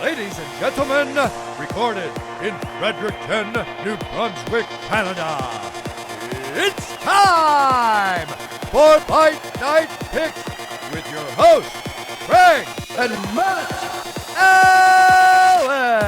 Ladies and gentlemen, recorded in Fredericton, New Brunswick, Canada, it's time for Fight Night Picks with your hosts, Craig and Matt Allen.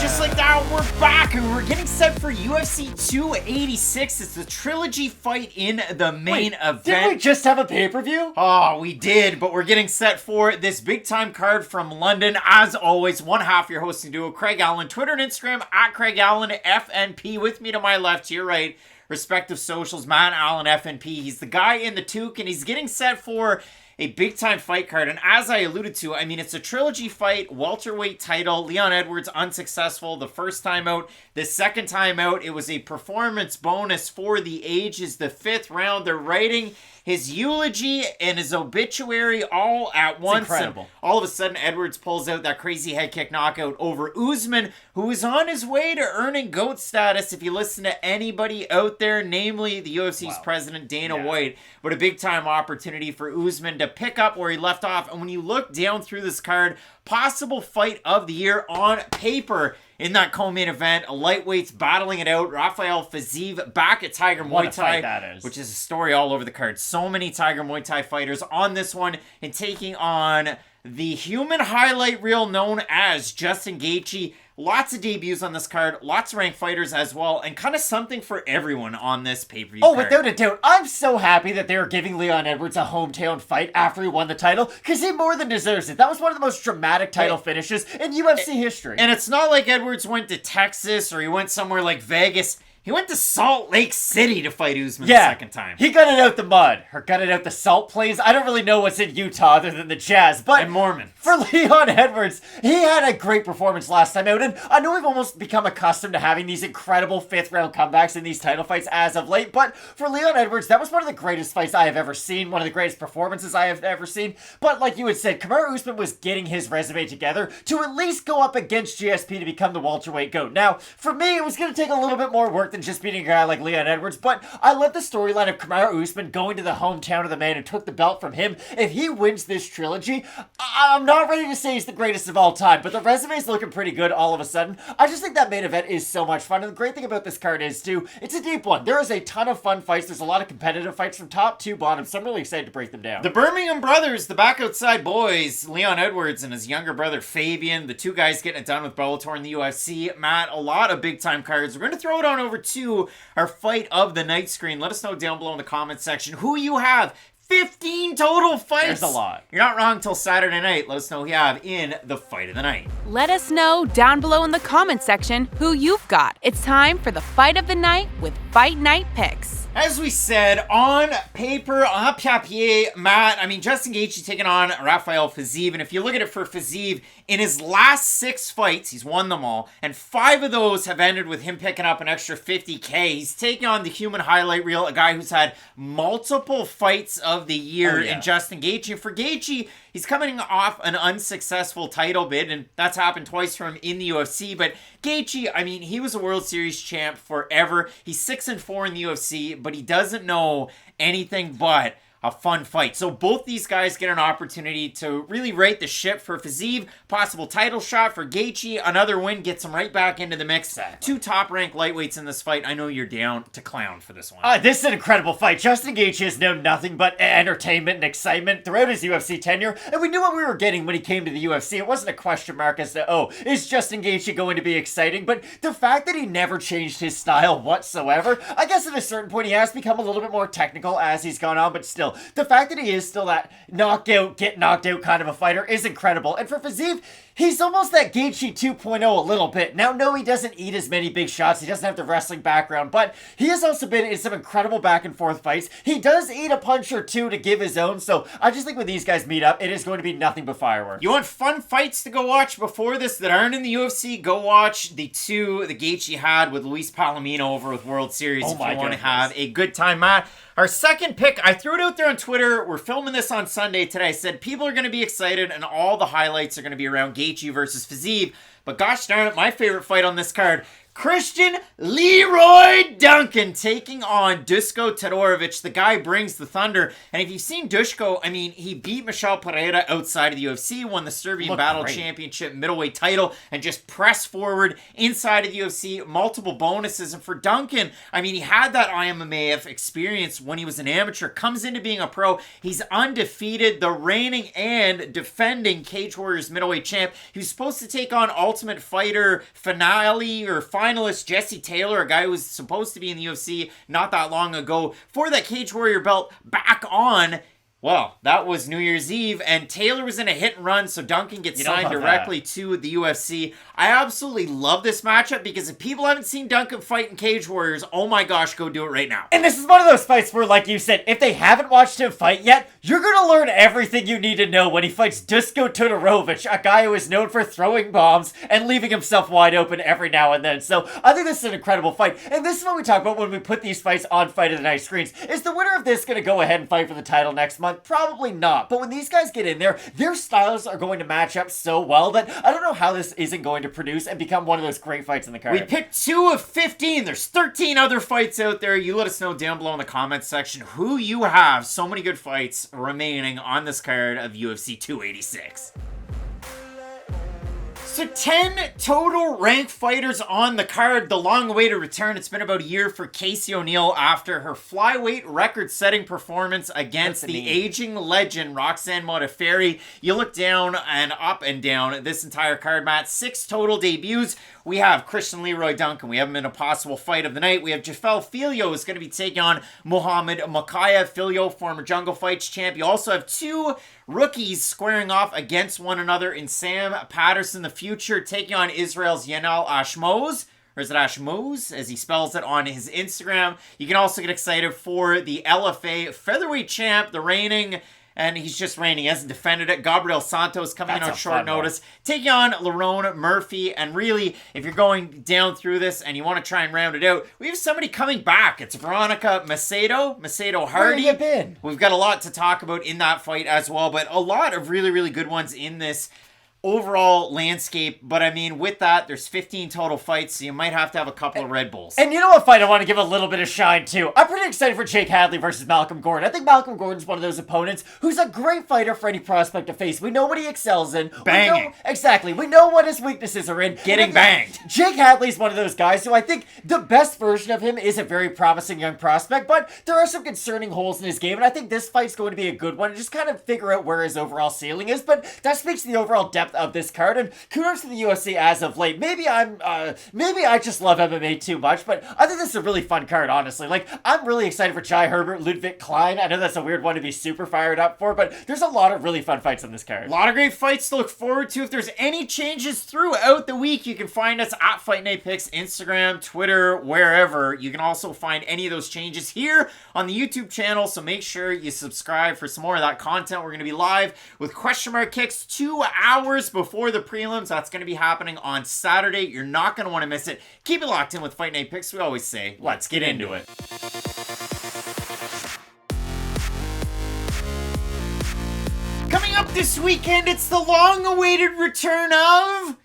Just like that, we're back and we're getting set for UFC 286. It's the trilogy fight in the main event. Didn't we just have a pay-per-view? Oh, we did, but we're getting set for this big-time card from London. As always, one half your hosting duo, Craig Allen. Twitter and Instagram, at Craig Allen, FNP. With me to my left, to your right, respective socials, Matt Allen, FNP. He's the guy in the toque, and he's getting set for a big-time fight card. And as I alluded to, I mean, it's a trilogy fight, welterweight title. Leon Edwards unsuccessful the first time out. The second time out, it was a performance bonus for the ages. The fifth round, they're writing his eulogy and his obituary all at once. It's incredible. And all of a sudden, Edwards pulls out that crazy head kick knockout over Usman, who is on his way to earning GOAT status if you listen to anybody out there, namely the UFC's president, Dana White. But a big-time opportunity for Usman to pick up where he left off. And when you look down through this card, possible fight of the year on paper. In that co-main event, a lightweights battling it out. Rafael Fiziev back at Tiger Muay Thai, which is a story all over the card. So many Tiger Muay Thai fighters on this one and taking on the human highlight reel known as Justin Gaethje. Lots of debuts on this card, lots of ranked fighters as well, and kind of something for everyone on this pay-per-view card. Without a doubt. I'm so happy that they were giving Leon Edwards a hometown fight after he won the title, because he more than deserves it. That was one of the most dramatic title finishes in UFC history. And it's not like Edwards went to Texas or he went somewhere like Vegas. He went to Salt Lake City to fight Usman the second time. He got it out the mud, or got it out the salt plains. I don't really know what's in Utah other than the Jazz, but and Mormon. For Leon Edwards, he had a great performance last time out, and I know we've almost become accustomed to having these incredible fifth-round comebacks in these title fights as of late, but for Leon Edwards, that was one of the greatest fights I have ever seen, one of the greatest performances I have ever seen, but like you had said, Kamaru Usman was getting his resume together to at least go up against GSP to become the welterweight GOAT. Now, for me, it was going to take a little bit more work than just beating a guy like Leon Edwards, but I love the storyline of Kamaru Usman going to the hometown of the man who took the belt from him. If he wins this trilogy, I'm not ready to say he's the greatest of all time, but the resume is looking pretty good all of a sudden. I just think that main event is so much fun, and the great thing about this card is, too, it's a deep one. There is a ton of fun fights. There's a lot of competitive fights from top to bottom, so I'm really excited to break them down. The Birmingham brothers, the back outside boys, Leon Edwards and his younger brother Fabian, the two guys getting it done with Bellator and the UFC. Matt, a lot of big-time cards. We're going to throw it on over to our fight of the night screen. Let us know down below in the comments section who you have. 15 total fights. There's a lot. You're not wrong till Saturday night. Let us know who you have in the fight of the night. Let us know down below in the comments section who you've got. It's time for the fight of the night with Fight Night Picks. As we said, on paper, on papier, Matt, I mean, Justin Gaethje taking on Rafael Fiziev, and if you look at it for Fiziev, in his last 6 fights, he's won them all, and 5 of those have ended with him picking up an extra $50K. He's taking on the human highlight reel, a guy who's had multiple fights of the year in Justin Gaethje. For Gaethje, he's coming off an unsuccessful title bid, and that's happened twice for him in the UFC, but Gaethje, I mean, he was a World Series champ forever. He's 6-4 in the UFC, but he doesn't know anything but a fun fight. So both these guys get an opportunity to really right the ship for Fiziev. Possible title shot for Gaethje. Another win gets him right back into the mix. 2 top-ranked lightweights in this fight. I know you're down to clown for this one. This is an incredible fight. Justin Gaethje has known nothing but entertainment and excitement throughout his UFC tenure, and we knew what we were getting when he came to the UFC. It wasn't a question mark as to, is Justin Gaethje going to be exciting? But the fact that he never changed his style whatsoever, I guess at a certain point he has become a little bit more technical as he's gone on, but still, the fact that he is still that knockout, get knocked out kind of a fighter is incredible. And for Fiziev, he's almost that Gaethje 2.0 a little bit. Now, no, he doesn't eat as many big shots. He doesn't have the wrestling background, but he has also been in some incredible back and forth fights. He does eat a punch or two to give his own, so I just think when these guys meet up, it is going to be nothing but fireworks. You want fun fights to go watch before this that aren't in the UFC? Go watch the 2 that Gaethje had with Luis Palomino over with World Series if you want to have a good time, Matt. Our second pick, I threw it out there on Twitter. We're filming this on Sunday today. I said people are going to be excited and all the highlights are going to be around Gaethje versus Fiziev. But gosh darn it, my favorite fight on this card, Christian Leroy Duncan taking on Dusko Todorovic. The guy brings the thunder. And if you've seen Dusko, I mean, he beat Michel Pereira outside of the UFC, won the Serbian Battle Championship middleweight title, and just pressed forward inside of the UFC, multiple bonuses. And for Duncan, I mean, he had that IMMAF experience when he was an amateur, comes into being a pro. He's undefeated, the reigning and defending Cage Warriors middleweight champ. He was supposed to take on Ultimate Fighter finale or finalist Jesse Taylor, a guy who was supposed to be in the UFC not that long ago, for that Cage Warrior belt back on. Well, that was New Year's Eve, and Taylor was in a hit and run, so Duncan gets signed directly to the UFC. I absolutely love this matchup because if people haven't seen Duncan fight in Cage Warriors, oh my gosh, go do it right now. And this is one of those fights where, like you said, if they haven't watched him fight yet, you're going to learn everything you need to know when he fights Dusko Todorovic, a guy who is known for throwing bombs and leaving himself wide open every now and then. So I think this is an incredible fight. And this is what we talk about when we put these fights on Fight of the Night screens. Is the winner of this going to go ahead and fight for the title next month? Probably not. But when these guys get in there, their styles are going to match up so well that I don't know how this isn't going to produce and become one of those great fights in the card. We picked 2 of 15. There's 13 other fights out there. You let us know down below in the comments section who you have. So many good fights remaining on this card of UFC 286. So 10 total ranked fighters on the card. The long-awaited return. It's been about a year for Casey O'Neill after her flyweight record-setting performance against the aging legend Roxanne Modafferi. You look down and up and down this entire card, Matt. 6 total debuts. We have Christian Leroy Duncan. We have him in a possible fight of the night. We have Jafel Filho is going to be taking on Muhammad Mokaev. Filho, former Jungle Fights champ. You also have 2 rookies squaring off against one another in Sam Patterson, the future, taking on Israel's Yanal Ashmoz. Or is it Ashmoz, as he spells it on his Instagram? You can also get excited for the LFA featherweight champ, the reigning, and he's just reigning. He hasn't defended it. Gabriel Santos coming in on short notice, taking on Lerone Murphy. And really, if you're going down through this and you want to try and round it out, we have somebody coming back. It's Veronica Macedo Hardy. Where have you been? We've got a lot to talk about in that fight as well, but a lot of really, really good ones in this overall landscape. But I mean, with that, there's 15 total fights, so you might have to have a couple of Red Bulls. And you know what fight I want to give a little bit of shine to? I'm pretty excited for Jake Hadley versus Malcolm Gordon. I think Malcolm Gordon's one of those opponents who's a great fighter for any prospect to face. We know what he excels in. Banging. Exactly. We know what his weaknesses are in. Getting banged. Jake Hadley's one of those guys who I think the best version of him is a very promising young prospect, but there are some concerning holes in his game, and I think this fight's going to be a good one to just kind of figure out where his overall ceiling is, but that speaks to the overall depth of this card, and kudos to the UFC as of late. Maybe I just love MMA too much, but I think this is a really fun card, honestly. Like, I'm really excited for Herbert, Ludwig Klein. I know that's a weird one to be super fired up for, but there's a lot of really fun fights on this card. A lot of great fights to look forward to. If there's any changes throughout the week, you can find us at Fight Night Picks, Instagram, Twitter, wherever. You can also find any of those changes here on the YouTube channel, so make sure you subscribe for some more of that content. We're going to be live with Question Mark Kicks 2 hours before the prelims. That's going to be happening on Saturday. You're not going to want to miss it. Keep it locked in with Fight Night Picks. We always say, let's get into it. Coming up this weekend, it's the long-awaited return of...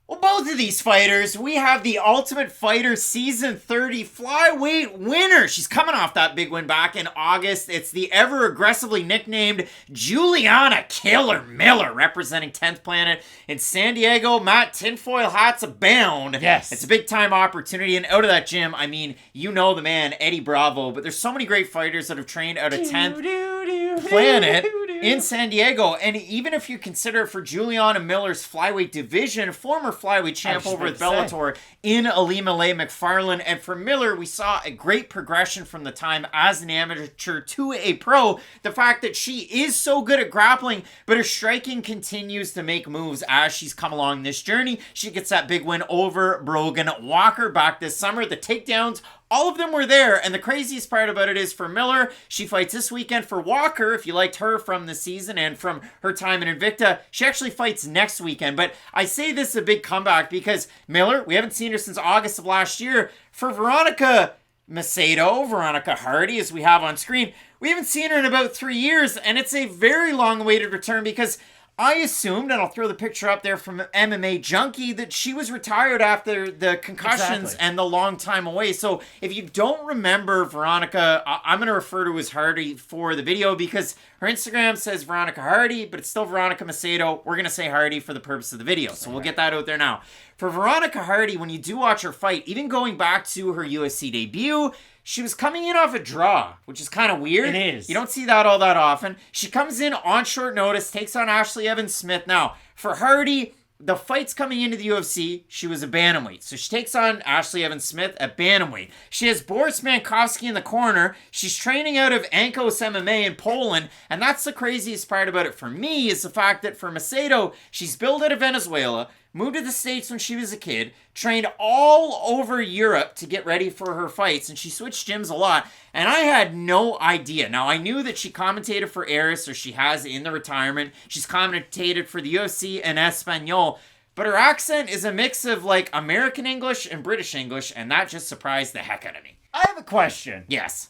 well, both of these fighters. We have the Ultimate Fighter Season 30 flyweight winner. She's coming off that big win back in August. It's the ever aggressively nicknamed Juliana Killer Miller, representing 10th Planet in San Diego. Matt, tinfoil hats abound. Yes. It's a big time opportunity. And out of that gym, I mean, you know the man, Eddie Bravo, but there's so many great fighters that have trained out of 10th Planet in San Diego. And even if you consider it for Juliana Miller's flyweight division, former flyweight champ over at Bellator in Alimale McFarlane. And for Miller, we saw a great progression from the time as an amateur to a pro. The fact that she is so good at grappling, but her striking continues to make moves as she's come along this journey. She gets that big win over Brogan Walker back this summer. The takedowns, all of them were there, and the craziest part about it is for Miller, she fights this weekend. For Walker, if you liked her from the season and from her time in Invicta, she actually fights next weekend. But I say this is a big comeback because Miller, we haven't seen her since August of last year. For Veronica Veronica Hardy, as we have on screen, we haven't seen her in about 3 years, and it's a very long-awaited return because I assumed, and I'll throw the picture up there from MMA Junkie, that she was retired after the concussions and the long time away. So if you don't remember Veronica, I'm going to refer to as Hardy for the video because her Instagram says Veronica Hardy, but it's still Veronica Macedo. We're going to say Hardy for the purpose of the video. So we'll get that out there now. For Veronica Hardy, when you do watch her fight, even going back to her UFC debut, she was coming in off a draw, which is kind of weird. It is. You don't see that all that often. She comes in on short notice, takes on Ashley Evans-Smith. Now, for Hardy, the fight's coming into the UFC, she was a bantamweight. So she takes on Ashley Evans-Smith at bantamweight. She has Boris Mankowski in the corner. She's training out of Ankos MMA in Poland. And that's the craziest part about it for me is the fact that for Macedo, she's billed out of Venezuela, moved to the States when she was a kid, trained all over Europe to get ready for her fights, and she switched gyms a lot, and I had no idea. Now, I knew that she commentated for Eris, or she has in the retirement. She's commentated for the UFC and Espanol, but her accent is a mix of, like, American English and British English, and that just surprised the heck out of me. I have a question. Yes.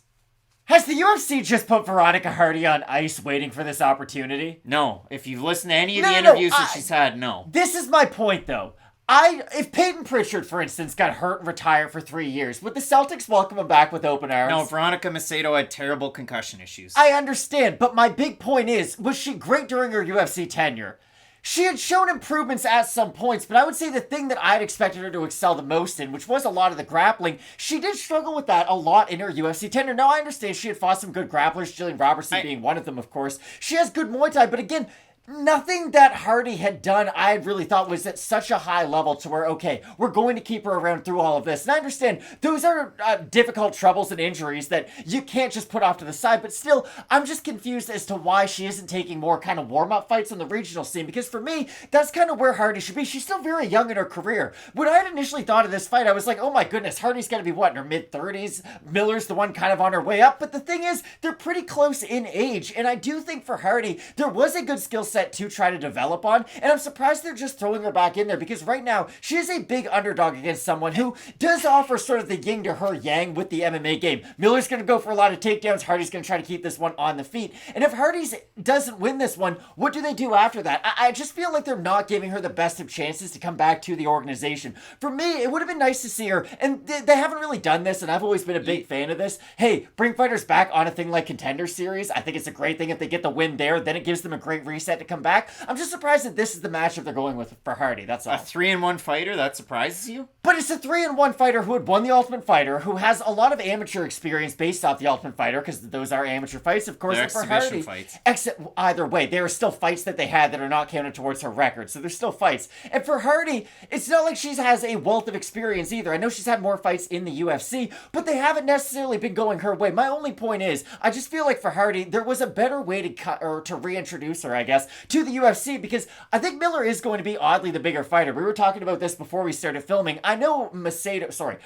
Has the UFC just put Veronica Hardy on ice waiting for this opportunity? No. If you've listened to any of the interviews that she's had, no. This is my point, though. If Peyton Pritchard, for instance, got hurt and retired for 3 years, would the Celtics welcome him back with open arms? No, Veronica Macedo had terrible concussion issues. I understand, but my big point is, was she great during her UFC tenure? She had shown improvements at some points, but I would say the thing that I'd expected her to excel the most in, which was a lot of the grappling, she did struggle with that a lot in her UFC tenure. Now, I understand she had fought some good grapplers, Jillian Robertson being one of them, of course. She has good Muay Thai, but again, nothing that Hardy had done I really thought was at such a high level to where, okay, we're going to keep her around through all of this. And I understand those are difficult troubles and injuries that you can't just put off to the side, but still, I'm just confused as to why she isn't taking more kind of warm-up fights on the regional scene, because for me, that's kind of where Hardy should be. She's still very young in her career. When I had initially thought of this fight, I was like, oh my goodness, Hardy's got to be, what, in her mid-30s? Miller's the one kind of on her way up, but the thing is, they're pretty close in age, and I do think for Hardy, there was a good skill set to try to develop on, and I'm surprised they're just throwing her back in there, because right now she is a big underdog against someone who does offer sort of the yin to her yang with the MMA game. Miller's going to go for a lot of takedowns. Hardy's going to try to keep this one on the feet, and if Hardy's doesn't win this one, what do they do after that? I just feel like they're not giving her the best of chances to come back to the organization. For me, it would have been nice to see her, and they haven't really done this, and I've always been a big fan of this. Hey, bring fighters back on a thing like Contender Series. I think it's a great thing if they get the win there, then it gives them a great reset to come back. I'm just surprised that this is the matchup they're going with for Hardy, that's all. A 3-1 fighter, that surprises you? But it's a 3-1 fighter who had won the Ultimate Fighter, who has a lot of amateur experience based off the Ultimate Fighter, because those are amateur fights, of course. They're and for exhibition Hardy, fights. Either way, there are still fights that they had that are not counted towards her record, so there's still fights. And for Hardy, it's not like she has a wealth of experience either. I know she's had more fights in the UFC, but they haven't necessarily been going her way. My only point is, I just feel like for Hardy, there was a better way to cut or to reintroduce her, I guess, to the UFC, because I think Miller is going to be oddly the bigger fighter. We were talking about this before we started filming. I know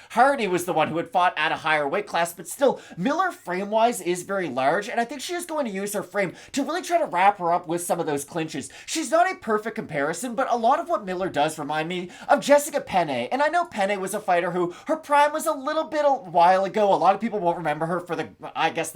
Hardy was the one who had fought at a higher weight class, but still, Miller frame-wise is very large, and I think she is going to use her frame to really try to wrap her up with some of those clinches. She's not a perfect comparison, but a lot of what Miller does remind me of Jessica Penne, and I know Penne was a fighter who, her prime was a little bit a while ago. A lot of people won't remember her for the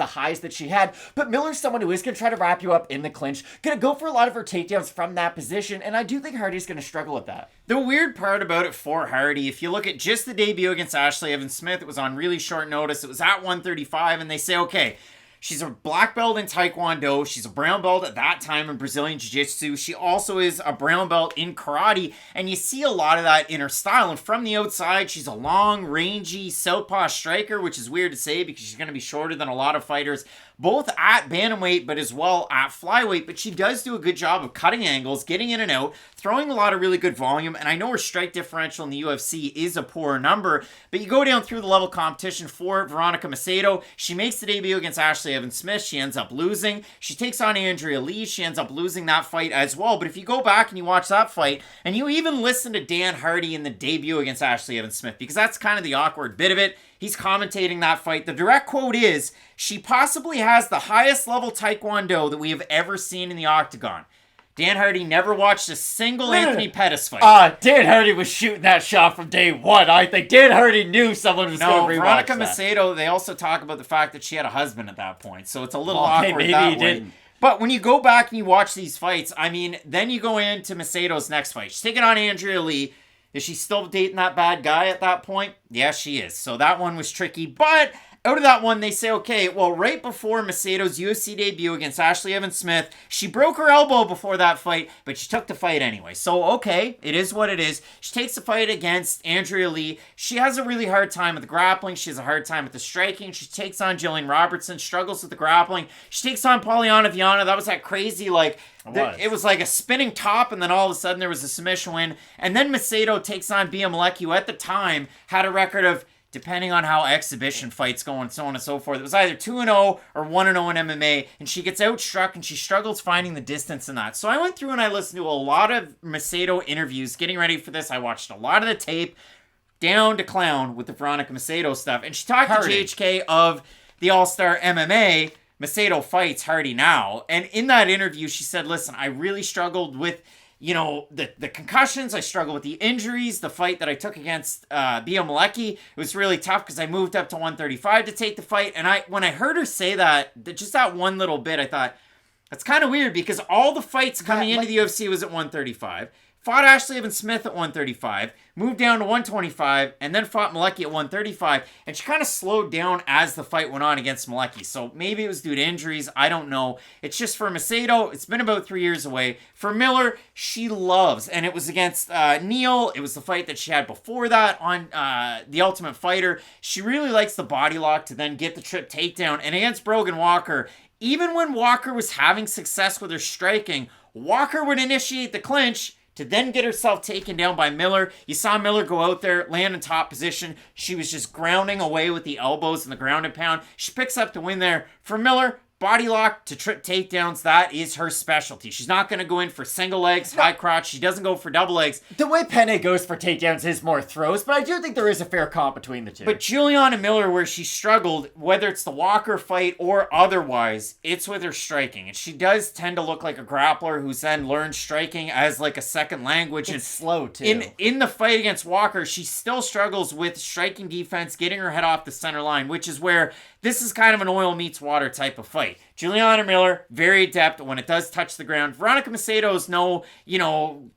highs that she had, but Miller's someone who is going to try to wrap you up in the clinch, going to go for a lot of her takedowns from that position, and I do think Hardy's going to struggle with that. The weird part about it for Hardy, if you look at just the debut against Ashley Evans-Smith, it was on really short notice. It was at 135, and they say, okay, she's a black belt in Taekwondo. She's a brown belt at that time in Brazilian Jiu-Jitsu. She also is a brown belt in karate, and you see a lot of that in her style. And from the outside, she's a long, rangy, southpaw striker, which is weird to say because she's going to be shorter than a lot of fighters, both at bantamweight, but as well at flyweight. But she does do a good job of cutting angles, getting in and out, throwing a lot of really good volume. And I know her strike differential in the UFC is a poor number, but you go down through the level competition for Veronica Macedo. She makes the debut against Ashley Evans-Smith. She ends up losing. She takes on Andrea Lee. She ends up losing that fight as well. But if you go back and you watch that fight, and you even listen to Dan Hardy in the debut against Ashley Evans-Smith, because that's kind of the awkward bit of it. He's commentating that fight. The direct quote is, she possibly has the highest level Taekwondo that we have ever seen in the octagon. Dan Hardy never watched a single Anthony Pettis fight. Dan Hardy was shooting that shot from day one. I think Dan Hardy knew someone was going to rewatch Veronica that. Macedo, they also talk about the fact that she had a husband at that point, so it's a little awkward maybe that he way. didn't. But when you go back and you watch these fights, I mean, then you go into Macedo's next fight. She's taking on Andrea Lee. Is she still dating that bad guy at that point? Yeah, she is. So that one was tricky. But out of that one, they say, okay, well, right before Macedo's UFC debut against Ashley Evans-Smith, she broke her elbow before that fight, but she took the fight anyway. So, okay, it is what it is. She takes the fight against Andrea Lee. She has a really hard time with the grappling. She has a hard time with the striking. She takes on Jillian Robertson, struggles with the grappling. She takes on Polyana Viana. That was that crazy, like, it was like a spinning top, and then all of a sudden there was a submission win. And then Macedo takes on Bia Malek, who at the time had a record of, depending on how exhibition fights go and so on and so forth, it was either 2-0 or 1-0 in MMA, and she gets outstruck and she struggles finding the distance in that. So I went through and I listened to a lot of Macedo interviews getting ready for this. I watched a lot of the tape down to clown with the Veronica Macedo stuff, and she talked to GHK of the All-Star MMA. Macedo fights Hardy now, and in that interview she said, listen, I really struggled with the concussions. I struggled with the injuries. The fight that I took against Bia Malecki, it was really tough because I moved up to 135 to take the fight. And when I heard her say that, just that one little bit, I thought, that's kind of weird because all the fights coming into the UFC was at 135. Fought Ashley Evans-Smith at 135, moved down to 125, and then fought Malecki at 135. And she kind of slowed down as the fight went on against Malecki. So maybe it was due to injuries. I don't know. It's just for Macedo, it's been about 3 years away. For Miller, she loves, and it was against Neal. It was the fight that she had before that on The Ultimate Fighter. She really likes the body lock to then get the trip takedown. And against Brogan Walker, even when Walker was having success with her striking, Walker would initiate the clinch to then get herself taken down by Miller. You saw Miller go out there, land in top position. She was just grounding away with the elbows and the ground and pound. She picks up the win there. For Miller, body lock to trip takedowns, that is her specialty. She's not going to go in for single legs, high crotch. She doesn't go for double legs. The way Penne goes for takedowns is more throws, but I do think there is a fair comp between the two. But Juliana Miller, where she struggled, whether it's the Walker fight or otherwise, it's with her striking. And she does tend to look like a grappler who's then learned striking as like a second language. It's and slow, too. In the fight against Walker, she still struggles with striking defense, getting her head off the center line, which is where this is kind of an oil meets water type of fight. Juliana Miller, very adept when it does touch the ground. Veronica Macedo's no,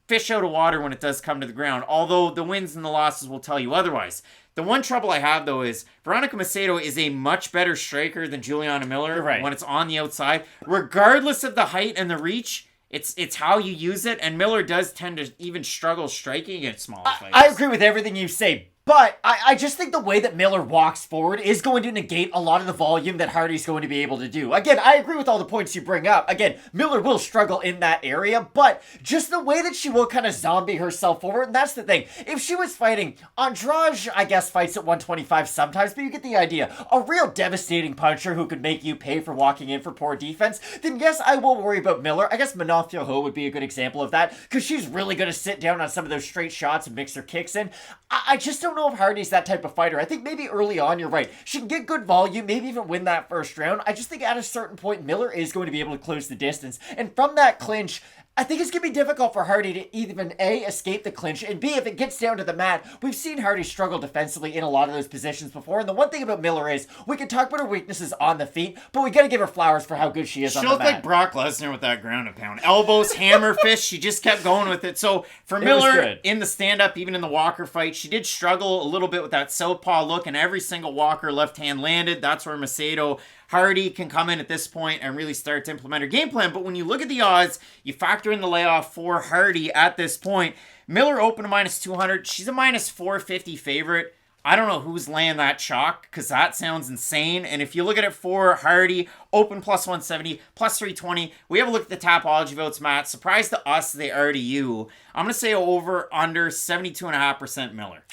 fish out of water when it does come to the ground, although the wins and the losses will tell you otherwise. The one trouble I have, though, is Veronica Macedo is a much better striker than Juliana Miller when it's on the outside. Regardless of the height and the reach, it's how you use it, and Miller does tend to even struggle striking against smaller fighters. I agree with everything you say, but I just think the way that Miller walks forward is going to negate a lot of the volume that Hardy's going to be able to do. Again, I agree with all the points you bring up. Again, Miller will struggle in that area, but just the way that she will kind of zombie herself forward, and that's the thing. If she was fighting, Andrade, I guess, fights at 125 sometimes, but you get the idea. A real devastating puncher who could make you pay for walking in for poor defense, then yes, I will worry about Miller. I guess Manon Fiorot would be a good example of that, because she's really going to sit down on some of those straight shots and mix her kicks in. I just don't know if Hardy's that type of fighter. I think maybe early on, you're right. She can get good volume, maybe even win that first round. I just think at a certain point, Miller is going to be able to close the distance. And from that clinch, I think it's going to be difficult for Hardy to even A, escape the clinch, and B, if it gets down to the mat, we've seen Hardy struggle defensively in a lot of those positions before. And the one thing about Miller is, we can talk about her weaknesses on the feet, but we got to give her flowers for how good she is on the mat. She looked like Brock Lesnar with that ground and pound. Elbows, hammer fist, she just kept going with it. So for Miller, in the stand-up, even in the Walker fight, she did struggle a little bit with that southpaw look, and every single Walker left hand landed. That's where Macedo Hardy can come in at this point and really start to implement her game plan. But when you look at the odds, you factor in the layoff for Hardy at this point. Miller open to minus 200. She's a minus 450 favorite. I don't know who's laying that chalk because that sounds insane. And if you look at it for Hardy, open plus 170, plus 320. We have a look at the Tapology votes, Matt. Surprise to us, they are to you. I'm going to say over under 72.5% Miller.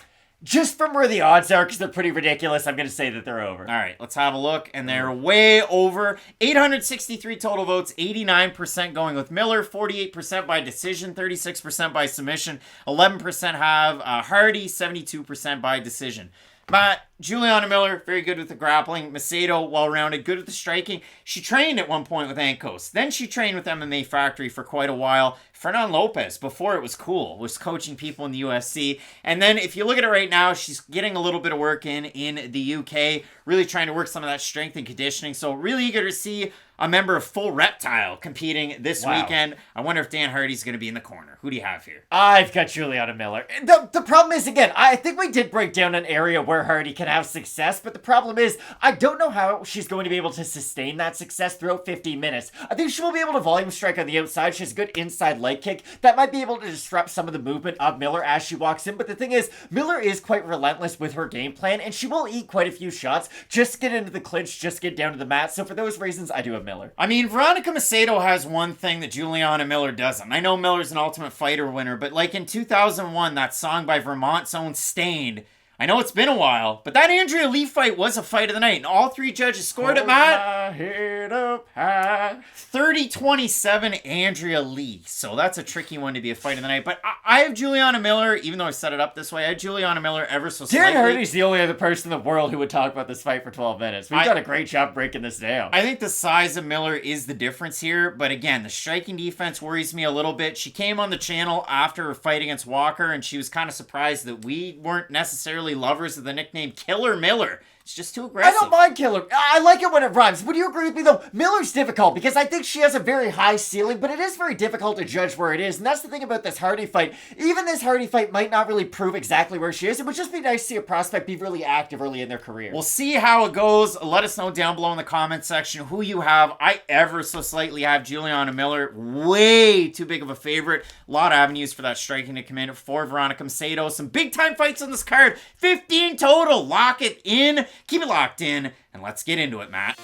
Just from where the odds are, because they're pretty ridiculous, I'm going to say that they're over. All right, let's have a look. And they're way over. 863 total votes, 89% going with Miller, 48% by decision, 36% by submission, 11% have Hardy, 72% by decision. Matt, Juliana Miller, very good with the grappling. Macedo, well-rounded, good with the striking. She trained at one point with Ankos. Then she trained with MMA Factory for quite a while. Fernan Lopez, before it was cool, was coaching people in the UFC. And then if you look at it right now, she's getting a little bit of work in the UK, really trying to work some of that strength and conditioning. So really eager to see a member of Full Reptile competing this weekend. I wonder if Dan Hardy's going to be in the corner. Who do you have here? I've got Juliana Miller. The problem is, again, I think we did break down an area where Hardy can have success, but the problem is, I don't know how she's going to be able to sustain that success throughout 15 minutes. I think she will be able to volume strike on the outside. She has a good inside leg kick that might be able to disrupt some of the movement of Miller as she walks in, but the thing is, Miller is quite relentless with her game plan, and she will eat quite a few shots, just get into the clinch, just get down to the mat, so for those reasons, I do have Miller. I mean, Veronica Macedo has one thing that Juliana Miller doesn't. I know Miller's an Ultimate Fighter winner, but like in 2001, that song by Vermont's own Stained, I know it's been a while, but that Andrea Lee fight was a fight of the night, and all three judges scored it, Matt. 30-27 Andrea Lee. So that's a tricky one to be a fight of the night. But I have Juliana Miller, even though I set it up this way, I have Juliana Miller ever so slightly. Dan Hardy's the only other person in the world who would talk about this fight for 12 minutes. We've done a great job breaking this down. I think the size of Miller is the difference here, but again, the striking defense worries me a little bit. She came on the channel after her fight against Walker, and she was kind of surprised that we weren't necessarily lovers of the nickname Killer Miller. It's just too aggressive. I don't mind Killer. I like it when it rhymes. Would you agree with me, though? Miller's difficult because I think she has a very high ceiling, but it is very difficult to judge where it is. And that's the thing about this Hardy fight. Even this Hardy fight might not really prove exactly where she is. It would just be nice to see a prospect be really active early in their career. We'll see how it goes. Let us know down below in the comments section who you have. I ever so slightly have Juliana Miller. Way too big of a favorite. A lot of avenues for that striking to come in for Veronica Macedo. Some big time fights on this card. 15 total. Lock it in. Keep it locked in, and let's get into it, Matt.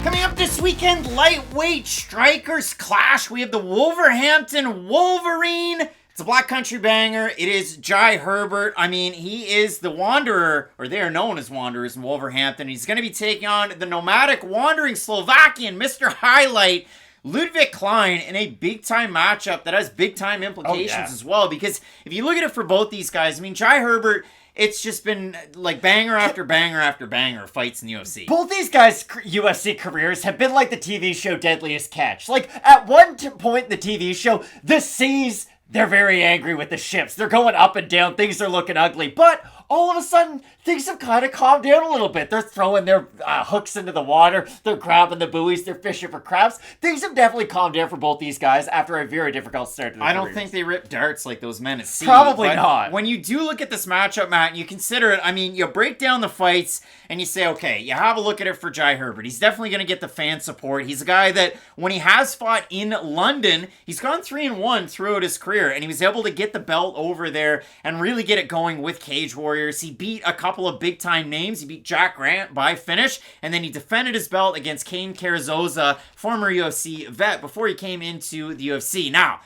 Coming up this weekend, lightweight strikers clash. We have the Wolverhampton Wolverine. It's a Black Country banger. It is Jai Herbert. I mean, he is the Wanderer, or they are known as Wanderers in Wolverhampton. He's going to be taking on the nomadic, wandering Slovakian Mr. Highlight, Ludwig Klein, in a big-time matchup that has big-time implications as well. Because if you look at it for both these guys, I mean, Jai Herbert, it's just been like banger after banger after banger of fights in the UFC. Both these guys' UFC careers have been like the TV show Deadliest Catch. Like, at one point in the TV show, the seas, they're very angry with the ships. They're going up and down. Things are looking ugly. But all of a sudden, things have kind of calmed down a little bit. They're throwing their hooks into the water. They're grabbing the buoys. They're fishing for crabs. Things have definitely calmed down for both these guys after a very difficult start to their careers. I don't think they rip darts like those men at sea. Probably not. When you do look at this matchup, Matt, and you consider it, I mean, you break down the fights and you say, okay, you have a look at it for Jai Herbert. He's definitely going to get the fan support. He's a guy that, when he has fought in London, he's gone 3-1 throughout his career, and he was able to get the belt over there and really get it going with Cage Warriors. He beat a couple of big-time names. He beat Jack Grant by finish, and then he defended his belt against Cain Carrizosa, former UFC vet, before he came into the UFC. Now,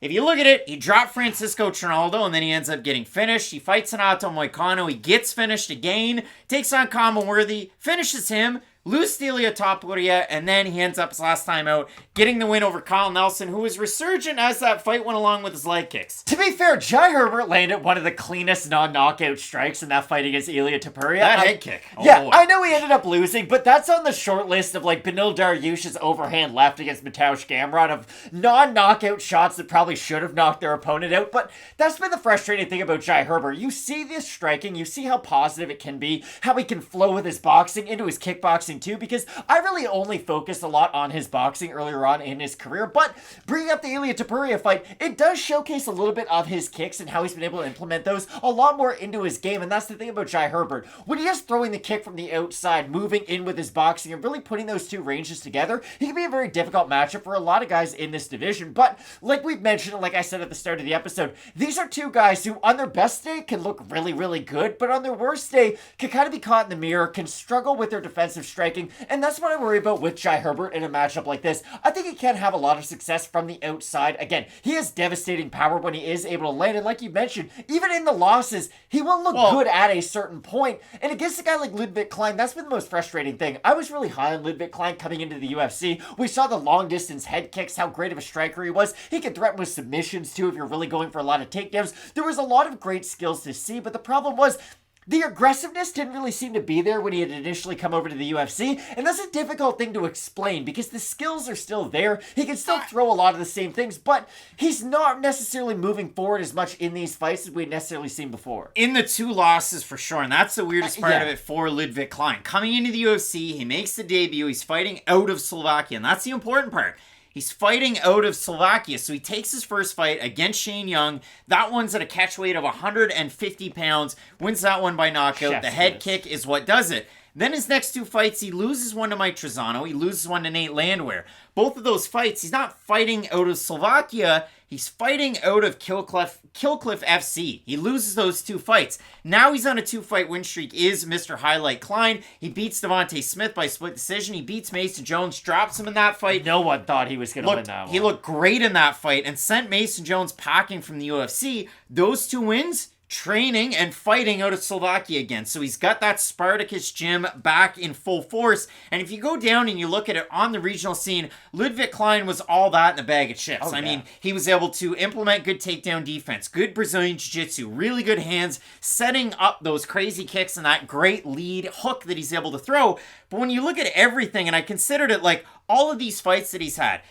if you look at it, he dropped Francisco Trinaldo, and then he ends up getting finished. He fights Renato Moicano. He gets finished again, takes on Kama Worthy, finishes him, loses to Ilia Topuria, and then he ends up his last time out getting the win over Kyle Nelson, who was resurgent as that fight went along with his leg kicks. To be fair, Jai Herbert landed one of the cleanest non-knockout strikes in that fight against Ilia Topuria. That head kick. Oh, yeah, boy. I know he ended up losing, but that's on the short list of like Benil Dariush's overhand left against Mateusz Gamrot of non-knockout shots that probably should have knocked their opponent out. But that's been the frustrating thing about Jai Herbert. You see this striking, you see how positive it can be, how he can flow with his boxing into his kickboxing too, because I really only focused a lot on his boxing earlier on in his career, but bringing up the Ilia Topuria fight, it does showcase a little bit of his kicks and how he's been able to implement those a lot more into his game, and that's the thing about Jai Herbert. When he is throwing the kick from the outside, moving in with his boxing, and really putting those two ranges together, he can be a very difficult matchup for a lot of guys in this division, but like we've mentioned, and like I said at the start of the episode, these are two guys who on their best day can look really, really good, but on their worst day can kind of be caught in the mirror, can struggle with their defensive strength, striking, and that's what I worry about with Jai Herbert in a matchup like this. I think he can have a lot of success from the outside. Again, he has devastating power when he is able to land, and like you mentioned, even in the losses, he will look good at a certain point. And against a guy like Ludwig Klein, that's been the most frustrating thing. I was really high on Ludwig Klein coming into the UFC. We saw the long distance head kicks, how great of a striker he was. He could threaten with submissions too if you're really going for a lot of takedowns. There was a lot of great skills to see, but the problem was the aggressiveness didn't really seem to be there when he had initially come over to the UFC, and that's a difficult thing to explain because the skills are still there. He can still throw a lot of the same things, but he's not necessarily moving forward as much in these fights as we had necessarily seen before. In the 2 losses for sure, and that's the weirdest part of it for Ludwig Klein. Coming into the UFC, he makes the debut, he's fighting out of Slovakia, and that's the important part. He's fighting out of Slovakia, so he takes his first fight against Shane Young. That one's at a catch weight of 150 pounds, wins that one by knockout. Yes, the head kick is what does it. Then his next 2 fights, he loses one to Mike Trizano, he loses one to Nate Landwehr. Both of those fights, he's not fighting out of Slovakia, he's fighting out of Killcliff FC. He loses those 2 fights. Now he's on a 2-fight win streak, is Mr. Highlight Klein. He beats Devontae Smith by split decision. He beats Mason Jones, drops him in that fight. No one thought he was going to win that one. He looked great in that fight and sent Mason Jones packing from the UFC. Those 2 wins, training and fighting out of Slovakia again. So he's got that Spartacus gym back in full force. And if you go down and you look at it on the regional scene, Ludwig Klein was all that in a bag of chips. I mean, he was able to implement good takedown defense, good Brazilian Jiu-Jitsu, really good hands, setting up those crazy kicks and that great lead hook that he's able to throw. But when you look at everything, and I considered it like all of these fights that he's had,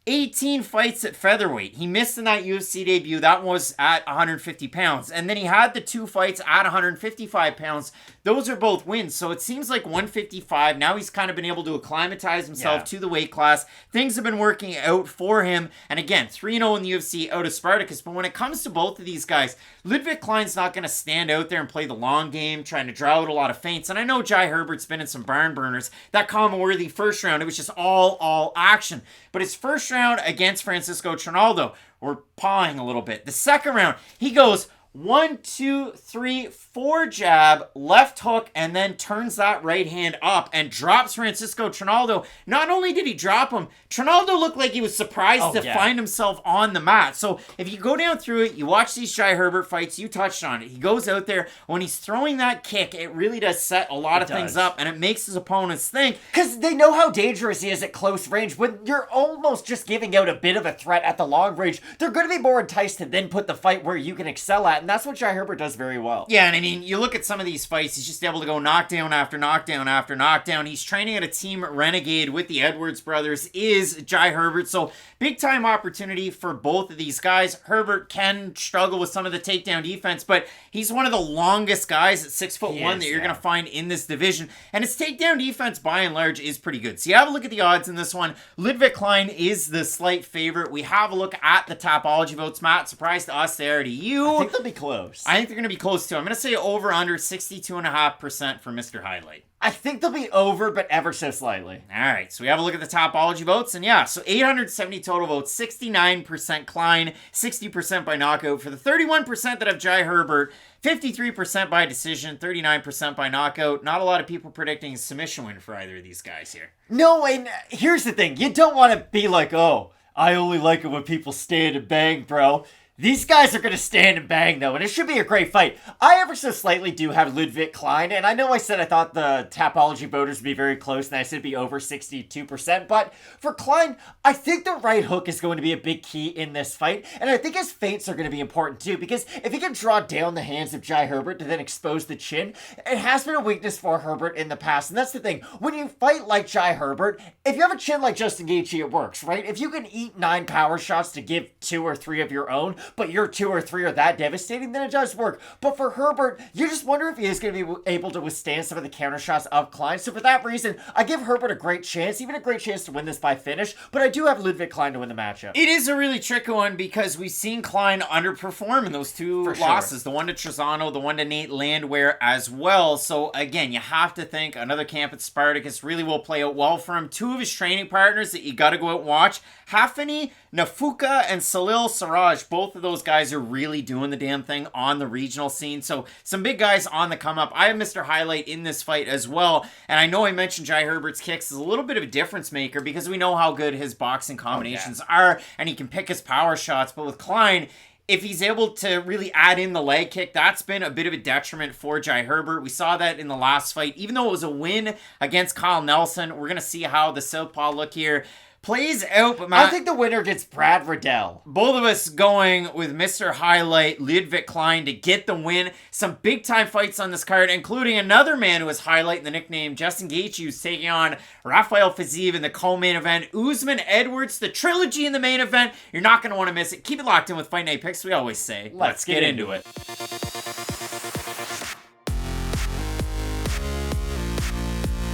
18 fights at featherweight. He missed in that UFC debut. That was at 150 pounds. And then he had the 2 fights at 155 pounds. Those are both wins. So it seems like 155. Now he's kind of been able to acclimatize himself to the weight class. Things have been working out for him. And again, 3-0 in the UFC out of Spartacus. But when it comes to both of these guys, Ludwig Klein's not going to stand out there and play the long game, trying to draw out a lot of feints. And I know Jai Herbert's been in some barn burners. That Kamaru first round, it was just all action. But his first round against Francisco Trinaldo, we're pawing a little bit. The second round, he goes 1, 2, 3, 4 jab, left hook, and then turns that right hand up and drops Francisco Trinaldo. Not only did he drop him, Trinaldo looked like he was surprised to find himself on the mat. So if you go down through it, you watch these Jai Herbert fights, you touched on it. He goes out there, when he's throwing that kick, it really does set a lot of things up, and it makes his opponents think. Because they know how dangerous he is at close range. When you're almost just giving out a bit of a threat at the long range, they're going to be more enticed to then put the fight where you can excel at, and that's what Jai Herbert does very well. Yeah, and I mean, you look at some of these fights, he's just able to go knockdown after knockdown after knockdown. He's training at a Team Renegade with the Edwards brothers, is Jai Herbert. So, big time opportunity for both of these guys. Herbert can struggle with some of the takedown defense, but he's one of the longest guys at 6'1" that you're going to find in this division. And his takedown defense, by and large, is pretty good. So, you have a look at the odds in this one. Ludwig Klein is the slight favorite. We have a look at the Tapology votes. Matt, surprise to us there, to you. I think they'll be close. I think they're going to be close too. I'm going to say over under 62.5% for Mr. Highlight. I think they'll be over, but ever so slightly. All right, so we have a look at the Tapology votes, and yeah, so 870 total votes, 69% Klein, 60% by knockout. For the 31% that have Jai Herbert, 53% by decision, 39% by knockout. Not a lot of people predicting a submission win for either of these guys here. No, and here's the thing. You don't want to be like, oh, I only like it when people stand and bang, bro. These guys are going to stand and bang, though, and it should be a great fight. I ever so slightly do have Ludwig Klein, and I know I said I thought the Tapology voters would be very close, and I said it'd be over 62%, but for Klein, I think the right hook is going to be a big key in this fight, and I think his feints are going to be important, too, because if he can draw down the hands of Jai Herbert to then expose the chin, it has been a weakness for Herbert in the past, and that's the thing. When you fight like Jai Herbert, if you have a chin like Justin Gaethje, it works, right? If you can eat 9 power shots to give 2 or 3 of your own, but your 2 or 3 are that devastating, then it does work. But for Herbert, you just wonder if he is going to be able to withstand some of the counter shots of Klein. So for that reason, I give Herbert a great chance, even a great chance to win this by finish, but I do have Ludwig Klein to win the matchup. It is a really tricky one because we've seen Klein underperform in those 2 losses. The one to Trizano, the one to Nate Landwehr as well. So again, you have to think another camp at Spartacus really will play out well for him. 2 of his training partners that you got to go out and watch, Hafani Nafuka and Salil Siraj, both both of those guys are really doing the damn thing on the regional scene. So some big guys on the come up. I have Mr. Highlight in this fight as well. And I know I mentioned Jai Herbert's kicks is a little bit of a difference maker because we know how good his boxing combinations are, and he can pick his power shots. But with Klein, if he's able to really add in the leg kick, that's been a bit of a detriment for Jai Herbert. We saw that in the last fight. Even though it was a win against Kyle Nelson, we're going to see how the southpaw look here plays out. But I think the winner gets Brad Riddell. Both of us going with Mr. Highlight, Ludwig Klein, to get the win. Some big-time fights on this card, including another man who was Highlight in the nickname, Justin Gaethje, who's taking on Rafael Fiziev in the co-main event. Usman Edwards, the trilogy in the main event. You're not going to want to miss it. Keep it locked in with Fight Night Picks. We always say, let's get into it.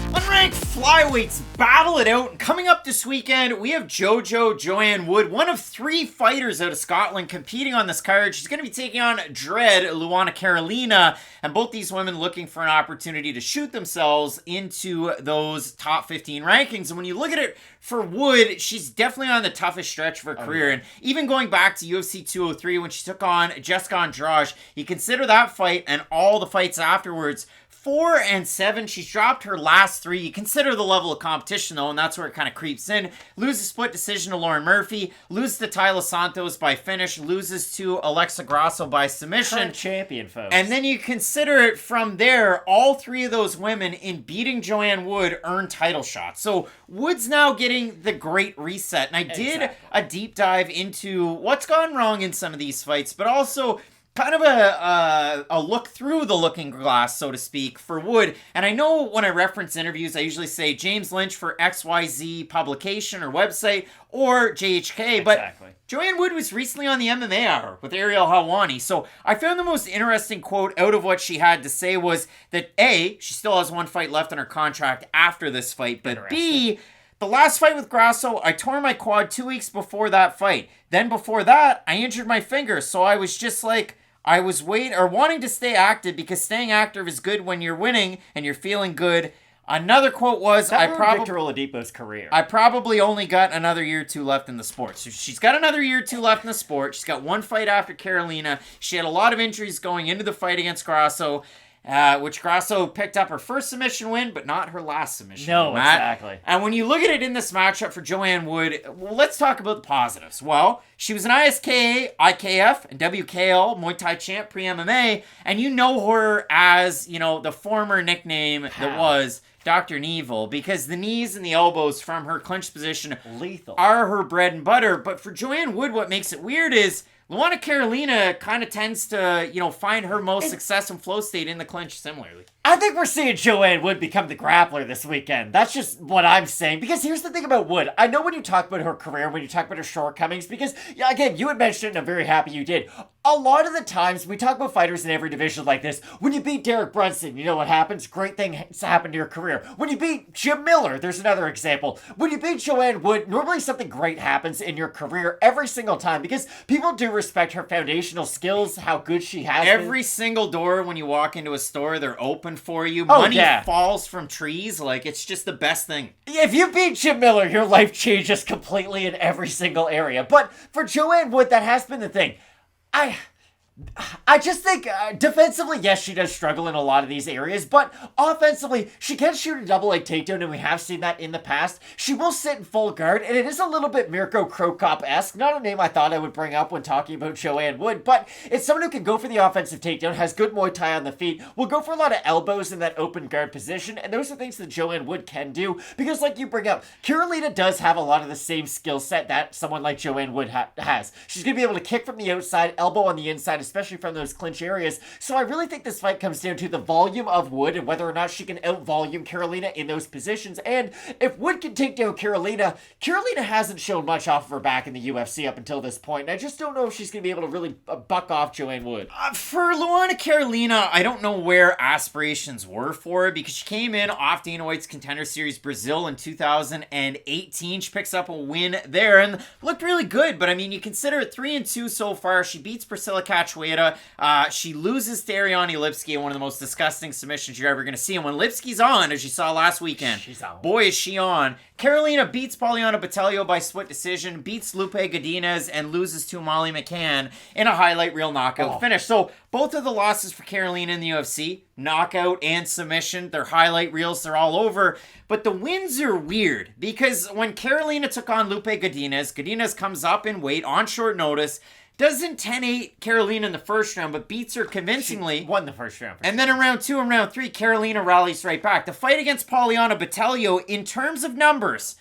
Unranked flyweights battle it out. And coming up this weekend, we have Joanne Wood, one of 3 fighters out of Scotland competing on this card. She's going to be taking on Dread Luana Carolina, and both these women looking for an opportunity to shoot themselves into those top 15 rankings. And when you look at it for Wood, she's definitely on the toughest stretch of her career. And even going back to UFC 203 when she took on Jessica Andrade, you consider that fight and all the fights afterwards, 4-7. She's dropped her last 3. You consider the level of competition, though, and that's where it kind of creeps in. Loses split decision to Lauren Murphy. Loses to Tyler Santos by finish. Loses to Alexa Grasso by submission. Current champion, folks. And then you consider it from there, all 3 of those women in beating Joanne Wood earned title shots. So Wood's now getting the great reset. And I did a deep dive into what's gone wrong in some of these fights, but also kind of a look through the looking glass, so to speak, for Wood. And I know when I reference interviews, I usually say James Lynch for XYZ publication or website, or JHK, but Joanne Wood was recently on the MMA Hour with Ariel Helwani. So I found the most interesting quote out of what she had to say was that A, she still has 1 fight left on her contract after this fight, but B, the last fight with Grasso, I tore my quad 2 weeks before that fight. Then before that, I injured my finger, so I was just like, I was wanting to stay active because staying active is good when you're winning and you're feeling good. Another quote was, Victor Oladipo's career. I probably only got another year or 2 left in the sport. So she's got another year or 2 left in the sport. She's got 1 fight after Carolina. She had a lot of injuries going into the fight against Grasso, which Grasso picked up her first submission win, but not her last submission win, Matt. Exactly. And when you look at it in this matchup for Joanne Wood, well, let's talk about the positives. Well, she was an ISKA, IKF, and WKL Muay Thai champ pre-MMA, and you know her as, the former nickname that was Dr. Neville, because the knees and the elbows from her clinch position lethal are her bread and butter. But for Joanne Wood, what makes it weird is Luana Carolina kind of tends to, find her most success and flow state in the clinch similarly. I think we're seeing Joanne Wood become the grappler this weekend. That's just what I'm saying. Because here's the thing about Wood. I know when you talk about her career, when you talk about her shortcomings, because, again, you had mentioned it and I'm very happy you did. A lot of the times, we talk about fighters in every division like this. When you beat Derek Brunson, you know what happens? Great things happen to your career. When you beat Jim Miller, there's another example. When you beat Joanne Wood, normally something great happens in your career every single time because people do respect her foundational skills, how good she has Every single door when you walk into a store, they're open for you. Money falls from trees. Like, it's just the best thing. If you beat Jim Miller, your life changes completely in every single area. But for Joanne Wood, that has been the thing. I just think defensively, yes, she does struggle in a lot of these areas, but offensively, she can shoot a double leg takedown, and we have seen that in the past. She will sit in full guard, and it is a little bit Mirko Krokop-esque. Not a name I thought I would bring up when talking about Joanne Wood, but it's someone who can go for the offensive takedown, has good Muay Thai on the feet, will go for a lot of elbows in that open guard position, and those are things that Joanne Wood can do, because like you bring up, Carolina does have a lot of the same skill set that someone like Joanne Wood has. She's going to be able to kick from the outside, elbow on the inside, especially from those clinch areas. So I really think this fight comes down to the volume of Wood and whether or not she can out-volume Carolina in those positions. And if Wood can take down Carolina hasn't shown much off of her back in the UFC up until this point. And I just don't know if she's going to be able to really buck off Joanne Wood. For Luana Carolina, I don't know where aspirations were for her because she came in off Dana White's Contender Series Brazil in 2018. She picks up a win there and looked really good. But I mean, you consider it 3-2 so far. She beats Priscilla Cachoeira Cachoeira. She loses to Ariane Lipski in one of the most disgusting submissions you're ever going to see. And when Lipski's on, as you saw last weekend, she's on. Boy, is she on. Carolina beats Poliana Botelho by split decision, beats Lupe Godinez, and loses to Molly McCann in a highlight reel knockout finish. So both of the losses for Carolina in the UFC, knockout and submission, their highlight reels, they're all over. But the wins are weird because when Carolina took on Lupe Godinez, Godinez comes up in weight on short notice, doesn't 10-8 Carolina in the first round, but beats her convincingly. She won the first round. And then in round 2 and round 3, Carolina rallies right back. The fight against Poliana Botelho, in terms of numbers,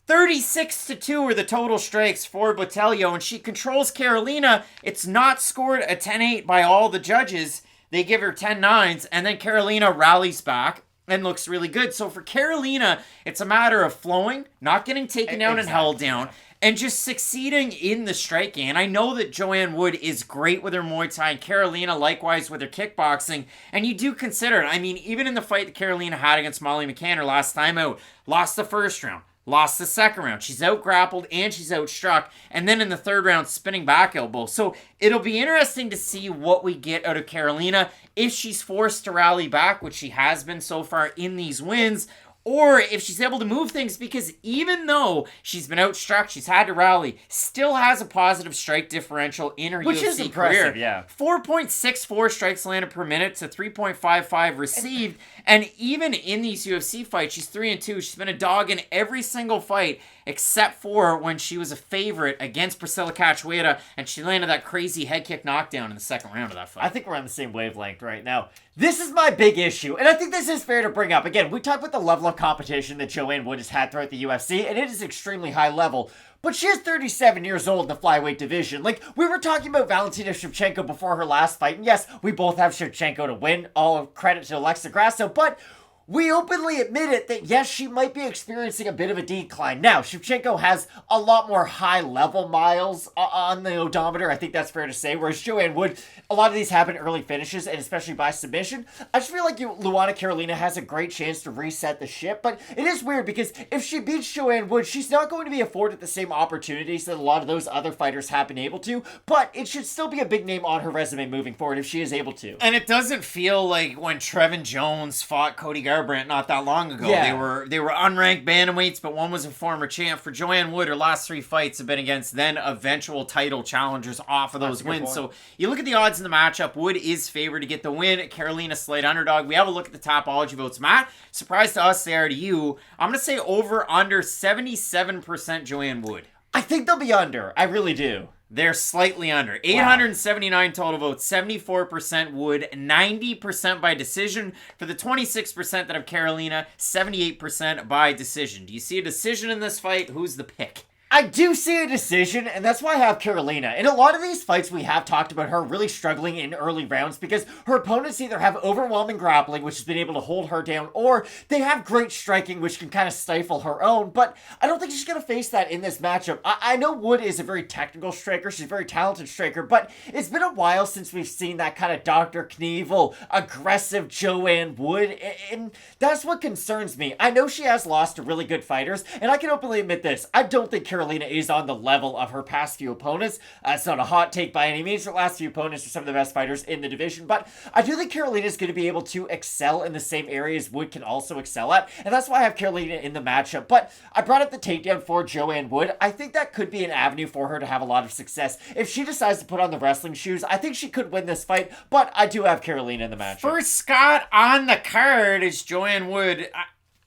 36-2 are the total strikes for Botelho, and she controls Carolina. It's not scored a 10-8 by all the judges. They give her 10-9s, and then Carolina rallies back and looks really good. So for Carolina, it's a matter of flowing, not getting taken down and held down, and just succeeding in the striking. And I know that Joanne Wood is great with her Muay Thai, and Carolina likewise with her kickboxing. And you do consider it. I mean, even in the fight that Carolina had against Molly McCann her last time out, lost the first round, lost the second round. She's out-grappled and she's out-struck. And then in the third round, spinning back elbow. So it'll be interesting to see what we get out of Carolina if she's forced to rally back, which she has been so far in these wins, or if she's able to move things, because even though she's been outstruck, she's had to rally, still has a positive strike differential in her Which UFC is impressive, career. yeah. 4.64 strikes landed per minute to 3.55 received. And even in these UFC fights, she's 3-2. She's been a dog in every single fight except for when she was a favorite against Priscilla Cachoeira and she landed that crazy head kick knockdown in the second round of that fight. I think we're on the same wavelength right now. This is my big issue, and I think this is fair to bring up. Again, we talk about the level of competition that Joanne Wood has had throughout the UFC, and it is extremely high level. But she is 37 years old in the flyweight division. Like, we were talking about Valentina Shevchenko before her last fight, and yes, we both have Shevchenko to win. All credit to Alexa Grasso, but we openly admitted that, yes, she might be experiencing a bit of a decline. Now, Shevchenko has a lot more high-level miles on the odometer. I think that's fair to say. Whereas Joanne Wood, a lot of these happen early finishes, and especially by submission. I just feel like Luana Carolina has a great chance to reset the ship. But it is weird because if she beats Joanne Wood, she's not going to be afforded the same opportunities that a lot of those other fighters have been able to. But it should still be a big name on her resume moving forward if she is able to. And it doesn't feel like when Trevin Jones fought Cody Garbrandt not that long ago. Yeah. They were unranked bantamweights, but one was a former champ. For Joanne Wood, her last 3 fights have been against then eventual title challengers off of those wins. So you look at the odds in the matchup, Wood is favored to get the win. Carolina slight underdog. We have a look at the Topology votes. Matt, surprise to us, they are to you. I'm going to say over under 77% Joanne Wood. I think they'll be under. I really do. They're slightly under. 879 total votes, 74% Wood, 90% by decision. For the 26% that have Carolina, 78% by decision. Do you see a decision in this fight? Who's the pick? I do see a decision, and that's why I have Carolina. In a lot of these fights, we have talked about her really struggling in early rounds because her opponents either have overwhelming grappling, which has been able to hold her down, or they have great striking, which can kind of stifle her own. But I don't think she's going to face that in this matchup. I know Wood is a very technical striker. She's a very talented striker, but it's been a while since we've seen that kind of Dr. Knievel, aggressive Joanne Wood, and that's what concerns me. I know she has lost to really good fighters, and I can openly admit this. I don't think Carolina is on the level of her past few opponents. It's not a hot take by any means. Her last few opponents are some of the best fighters in the division, but I do think Carolina is going to be able to excel in the same areas Wood can also excel at, and that's why I have Carolina in the matchup. But I brought up the takedown for Joanne Wood. I think that could be an avenue for her to have a lot of success. If she decides to put on the wrestling shoes, I think she could win this fight, but I do have Carolina in the matchup. First Scott on the card is Joanne Wood.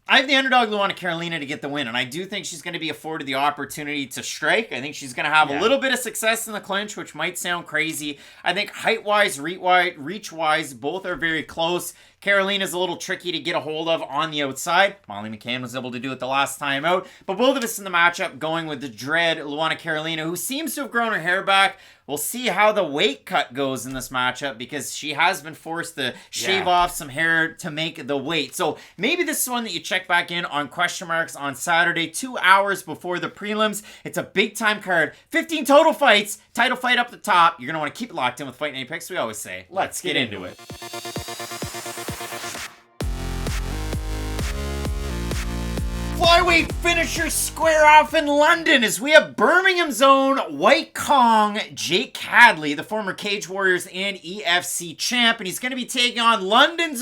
I have the underdog Luana Carolina to get the win, and I do think she's going to be afforded the opportunity to strike. I think she's going to have a little bit of success in the clinch, which might sound crazy. I think height-wise, reach-wise, both are very close. Carolina's a little tricky to get a hold of on the outside. Molly McCann was able to do it the last time out. But both of us in the matchup going with the dread Luana Carolina, who seems to have grown her hair back. We'll see how the weight cut goes in this matchup because she has been forced to shave off some hair to make the weight. So maybe this is one that you check back in on question marks on Saturday, 2 hours before the prelims. It's a big time card. 15 total fights. Title fight up the top. You're going to want to keep it locked in with Fight Night Picks. We always say, let's get into it. flyweight finishers square off in London as we have Birmingham's own White Kong, Jake Hadley, the former Cage Warriors and EFC champ, and he's going to be taking on London,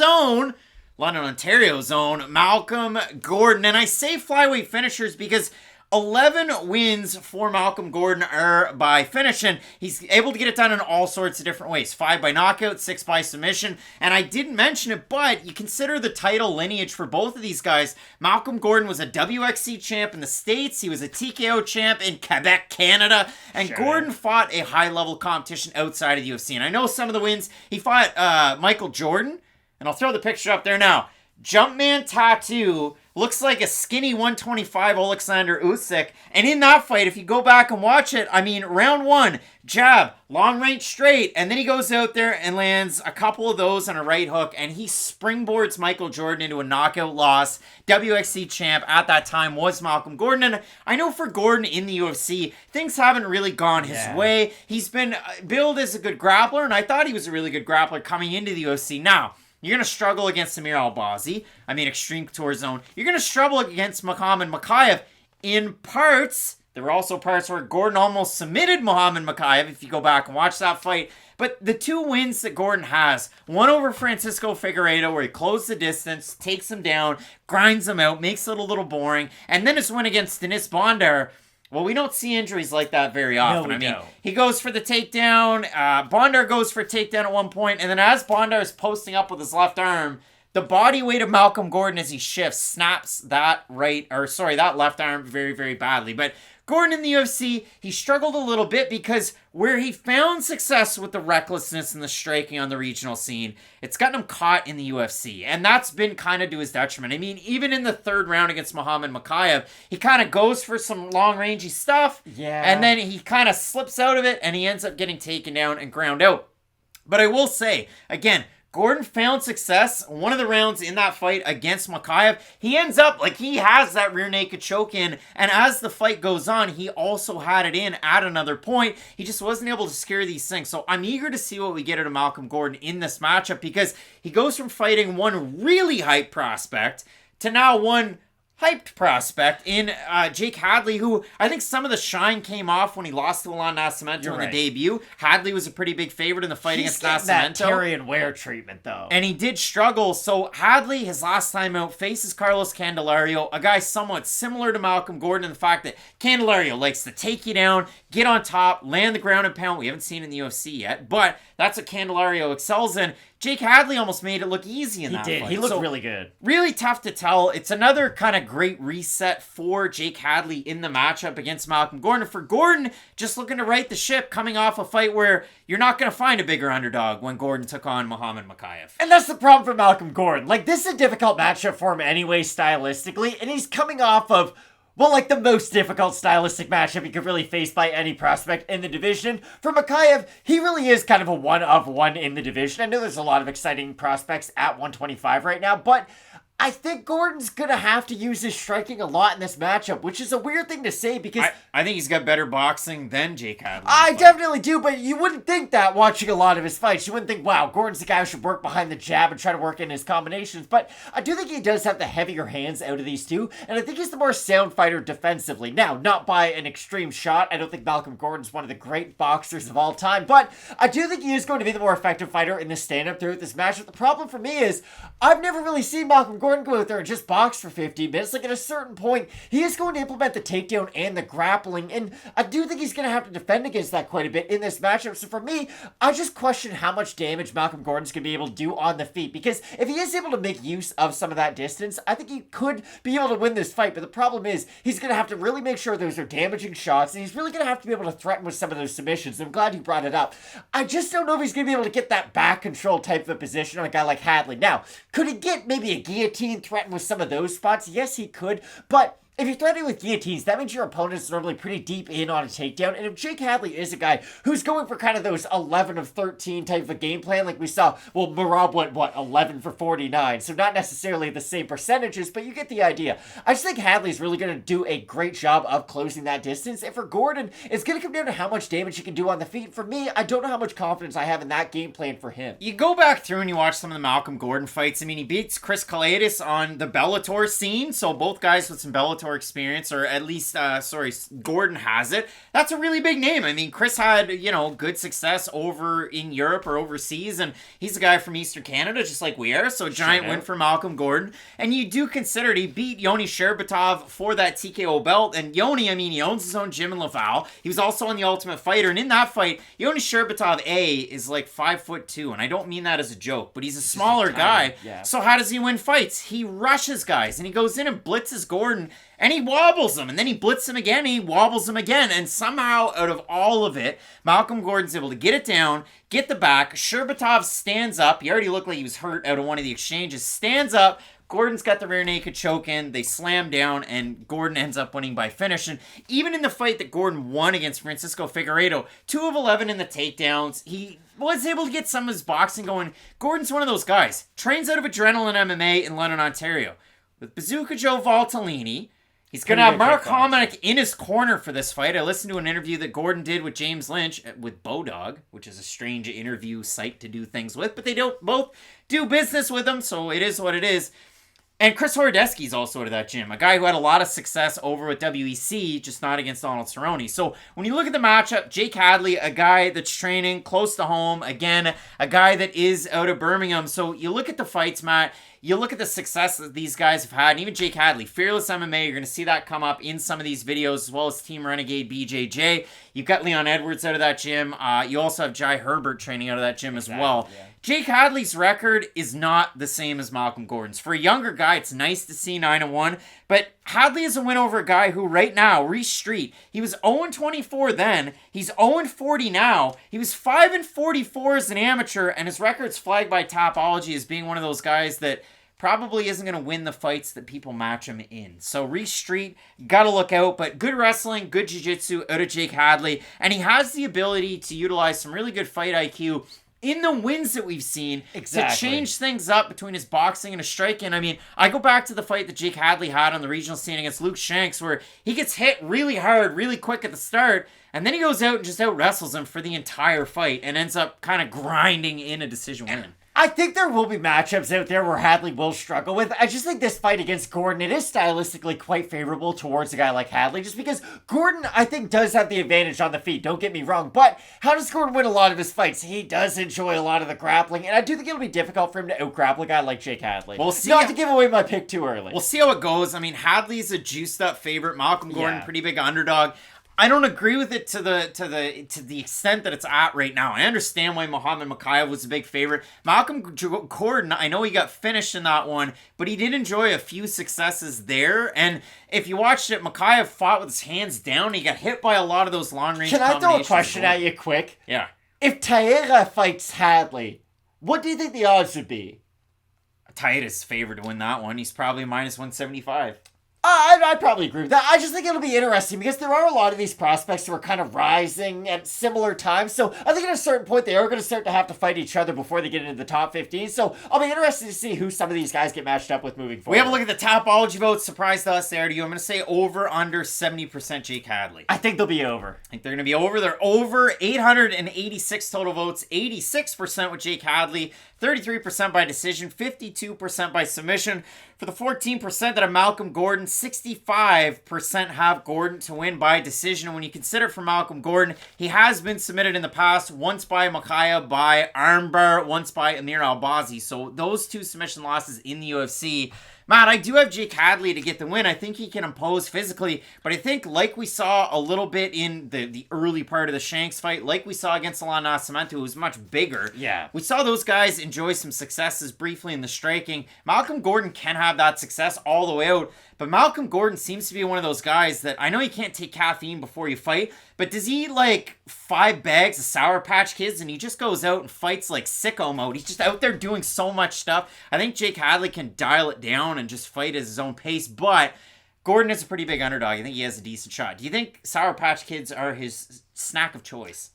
Ontario's own Malcolm Gordon. And I say flyweight finishers because 11 wins for Malcolm Gordon are by finish, and he's able to get it done in all sorts of different ways. 5 by knockout, 6 by submission, and I didn't mention it, but you consider the title lineage for both of these guys. Malcolm Gordon was a WXC champ in the States, he was a TKO champ in Quebec, Canada, and Gordon fought a high-level competition outside of the UFC. And I know some of the wins, he fought Michael Jordan, and I'll throw the picture up there now. Jumpman tattoo, looks like a skinny 125 Alexander Usyk. And in that fight, if you go back and watch it, I mean, round 1, jab, long range straight, and then he goes out there and lands a couple of those on a right hook, and he springboards Michael Jordan into a knockout loss. WXC champ at that time was Malcolm Gordon, and I know for Gordon in the UFC, things haven't really gone his way. He's been billed as a good grappler, and I thought he was a really good grappler coming into the UFC. Now, you're going to struggle against Amir Albazi. Extreme Couture Zone. You're going to struggle against Mokaev in parts. There were also parts where Gordon almost submitted Muhammad Mokaev, if you go back and watch that fight. But the 2 wins that Gordon has, one over Francisco Figueiredo, where he closed the distance, takes him down, grinds him out, makes it a little boring, and then his win against Denis Bondar. Well, we don't see injuries like that very often. He goes for the takedown. Bondar goes for a takedown at one point, and then as Bondar is posting up with his left arm, the body weight of Malcolm Gordon as he shifts snaps that left arm very, very badly. But Gordon in the UFC, he struggled a little bit because where he found success with the recklessness and the striking on the regional scene, it's gotten him caught in the UFC. And that's been kind of to his detriment. Even in the 3rd round against Muhammad Mokaev, he kind of goes for some long-rangey stuff. Yeah. And then he kind of slips out of it, and he ends up getting taken down and ground out. But I will say, again, Gordon found success. One of the rounds in that fight against Mokaev, he ends up, he has that rear naked choke in, and as the fight goes on, he also had it in at another point. He just wasn't able to secure these things. So I'm eager to see what we get out of Malcolm Gordon in this matchup, because he goes from fighting one really hyped prospect to now one hyped prospect in Jake Hadley, who I think some of the shine came off when he lost to Luana Nascimento in the debut. Hadley was a pretty big favorite in the fight against Nascimento. That Tyrion Ware treatment, though. And he did struggle. So Hadley, his last time out, faces Carlos Candelario, a guy somewhat similar to Malcolm Gordon in the fact that Candelario likes to take you down, get on top, land the ground and pound. We haven't seen it in the UFC yet, but that's what Candelario excels in. Jake Hadley almost made it look easy in that fight. He looked really good. Really tough to tell. It's another kind of great reset for Jake Hadley in the matchup against Malcolm Gordon. For Gordon, just looking to right the ship, coming off a fight where you're not going to find a bigger underdog when Gordon took on Muhammad Mokaev. And that's the problem for Malcolm Gordon. This is a difficult matchup for him anyway, stylistically, and he's coming off of the most difficult stylistic matchup he could really face by any prospect in the division. For Mokaev, he really is kind of a one-of-one in the division. I know there's a lot of exciting prospects at 125 right now, but I think Gordon's going to have to use his striking a lot in this matchup, which is a weird thing to say because I think he's got better boxing than Jake Hadley. I definitely do, but you wouldn't think that watching a lot of his fights. You wouldn't think, wow, Gordon's the guy who should work behind the jab and try to work in his combinations. But I do think he does have the heavier hands out of these two, and I think he's the more sound fighter defensively. Now, not by an extreme shot. I don't think Malcolm Gordon's one of the great boxers of all time, but I do think he is going to be the more effective fighter in the stand-up throughout this matchup. The problem for me is I've never really seen Malcolm Gordon go out there and just box for 15 minutes. At a certain point, he is going to implement the takedown and the grappling, and I do think he's going to have to defend against that quite a bit in this matchup. So for me, I just question how much damage Malcolm Gordon's going to be able to do on the feet, because if he is able to make use of some of that distance, I think he could be able to win this fight, but the problem is he's going to have to really make sure those are damaging shots, and he's really going to have to be able to threaten with some of those submissions. I'm glad you brought it up. I just don't know if he's going to be able to get that back control type of a position on a guy like Hadley. Now, could he get maybe a guillotine threat with some of those spots? Yes, he could, but if you're threatening with guillotines, that means your opponent's normally pretty deep in on a takedown. And if Jake Hadley is a guy who's going for kind of those 11 of 13 type of a game plan, like we saw, well, Merab went, 11 for 49. So not necessarily the same percentages, but you get the idea. I just think Hadley's really going to do a great job of closing that distance. And for Gordon, it's going to come down to how much damage he can do on the feet. For me, I don't know how much confidence I have in that game plan for him. You go back through and you watch some of the Malcolm Gordon fights. He beats Chris Kaliadis on the Bellator scene. So both guys with some Bellator Bellator experience, or at least, Gordon has it. That's a really big name. I mean, Chris had, good success over in Europe or overseas, and he's a guy from Eastern Canada, just like we are, so a giant win for Malcolm Gordon. And you do consider it, he beat Yoni Sherbatov for that TKO belt, and Yoni, he owns his own gym in Laval. He was also on The Ultimate Fighter, and in that fight, Yoni Sherbatov, is like 5'2", and I don't mean that as a joke, but he's a smaller guy. Yeah. So how does he win fights? He rushes guys, and he goes in and blitzes Gordon, and he wobbles him, and then he blitzes him again, and he wobbles him again, and somehow, out of all of it, Malcolm Gordon's able to get it down, get the back. Sherbatov stands up. He already looked like he was hurt out of one of the exchanges. Stands up. Gordon's got the rear naked choke in. They slam down, and Gordon ends up winning by finish. And even in the fight that Gordon won against Francisco Figueiredo, 2 of 11 in the takedowns, he was able to get some of his boxing going. Gordon's one of those guys. Trains out of Adrenaline MMA in London, Ontario. With Bazooka Joe Valtellini, he's going to have Mark Hominick in his corner for this fight. I listened to an interview that Gordon did with James Lynch with Bodog, which is a strange interview site to do things with, but they don't both do business with them, so it is what it is. And Chris Horodesky's also to that gym, a guy who had a lot of success over with WEC, just not against Donald Cerrone. So when you look at the matchup, Jake Hadley, a guy that's training close to home, again, a guy that is out of Birmingham. So you look at the fights, Matt, you look at the success that these guys have had, and even Jake Hadley, Fearless MMA, you're going to see that come up in some of these videos, as well as Team Renegade BJJ. You've got Leon Edwards out of that gym. You also have Jai Herbert training out of that gym as well. Yeah. Jake Hadley's record is not the same as Malcolm Gordon's. For a younger guy, it's nice to see 9-1, but Hadley is a win over a guy who right now, Reece Street, he was 0-24 then, he's 0-40 now, he was 5-44 as an amateur, and his record's flagged by Tapology as being one of those guys that probably isn't going to win the fights that people match him in. So Reece Street, got to look out, but good wrestling, good jiu-jitsu out of Jake Hadley, and he has the ability to utilize some really good fight IQ in the wins that we've seen to change things up between his boxing and his striking. I mean, I go back to the fight that Jake Hadley had on the regional scene against Luke Shanks, where he gets hit really hard, really quick at the start, and then he goes out and just out-wrestles him for the entire fight and ends up kind of grinding in a decision win. I think there will be matchups out there where Hadley will struggle with. I just think this fight against Gordon, it is stylistically quite favorable towards a guy like Hadley, just because Gordon, I think, does have the advantage on the feet, don't get me wrong, but how does Gordon win a lot of his fights? He does enjoy a lot of the grappling, and I do think it'll be difficult for him to out-grapple a guy like Jake Hadley. We'll see. Not to give away my pick too early. We'll see how it goes. I mean, Hadley's a juiced-up favorite. Malcolm Gordon, pretty big underdog. I don't agree with it to the extent that it's at right now. I understand why Muhammad Mokaev was a big favorite. Malcolm Gordon, I know he got finished in that one, but he did enjoy a few successes there. And if you watched it, Mokaev fought with his hands down. He got hit by a lot of those long-range combinations. Can I throw a question at you quick? Yeah. If Taira fights Hadley, what do you think the odds would be? Taira's favored to win that one. He's probably minus 175. I'd probably agree with that. I just think it'll be interesting because there are a lot of these prospects who are kind of rising at similar times. So I think at a certain point they are going to start to have to fight each other before they get into the top 15. So I'll be interested to see who some of these guys get matched up with moving forward. We have a look at the Tapology votes. Surprised us there to you. I'm going to say over under 70% Jake Hadley. I think they'll be over. I think they're going to be over. They're over 886 total votes. 86% with Jake Hadley. 33% by decision, 52% by submission. For the 14% that have Malcolm Gordon, 65% have Gordon to win by decision. And when you consider for Malcolm Gordon, he has been submitted in the past, once by Mokaev, by armbar, once by Amir Albazi. So those two submission losses in the UFC. Matt, I do have Jake Hadley to get the win. I think he can impose physically, but I think like we saw a little bit in the early part of the Shanks fight, like we saw against Alon Nascimento, who was much bigger. Yeah. We saw those guys enjoy some successes briefly in the striking. Malcolm Gordon can have that success all the way out, but Malcolm Gordon seems to be one of those guys that, I know you can't take caffeine before you fight, but does he eat like 5 bags of Sour Patch Kids and he just goes out and fights like sicko mode? He's just out there doing so much stuff. I think Jake Hadley can dial it down and just fight at his own pace, but Gordon is a pretty big underdog. I think he has a decent shot. Do you think Sour Patch Kids are his snack of choice?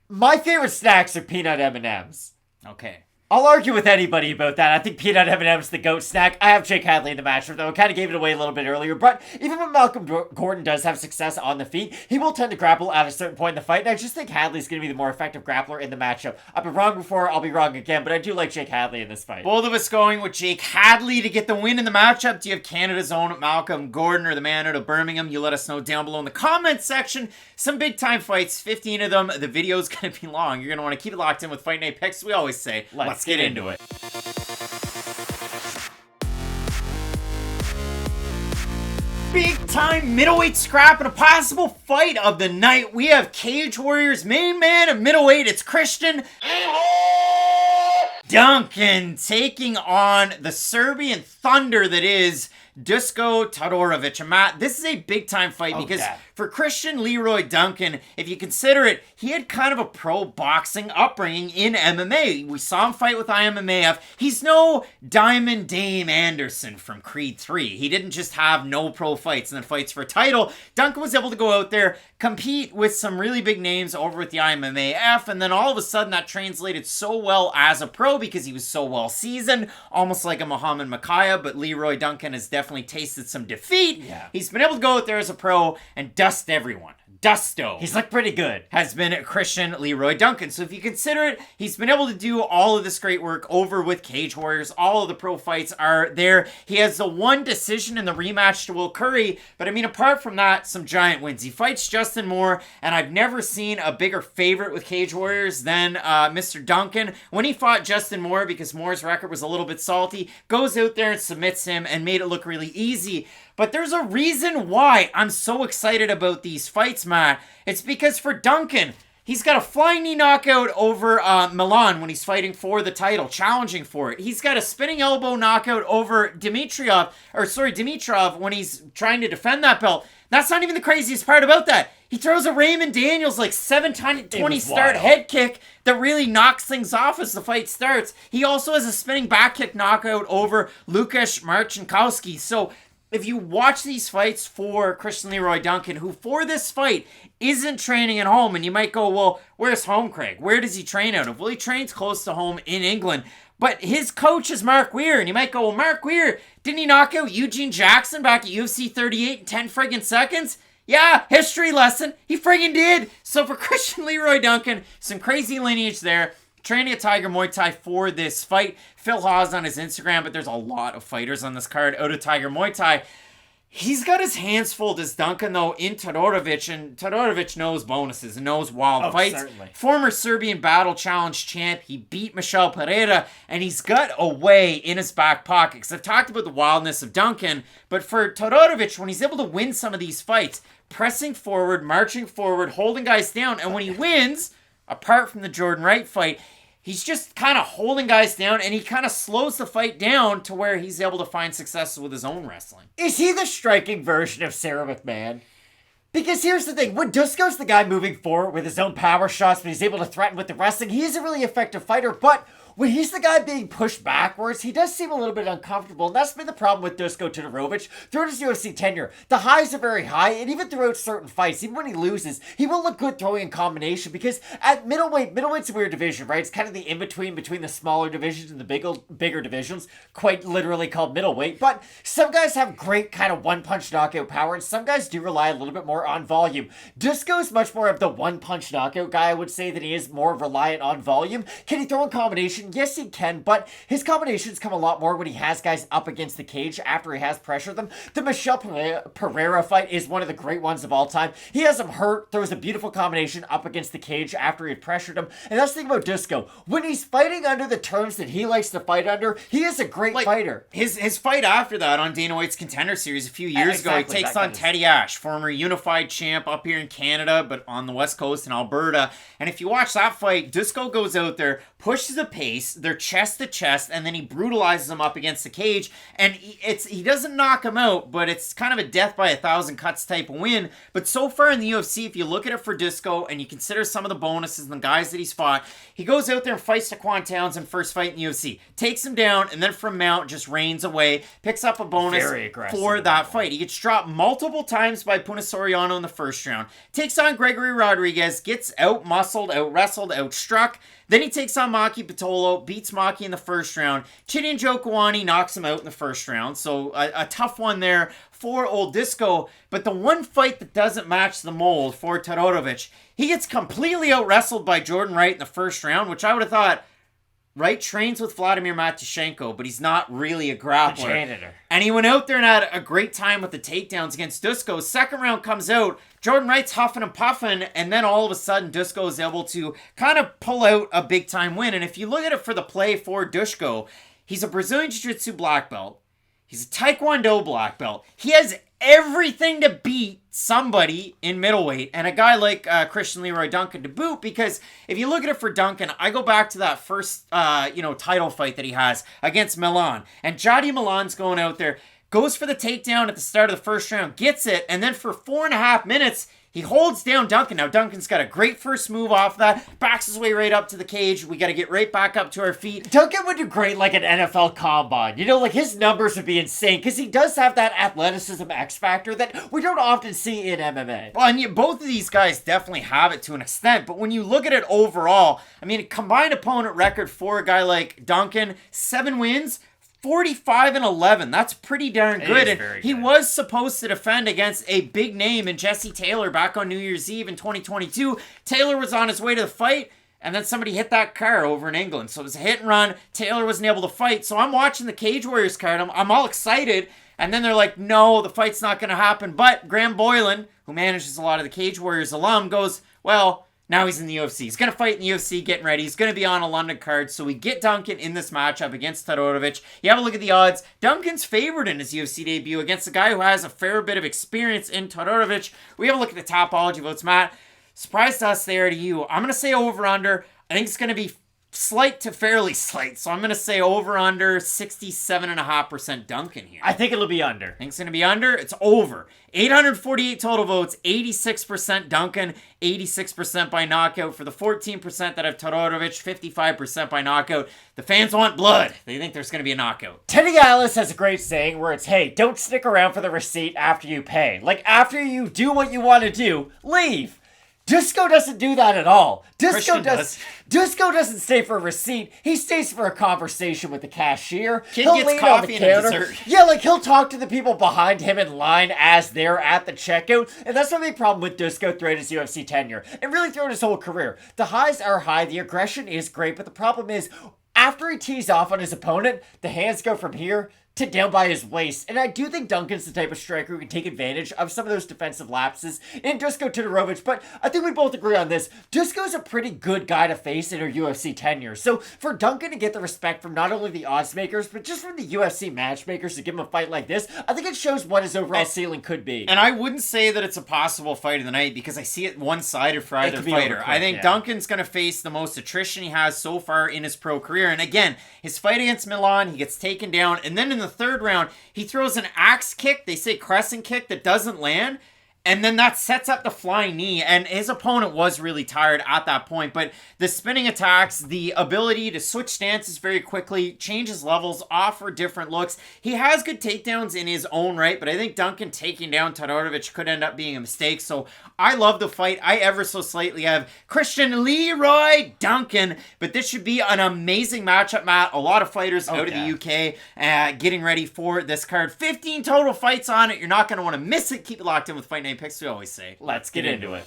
My favorite snacks are peanut M&Ms. Okay. I'll argue with anybody about that. I think Peanut M&M's the GOAT snack. I have Jake Hadley in the matchup, though. I kind of gave it away a little bit earlier. But even when Malcolm Gordon does have success on the feet, he will tend to grapple at a certain point in the fight. And I just think Hadley's going to be the more effective grappler in the matchup. I've been wrong before. I'll be wrong again. But I do like Jake Hadley in this fight. Both of us going with Jake Hadley to get the win in the matchup. Do you have Canada's own Malcolm Gordon or the man out of Birmingham? You let us know down below in the comments section. Some big time fights, 15 of them. The video's going to be long. You're going to want to keep it locked in with Fight Night Picks. We always say, let's get into it. Big time middleweight scrap and a possible fight of the night. We have Cage Warriors main man of middleweight. It's Christian Duncan taking on the Serbian thunder that is Dusko Todorovic. And Matt, this is a big time fight because for Christian Leroy Duncan, if you consider it, he had kind of a pro boxing upbringing in MMA. We saw him fight with IMMAF. He's no Diamond Dame Anderson from Creed 3. He didn't just have no pro fights and then fights for a title. Duncan was able to go out there, compete with some really big names over with the IMMAF, and then all of a sudden that translated so well as a pro because he was so well seasoned, almost like a Muhammad Mokaev, but Leroy Duncan has definitely tasted some defeat. Yeah. He's been able to go out there as a pro and dust everyone. Dusto. He's looked pretty good. Has been Christian Leroy Duncan. So if you consider it, he's been able to do all of this great work over with Cage Warriors. All of the pro fights are there. He has the one decision in the rematch to Will Curry. But I mean, apart from that, some giant wins. He fights Justin Moore, and I've never seen a bigger favorite with Cage Warriors than Mr. Duncan. When he fought Justin Moore, because Moore's record was a little bit salty, goes out there and submits him and made it look really easy. But there's a reason why I'm so excited about these fights, Matt. It's because for Duncan, he's got a flying knee knockout over Milan when he's fighting for the title, challenging for it. He's got a spinning elbow knockout over Dimitrov when he's trying to defend that belt. That's not even the craziest part about that. He throws a Raymond Daniels like 720 start head kick that really knocks things off as the fight starts. He also has a spinning back kick knockout over Lukasz Marcinkowski. So if you watch these fights for Christian Leroy Duncan, who for this fight isn't training at home, and you might go, well, where's home, Craig? Where does he train out of? Well, he trains close to home in England, but his coach is Mark Weir, and you might go, well, Mark Weir, didn't he knock out Eugene Jackson back at UFC 38 in 10 friggin' seconds? Yeah, history lesson. He friggin' did. So for Christian Leroy Duncan, some crazy lineage there. Training at Tiger Muay Thai for this fight. Phil Hawes on his Instagram, but there's a lot of fighters on this card out of Tiger Muay Thai. He's got his hands full, does Duncan, though, in Todorovic, and Todorovic knows bonuses and knows wild fights. Certainly. Former Serbian Battle Challenge champ. He beat Michel Pereira, and he's got a way in his back pocket. Because I've talked about the wildness of Duncan, but for Todorovic, when he's able to win some of these fights, pressing forward, marching forward, holding guys down, and when he wins, apart from the Jordan Wright fight, he's just kind of holding guys down, and he kind of slows the fight down to where he's able to find success with his own wrestling. Is he the striking version of Sarah McMahon? Because here's the thing, when Dusko's the guy moving forward with his own power shots, but he's able to threaten with the wrestling, he is a really effective fighter, but when he's the guy being pushed backwards, he does seem a little bit uncomfortable, and that's been the problem with Dusko Todorovic throughout his UFC tenure. The highs are very high, and even throughout certain fights, even when he loses, he will look good throwing in combination, because at middleweight's a weird division, right? It's kind of the in-between between the smaller divisions and the bigger divisions, quite literally called middleweight, but some guys have great kind of one-punch knockout power, and some guys do rely a little bit more on volume. Dusko's much more of the one-punch knockout guy, I would say, than he is more reliant on volume. Can he throw in combination? Yes, he can, but his combinations come a lot more when he has guys up against the cage after he has pressured them. The Michel Pereira fight is one of the great ones of all time. He has him hurt, throws a beautiful combination up against the cage after he had pressured him, and that's the thing about Dusko. When he's fighting under the terms that he likes to fight under, he is a great fighter. His fight after that on Dana White's Contender Series a few years ago, he takes on Teddy Ash, former unified champ up here in Canada, but on the West Coast in Alberta. And if you watch that fight, Dusko goes out there, pushes a pace, they're chest to chest, and then he brutalizes him up against the cage, and he doesn't knock him out, but it's kind of a death by 1,000 cuts type of win. But so far in the UFC, if you look at it for Dusko and you consider some of the bonuses and the guys that he's fought, he goes out there and fights Taquan Townsend first fight in the UFC, takes him down, and then from mount just reigns away, picks up a bonus for that fight. He gets dropped multiple times by Puna Soriano in the first round, takes on Gregory Rodriguez, gets out-muscled, out-wrestled, out-struck. Then he takes on Maki Pitolo solo, beats Maki in the first round. Chidi Njokuani knocks him out in the first round. So a tough one there for old Dusko. But the one fight that doesn't match the mold for Todorovic, he gets completely out-wrestled by Jordan Wright in the first round, which I would have thought, Wright trains with Vladimir Matyashenko, but he's not really a grappler. And he went out there and had a great time with the takedowns against Dusko. Second round comes out, Jordan Wright's huffing and puffing, and then all of a sudden Dusko is able to kind of pull out a big-time win. And if you look at it for the play for Dusko, he's a Brazilian Jiu-Jitsu black belt. He's a Taekwondo black belt. He has everything to beat somebody in middleweight, and a guy like Christian Leroy Duncan to boot, because if you look at it for Duncan, I go back to that first title fight that he has against Milan, and Jadi Milan's going out there, goes for the takedown at the start of the first round, gets it, and then for 4.5 minutes, he holds down Duncan. Now, Duncan's got a great first move off that, backs his way right up to the cage. We got to get right back up to our feet. Duncan would do great like an NFL combine. You know, like his numbers would be insane because he does have that athleticism X factor that we don't often see in MMA. Well, and both of these guys definitely have it to an extent, but when you look at it overall, I mean, a combined opponent record for a guy like Duncan, 7 wins, 45-11. That's pretty darn good. And he was supposed to defend against a big name in Jesse Taylor back on New Year's Eve in 2022. Taylor was on his way to the fight, and then somebody hit that car over in England. So it was a hit and run. Taylor wasn't able to fight. So I'm watching the Cage Warriors card. I'm all excited. And then they're like, no, the fight's not going to happen. But Graham Boylan, who manages a lot of the Cage Warriors alum, goes, well, now he's in the UFC. He's going to fight in the UFC, getting ready. He's going to be on a London card. So we get Duncan in this matchup against Todorovic. You have a look at the odds. Duncan's favored in his UFC debut against a guy who has a fair bit of experience in Todorovic. We have a look at the Topology votes. Matt, surprise to us there to you. I'm going to say over-under. I think it's going to be slight to fairly slight. So I'm going to say over-under 67.5% Duncan here. I think it'll be under. I think it's going to be under. It's over. 848 total votes, 86% Duncan, 86% by knockout. For the 14% that have Todorovic, 55% by knockout. The fans want blood. They think there's going to be a knockout. Teddy Atlas has a great saying where it's, hey, don't stick around for the receipt after you pay. Like, after you do what you want to do, leave. Dusko doesn't do that at all. Dusko doesn't stay for a receipt. He stays for a conversation with the cashier. Kid gets coffee and a dessert. Yeah, like he'll talk to the people behind him in line as they're at the checkout. And that's my big problem with Dusko throughout his UFC tenure. And really throughout his whole career. The highs are high, the aggression is great, but the problem is, after he tees off on his opponent, the hands go from here to down by his waist. And I do think Duncan's the type of striker who can take advantage of some of those defensive lapses in Dusko Todorovic, but I think we both agree on this. Dusko's a pretty good guy to face in her UFC tenure. So for Duncan to get the respect from not only the odds makers, but just from the UFC matchmakers to give him a fight like this, I think it shows what his overall ceiling could be. And I wouldn't say that it's a possible fight of the night because I see it one-sided for either fighter. I think Duncan's going to face the most attrition he has so far in his pro career. And again, his fight against Milan, he gets taken down, and then in the third round, he throws an axe kick, they say crescent kick, that doesn't land, and then that sets up the flying knee, and his opponent was really tired at that point, but the spinning attacks, the ability to switch stances very quickly, change his levels, offer different looks. He has good takedowns in his own right, but I think Duncan taking down Todorovic could end up being a mistake, so I love the fight. I ever so slightly have Christian Leroy Duncan, but this should be an amazing matchup, Matt. A lot of fighters out of the UK getting ready for this card. 15 total fights on it. You're not going to want to miss it. Keep it locked in with Fight Night Picks, we always say. Let's get into it.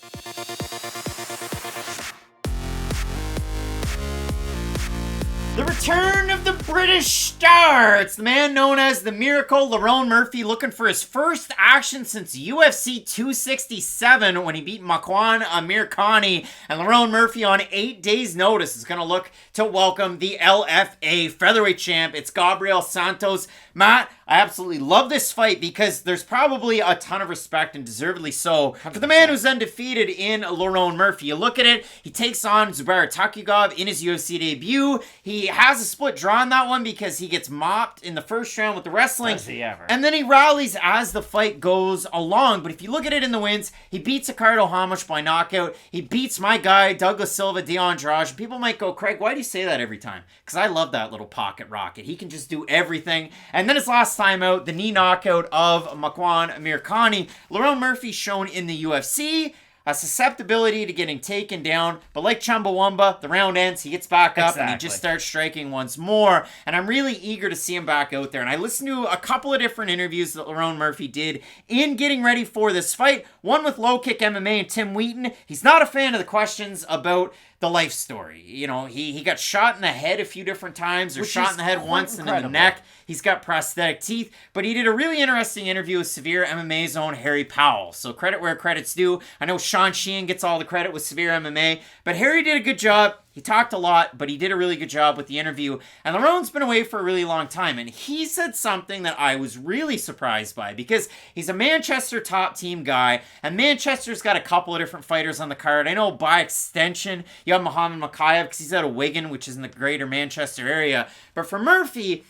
The return of the British star. It's the man known as the Miracle, Lerone Murphy, looking for his first action since UFC 267 when he beat Makwan, Amirkhani. And Lerone Murphy on 8 days' notice is going to look to welcome the LFA featherweight champ. It's Gabriel Santos. Matt, I absolutely love this fight because there's probably a ton of respect, and deservedly so, 100%, for the man who's undefeated in Lerone Murphy. You look at it, he takes on Zubair Takugov in his UFC debut. He has a split draw in that one because he gets mopped in the first round with the wrestling. Does he ever? And then he rallies as the fight goes along. But if you look at it in the wins, he beats Ricardo Hamush by knockout. He beats my guy, Douglas Silva de Andrade. People might go, Craig, why do you say that every time? Because I love that little pocket rocket. He can just do everything. And then his last time out, the knee knockout of Makwan Amirkhani. Lerone Murphy shown in the UFC. a susceptibility to getting taken down, but like Chumbawamba, the round ends, he gets back up and he just starts striking once more, and I'm really eager to see him back out there. And I listened to a couple of different interviews that Lerone Murphy did in getting ready for this fight, one with Low Kick MMA and Tim Wheaton. He's not a fan of the questions about the life story. You know, he got shot in the head a few different times, or shot in the head once and in the neck. He's got prosthetic teeth, but he did a really interesting interview with Severe MMA's own Harry Powell. So credit where credit's due. I know Sean Sheehan gets all the credit with Severe MMA, but Harry did a good job. He talked a lot, but he did a really good job with the interview. And Lerone's been away for a really long time, and he said something that I was really surprised by, because he's a Manchester top team guy, and Manchester's got a couple of different fighters on the card. I know by extension, you have Mohamed Mokaev, because he's out of Wigan, which is in the greater Manchester area. But for Murphy,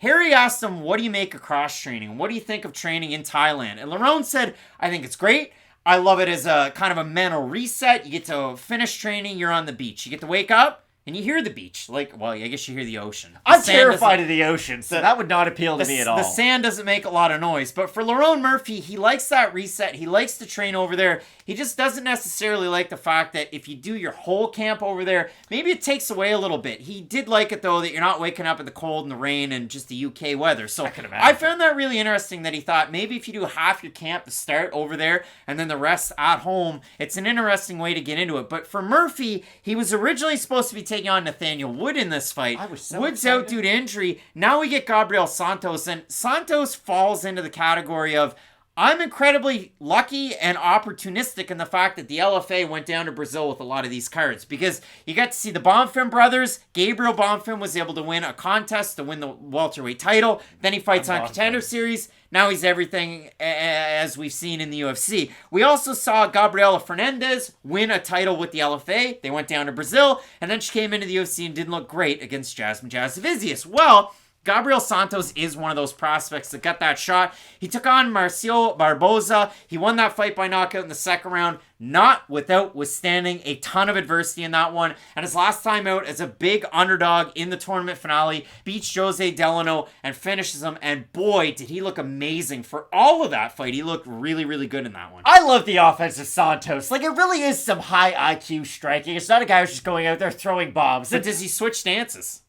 Harry asked him, what do you make of cross-training? What do you think of training in Thailand? And Lerone said, I think it's great. I love it as a kind of a mental reset. You get to finish training, you're on the beach. You get to wake up, and you hear the beach. Like, well, I guess you hear the ocean. I'm terrified of the ocean, so that would not appeal to me at all. The sand doesn't make a lot of noise. But for Lerone Murphy, he likes that reset. He likes to train over there. He just doesn't necessarily like the fact that if you do your whole camp over there, maybe it takes away a little bit. He did like it, though, that you're not waking up in the cold and the rain and just the UK weather. So I found that really interesting, that he thought maybe if you do half your camp to start over there and then the rest at home, it's an interesting way to get into it. But for Murphy, he was originally supposed to be taking on Nathaniel Wood in this fight. Wood's out due to injury. Now we get Gabriel Santos, and Santos falls into the category of, I'm incredibly lucky and opportunistic in the fact that the LFA went down to Brazil with a lot of these cards, because you got to see the Bonfim brothers. Gabriel Bonfim was able to win a contest to win the welterweight title. Then he fights on Contender Series. Now he's everything as we've seen in the UFC. We also saw Gabriela Fernandez win a title with the LFA. They went down to Brazil, and then she came into the UFC and didn't look great against Jasmine Jasovicius. Well, Gabriel Santos is one of those prospects that got that shot. He took on Marcio Barboza. He won that fight by knockout in the second round, not without withstanding a ton of adversity in that one. And his last time out as a big underdog in the tournament finale, beats Jose Delano and finishes him. And boy, did he look amazing for all of that fight. He looked really, really good in that one. I love the offense of Santos. Like, it really is some high IQ striking. It's not a guy who's just going out there throwing bombs. But does he switch stances?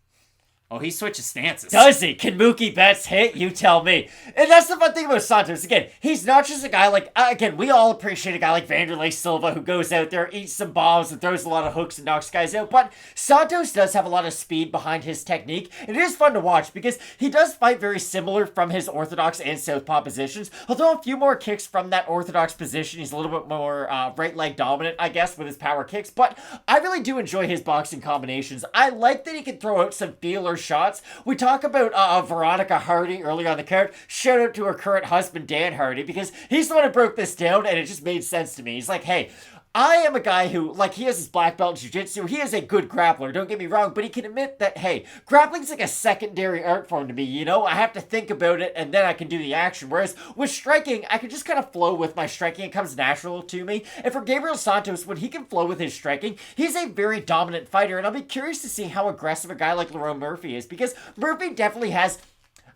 Oh, he switches stances. Does he? Can Mookie Betts hit? You tell me. And that's the fun thing about Santos. Again, he's not just a guy like, again, we all appreciate a guy like Vanderlei Silva who goes out there, eats some bombs, and throws a lot of hooks and knocks guys out. But Santos does have a lot of speed behind his technique. It is fun to watch because he does fight very similar from his orthodox and southpaw positions. He'll throw a few more kicks from that orthodox position. He's a little bit more right leg dominant, I guess, with his power kicks. But I really do enjoy his boxing combinations. I like that he can throw out some feeler shots. We talk about Veronica Hardy earlier on the card. Shout out to her current husband, Dan Hardy, because he's the one who broke this down, and it just made sense to me. He's like, hey, I am a guy who, like, he has his black belt in jiu-jitsu. He is a good grappler, don't get me wrong, but he can admit that, hey, grappling's like a secondary art form to me, you know? I have to think about it, and then I can do the action. Whereas with striking, I can just kind of flow with my striking. It comes natural to me. And for Gabriel Santos, when he can flow with his striking, he's a very dominant fighter, and I'll be curious to see how aggressive a guy like Lerone Murphy is, because Murphy definitely has,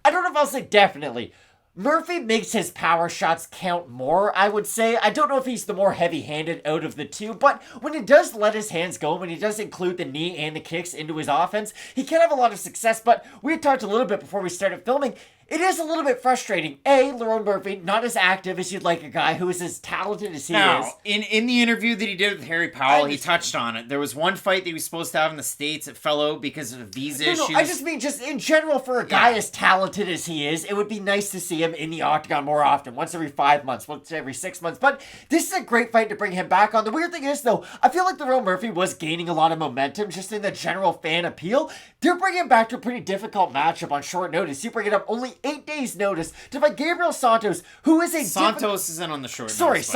I don't know if I'll say definitely, Murphy makes his power shots count more, I would say. I don't know if he's the more heavy-handed out of the two, but when he does let his hands go, when he does include the knee and the kicks into his offense, he can have a lot of success. But we had talked a little bit before we started filming. It is a little bit frustrating. Lerone Murphy, not as active as you'd like a guy who is as talented as he is. In the interview that he did with Harry Powell, he touched on it. There was one fight that he was supposed to have in the States. It fell out because of visa issues. I just mean, just in general, for a guy as talented as he is, it would be nice to see him in the octagon more often. Once every 5 months, once every 6 months. But this is a great fight to bring him back on. The weird thing is, though, I feel like Lerone Murphy was gaining a lot of momentum just in the general fan appeal. They're bringing him back to a pretty difficult matchup on short notice. You bring it up only 8 days notice to fight Gabriel Santos, who is a Santos isn't on the short notice.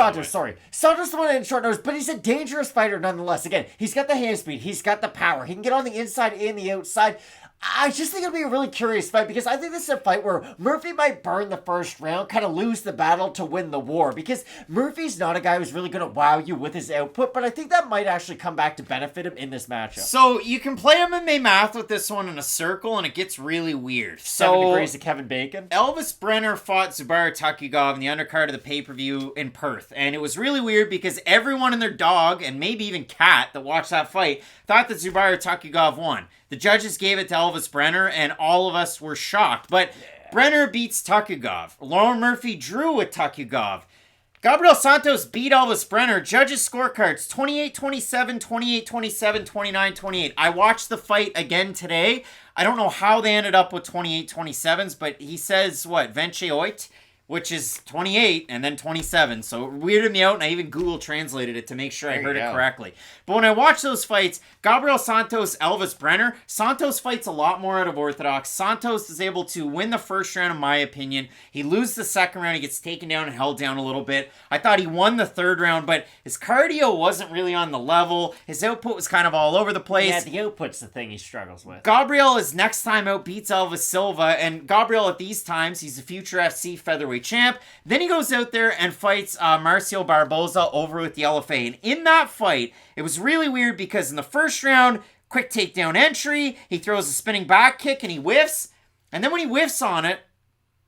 Santos the one in short notice, but he's a dangerous fighter nonetheless. Again, he's got the hand speed, he's got the power, he can get on the inside and the outside. I just think it'll be a really curious fight because I think this is a fight where Murphy might burn the first round, kind of lose the battle to win the war, because Murphy's not a guy who's really going to wow you with his output, but I think that might actually come back to benefit him in this matchup. So you can play MMA math with this one in a circle, and it gets really weird. 7 degrees of Kevin Bacon. Elvis Brenner fought Zubair Tukhugov in the undercard of the pay-per-view in Perth, and it was really weird because everyone and their dog, and maybe even cat that watched that fight, thought that Zubair Tukhugov won. The judges gave it to Elvis Brenner, and all of us were shocked. But Brenner beats Tukhugov. Lauren Murphy drew with Tukhugov. Gabriel Santos beat Elvis Brenner. Judges' scorecards, 28-27, 28-27, 29-28. I watched the fight again today. I don't know how they ended up with 28-27s, but he says, Vence oit? Which is 28 and then 27. So it weirded me out, and I even Google translated it to make sure I heard it correctly. But when I watch those fights, Gabriel Santos, Elvis Brenner, Santos fights a lot more out of orthodox. Santos is able to win the first round, in my opinion. He loses the second round. He gets taken down and held down a little bit. I thought he won the third round, but his cardio wasn't really on the level. His output was kind of all over the place. Yeah, the output's the thing he struggles with. Gabriel, his next time out, beats Elvis Silva, and Gabriel at these times, he's a future FC featherweight champ. Then he goes out there and fights Marcio Barboza over with the LFA. And in that fight, it was really weird because in the first round, quick takedown entry, he throws a spinning back kick and he whiffs. And then when he whiffs on it,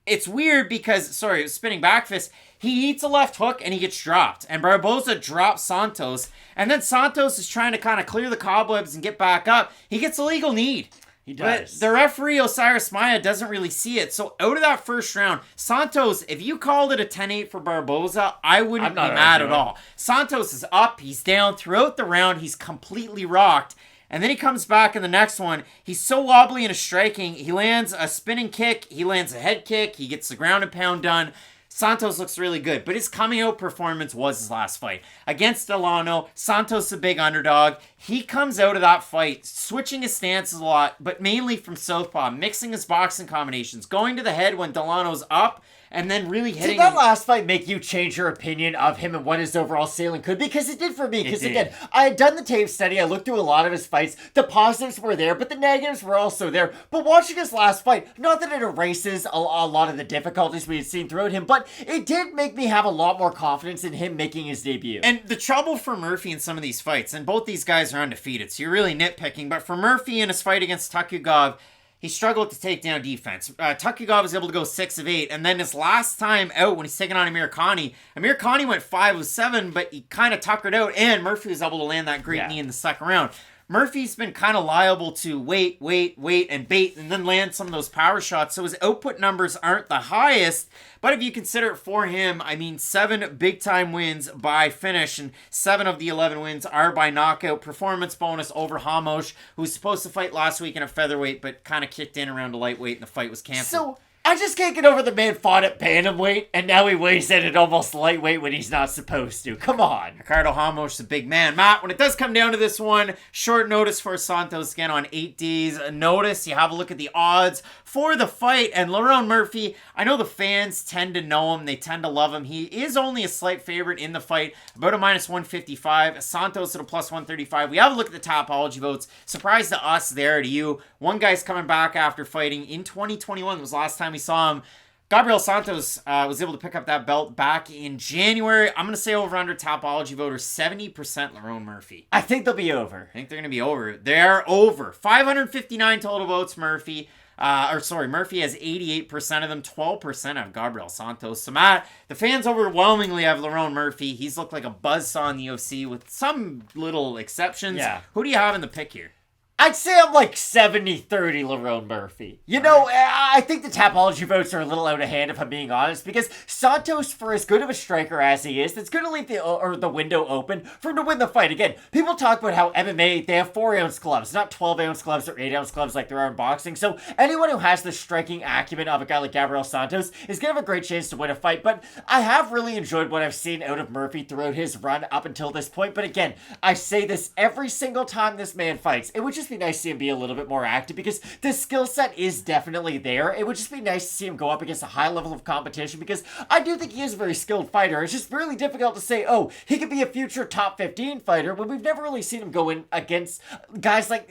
it's weird because, spinning back fist, he eats a left hook and he gets dropped. And Barboza drops Santos. And then Santos is trying to kind of clear the cobwebs and get back up. He gets a legal knee. He does. But the referee, Osiris Maya, doesn't really see it. So out of that first round, Santos, if you called it a 10-8 for Barboza, I wouldn't be mad at all. Santos is up, he's down. Throughout the round, he's completely rocked. And then he comes back in the next one. He's so wobbly in his striking. He lands a spinning kick. He lands a head kick. He gets the ground and pound done. Santos looks really good, but his coming out performance was his last fight. Against Delano, Santos a big underdog. He comes out of that fight, switching his stances a lot, but mainly from southpaw, mixing his boxing combinations, going to the head when Delano's up, and then really hitting Did that last fight make you change your opinion of him and what his overall ceiling could be? Because it did for me. Because again, I had done the tape study. I looked through a lot of his fights. The positives were there, but the negatives were also there. But watching his last fight, not that it erases a lot of the difficulties we had seen throughout him, but it did make me have a lot more confidence in him making his debut. And the trouble for Murphy in some of these fights, and both these guys are undefeated, so you're really nitpicking, but for Murphy in his fight against Tukhugov, he struggled to take down defense. Tukhugov was able to go 6 of 8, and then his last time out when he's taking on Amirkhani went 5 of 7, but he kind of tuckered out, and Murphy was able to land that great knee in the second round. Murphy's been kind of liable to wait, and bait, and then land some of those power shots, so his output numbers aren't the highest, but if you consider it for him, 7 big-time wins by finish, and 7 of the 11 wins are by knockout. Performance bonus over Hamosh, who was supposed to fight last week in a featherweight, but kind of kicked in around a lightweight, and the fight was canceled. So, I just can't get over the man fought at bantamweight, and now he weighs in at almost lightweight when he's not supposed to. Come on. Ricardo Hamosh, the big man. Matt, when it does come down to this one, short notice for Santos again on 8 days notice. You have a look at the odds for the fight, and Lerone Murphy, I know the fans tend to know him. They tend to love him. He is only a slight favorite in the fight, about a -155. Santos at a +135. We have a look at the Topology votes. Surprise to us there, to you. One guy's coming back after fighting in 2021. It was the last time we saw him. Gabriel Santos was able to pick up that belt back in January. I'm going to say over under Topology voters, 70% Lerone Murphy. I think they'll be over. I think they're going to be over. They're over. 559 total votes, Murphy. Murphy has 88% of them, 12% have Gabriel Santos. So Matt, the fans overwhelmingly have Lerone Murphy. He's looked like a buzzsaw in the UFC with some little exceptions. Yeah. Who do you have in the pick here? I'd say I'm like 70-30 Lerone Murphy. You know, I think the Topology votes are a little out of hand if I'm being honest, because Santos, for as good of a striker as he is, that's going to leave the window open for him to win the fight. Again, people talk about how MMA, they have 4-ounce gloves, not 12-ounce gloves or 8-ounce gloves like there are in boxing. So anyone who has the striking acumen of a guy like Gabriel Santos is going to have a great chance to win a fight. But I have really enjoyed what I've seen out of Murphy throughout his run up until this point. But again, I say this every single time this man fights. It would just just be nice to see him be a little bit more active because the skill set is definitely there. It would just be nice to see him go up against a high level of competition because I do think he is a very skilled fighter. It's just really difficult to say, oh, he could be a future top 15 fighter when we've never really seen him go in against guys like,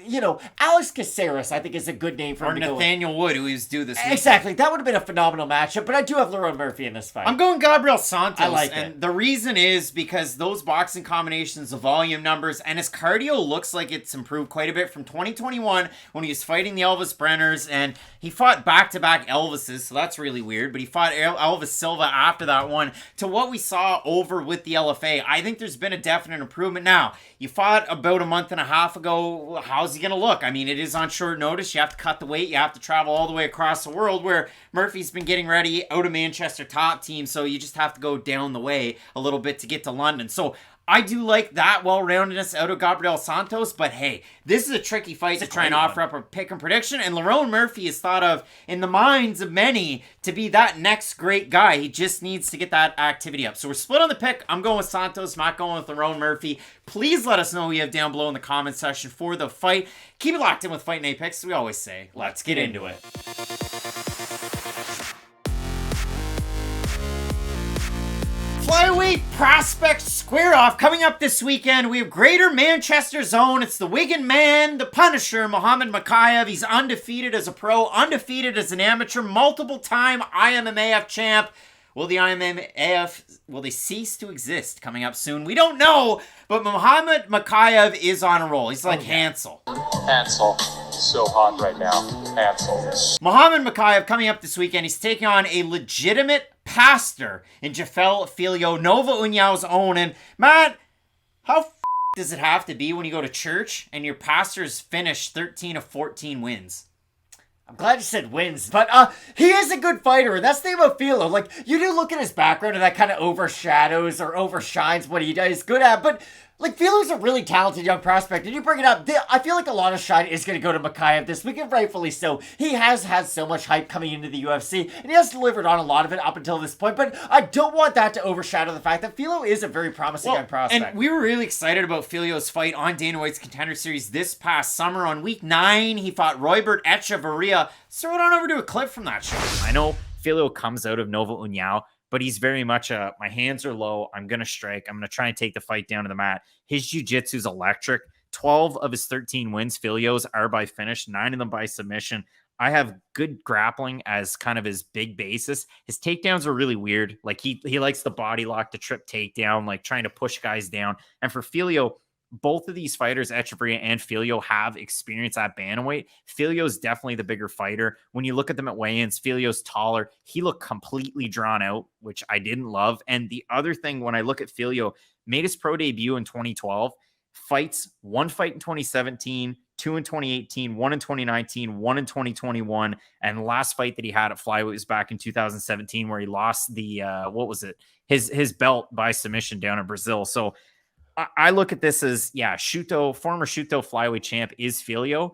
Alex Caceres, I think is a good name for him to go in. Nathaniel Wood, who he's due this week. Exactly. That would have been a phenomenal matchup, but I do have Lerone Murphy in this fight. I'm going Gabriel Santos. I like and it. The reason is because those boxing combinations, the volume numbers, and his cardio looks like it's improved quite a bit from 2021 when he was fighting the Elvis Brenners, and he fought back-to-back Elvises, so that's really weird, but he fought Elvis Silva after that one, to what we saw over with the LFA. I think there's been a definite improvement. Now, you fought about a month and a half ago. How's he going to look? I mean, it is on short notice. You have to cut the weight. You have to travel all the way across the world, where Murphy's been getting ready out of Manchester top team, so you just have to go down the way a little bit to get to London. So I do like that well-roundedness out of Gabriel Santos, but hey, this is a tricky fight to try and offer up a pick and prediction, and Lerone Murphy is thought of in the minds of many to be that next great guy. He just needs to get that activity up. So we're split on the pick. I'm going with Santos, Matt going with Lerone Murphy. Please let us know what you have down below in the comment section for the fight. Keep it locked in with Fight Night Picks. We always say, let's get into it. Flyweight prospect square off coming up this weekend. We have Greater Manchester Zone. It's the Wigan Man, the Punisher, Muhammad Mokaev. He's undefeated as a pro, undefeated as an amateur, multiple-time IMMAF champ. Will the IMMAF, will they cease to exist coming up soon? We don't know, but Muhammad Mokaev is on a roll. He's like Hansel. Hansel. So hot right now. Hansel. Muhammad Mokaev coming up this weekend. He's taking on a legitimate pastor in Jafel Filho, Nova União's own. And Matt, how does it have to be when you go to church and your pastor's finished 13 of 14 wins? I'm glad you said wins, but he is a good fighter, and that's the thing about Filho. Like, you do look at his background, and that kind of overshadows or overshines what he does good at, but like, Filho's a really talented young prospect, and you bring it up, I feel like a lot of shine is going to go to Mokaev this week, and rightfully so. He has had so much hype coming into the UFC, and he has delivered on a lot of it up until this point, but I don't want that to overshadow the fact that Filho is a very promising young prospect. And we were really excited about Filho's fight on Dana White's Contender Series this past summer. On week 9, he fought Roybert Echeverria. Let's throw it on over to a clip from that show. I know Filho comes out of Nova União, but he's very much my hands are low. I'm going to strike. I'm going to try and take the fight down to the mat. His jiu-jitsu's electric. 12 of his 13 wins, Filho's, are by finish, 9 of them by submission. I have good grappling as kind of his big basis. His takedowns are really weird. Like, he likes the body lock, the trip takedown, like trying to push guys down. And for Filho, both of these fighters, Echeverria and Filho, have experience at bantamweight. Filho's definitely the bigger fighter. When you look at them at weigh-ins, Filho's taller. He looked completely drawn out, which I didn't love. And the other thing, when I look at Filho, made his pro debut in 2012, fights, 1 fight in 2017, 2 in 2018, 1 in 2019, 1 in 2021, and the last fight that he had at flyweight was back in 2017, where he lost the his belt by submission down in Brazil. So I look at this as, former Shuto flyweight champ is Filho,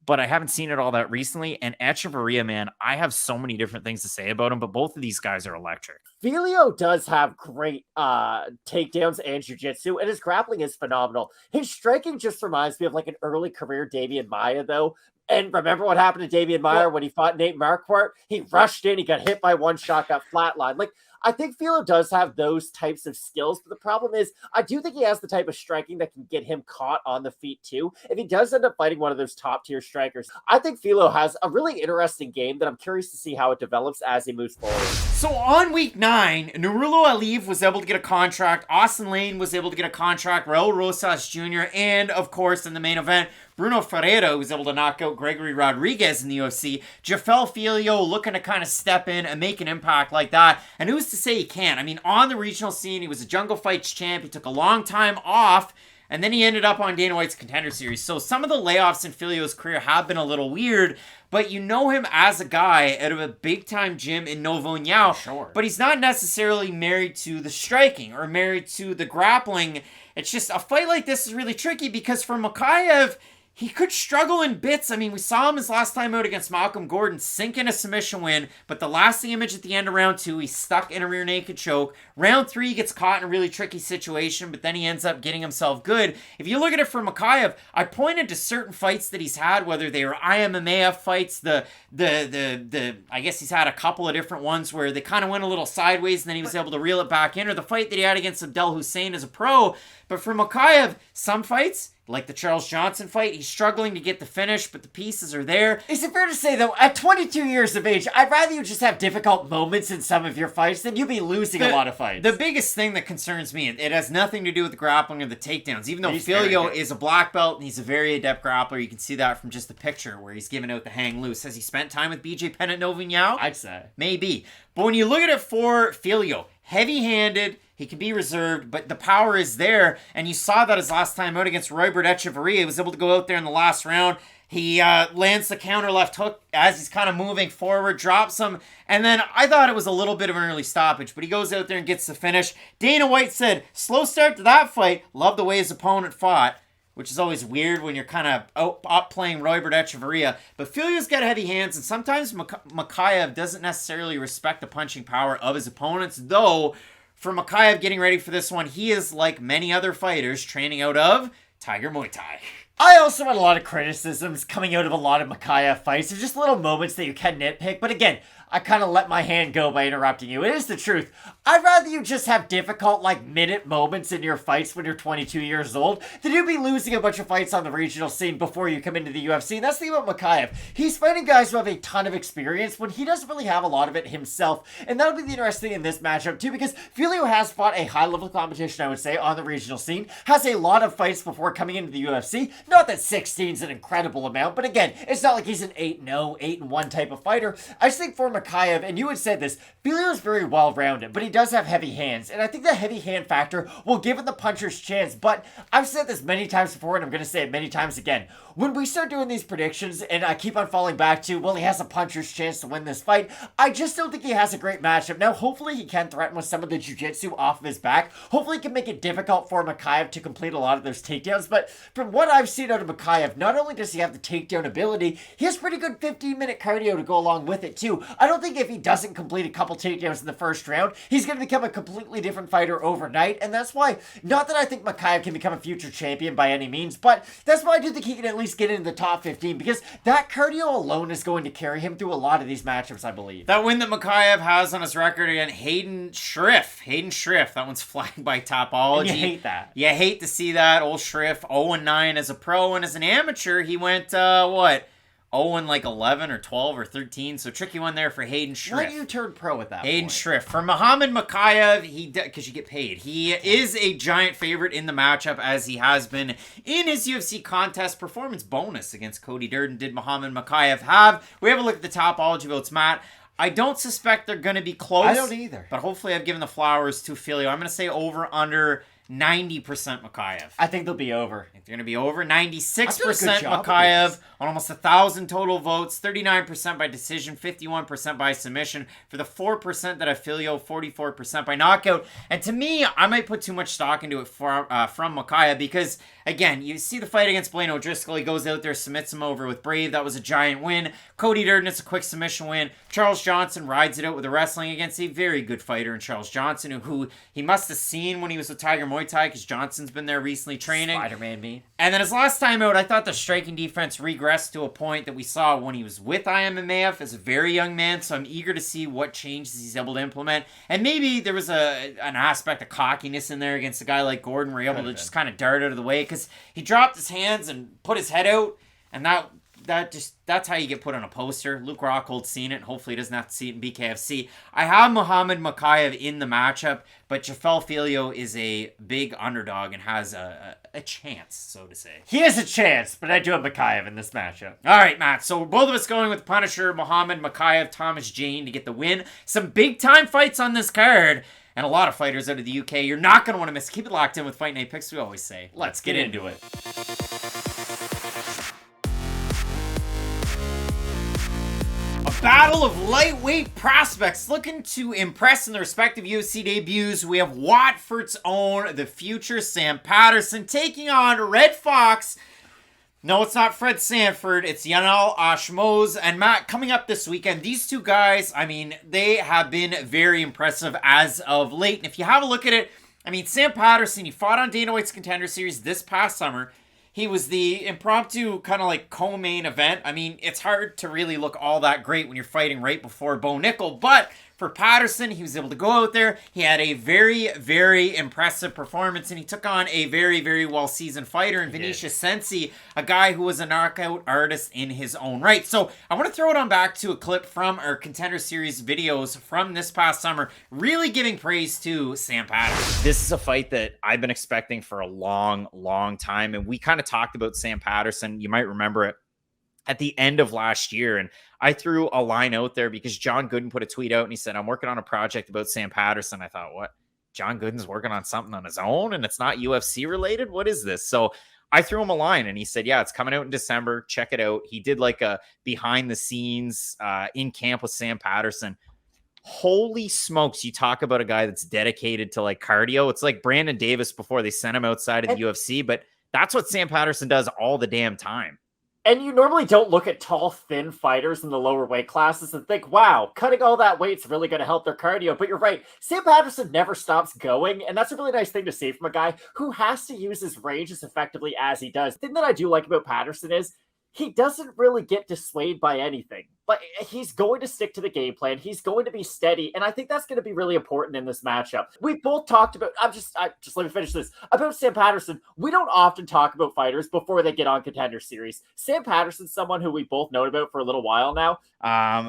but I haven't seen it all that recently. And Echeverria, man, I have so many different things to say about him, but both of these guys are electric. Filho does have great takedowns and jiu-jitsu, and his grappling is phenomenal. His striking just reminds me of like an early career Damian Maia, though. And remember what happened to Damian Maia when he fought Nate Marquardt? He rushed in, he got hit by one shot, got flatlined. Like, I think Filho does have those types of skills, but the problem is I do think he has the type of striking that can get him caught on the feet too. If he does end up fighting one of those top tier strikers, I think Filho has a really interesting game that I'm curious to see how it develops as he moves forward. So on week 9, Nurullo Aliyev was able to get a contract, Austin Lane was able to get a contract, Raul Rosas Jr., and of course in the main event, Bruno Ferreira was able to knock out Gregory Rodriguez in the UFC. Jafel Filho looking to kind of step in and make an impact like that. And who's to say he can't? I mean, on the regional scene, he was a Jungle Fights champ. He took a long time off, and then he ended up on Dana White's Contender Series. So some of the layoffs in Filho's career have been a little weird, but you know him as a guy out of a big-time gym in Nova União. Sure. But he's not necessarily married to the striking or married to the grappling. It's just a fight like this is really tricky because for Mokaev, he could struggle in bits. I mean, we saw him his last time out against Malcolm Gordon sink in a submission win, but the lasting image at the end of round 2, he's stuck in a rear naked choke. Round 3, he gets caught in a really tricky situation, but then he ends up getting himself good. If you look at it for Mokaev, I pointed to certain fights that he's had, whether they were IMMAF fights, I guess he's had a couple of different ones where they kind of went a little sideways and then he was able to reel it back in, or the fight that he had against Abdel Hussein as a pro. But for Mokaev, some fights, like the Charles Johnson fight, he's struggling to get the finish, but the pieces are there. Is it fair to say, though, at 22 years of age, I'd rather you just have difficult moments in some of your fights than you be losing a lot of fights? The biggest thing that concerns me, it has nothing to do with the grappling or the takedowns. Even though Filho is a black belt and he's a very adept grappler, you can see that from just the picture where he's giving out the hang loose. Has he spent time with BJ Penn at Novignao? I'd say. Maybe. But when you look at it for Filho, heavy-handed, he can be reserved, but the power is there, and you saw that his last time out against Herbert Echeverria. He was able to go out there in the last round. He lands the counter left hook as he's kind of moving forward, drops him, and then I thought it was a little bit of an early stoppage, but he goes out there and gets the finish. Dana White said, slow start to that fight. Love the way his opponent fought, which is always weird when you're kind of up playing Herbert Echeverria. But Filho's got heavy hands, and sometimes Mokaev doesn't necessarily respect the punching power of his opponents, though for Mokaev getting ready for this one, he is, like many other fighters, training out of Tiger Muay Thai. I also had a lot of criticisms coming out of a lot of Mokaev fights. There's just little moments that you can nitpick, but again, I kind of let my hand go by interrupting you. It is the truth. I'd rather you just have difficult, minute moments in your fights when you're 22 years old than you be losing a bunch of fights on the regional scene before you come into the UFC. And that's the thing about Mokaev. He's fighting guys who have a ton of experience when he doesn't really have a lot of it himself. And that'll be the interesting in this matchup, too, because Filho has fought a high-level competition, I would say, on the regional scene. Has a lot of fights before coming into the UFC. Not that 16 is an incredible amount, but again, it's not like he's an 8-0, 8-1 type of fighter. I just think for Mokaev, and you had said this, Filho is very well-rounded, but he does have heavy hands, and I think the heavy hand factor will give him the puncher's chance, but I've said this many times before, and I'm going to say it many times again. When we start doing these predictions, and I keep on falling back to, well, he has a puncher's chance to win this fight, I just don't think he has a great matchup. Now, hopefully he can threaten with some of the jiu-jitsu off of his back. Hopefully he can make it difficult for Mokaev to complete a lot of those takedowns, but from what I've seen out of Mokaev, not only does he have the takedown ability, he has pretty good 15-minute cardio to go along with it, too. I don't think if he doesn't complete a couple takedowns in the first round, he's going to become a completely different fighter overnight, and that's why, not that I think Mokaev can become a future champion by any means, but that's why I do think he can at least get into the top 15, because that cardio alone is going to carry him through a lot of these matchups, I believe. That win that Mokaev has on his record against Hayden Schriff, that one's flagged by Topology. And you hate that. You hate to see that. Old Schriff, 0-9 as a pro, and as an amateur, he went, 0-11 or 12 or 13, so tricky one there for Hayden Schriff. Why do you turn pro at that Hayden point? Schriff. For Muhammad Mokaev, because you get paid. He is a giant favorite in the matchup, as he has been in his UFC contest performance bonus against Cody Durden. Did Muhammad Mokaev have? We have a look at the Topology votes, Matt. I don't suspect they're going to be close. I don't either. But hopefully I've given the flowers to Filho. I'm going to say over under 90% Mokaev. I think they'll be over. I think they're going to be over. 96% job Mokaev on almost 1,000 total votes. 39% by decision, 51% by submission. For the 4% that have Filho, 44% by knockout. And to me, I might put too much stock into it from Mokaev because, again, you see the fight against Blaine O'Driscoll. He goes out there, submits him over with Brave. That was a giant win. Cody Durden, it's a quick submission win. Charles Johnson rides it out with the wrestling against a very good fighter in Charles Johnson, who he must have seen when he was with Tiger Muay Thai, because Johnson's been there recently training. Spider-Man me. And then his last time out, I thought the striking defense regressed to a point that we saw when he was with IMMAF as a very young man, so I'm eager to see what changes he's able to implement. And maybe there was an aspect of cockiness in there against a guy like Gordon where he able to just kind of dart out of the way, because he dropped his hands and put his head out, and that's how you get put on a poster. Luke Rockhold's seen it, and hopefully he doesn't have to see it in BKFC. I have Muhammad Mokaev in the matchup, but Jafel Filho is a big underdog and has a chance, so to say. He has a chance, but I do have Mokaev in this matchup. All right, Matt. So both of us going with Punisher, Muhammad Mokaev, Thomas Jane to get the win. Some big-time fights on this card, and a lot of fighters out of the UK. You're not going to want to miss. Keep it locked in with Fight Night Picks, we always say. Let's get into it. Battle of lightweight prospects looking to impress in their respective UFC debuts. We have Watford's own, the future Sam Patterson, taking on Red Fox, No, it's not Fred Sanford. It's Yanal, Ashmoz, and Matt. Coming up this weekend, these two guys, I mean, they have been very impressive as of late. And if you have a look at it, I mean, Sam Patterson, he fought on Dana White's Contender Series this past summer. He was the impromptu kind of like co-main event. I mean, it's hard to really look all that great when you're fighting right before Bo Nickel, but for Patterson, he was able to go out there. He had a very, very impressive performance, and he took on a very, very well-seasoned fighter in Vinicius Sensi, a guy who was a knockout artist in his own right. So I want to throw it on back to a clip from our Contender Series videos from this past summer, really giving praise to Sam Patterson. This is a fight that I've been expecting for a long, long time, and we kind of talked about Sam Patterson. You might remember it at the end of last year, and I threw a line out there because John Gooden put a tweet out and he said, I'm working on a project about Sam Patterson. I thought, what? John Gooden's working on something on his own and it's not UFC related? What is this? So I threw him a line and he said, yeah, it's coming out in December. Check it out. He did like a behind the scenes in camp with Sam Patterson. Holy smokes, you talk about a guy that's dedicated to like cardio. It's like Brandon Davis before they sent him outside of the UFC, but that's what Sam Patterson does all the damn time. And you normally don't look at tall, thin fighters in the lower weight classes and think, wow, cutting all that weight's really going to help their cardio. But you're right. Sam Patterson never stops going. And that's a really nice thing to see from a guy who has to use his range as effectively as he does. The thing that I do like about Patterson is he doesn't really get dissuaded by anything. But he's going to stick to the game plan. He's going to be steady. And I think that's going to be really important in this matchup. We both talked about, just let me finish this. About Sam Patterson, we don't often talk about fighters before they get on Contender Series. Sam Patterson's someone who we both known about for a little while now.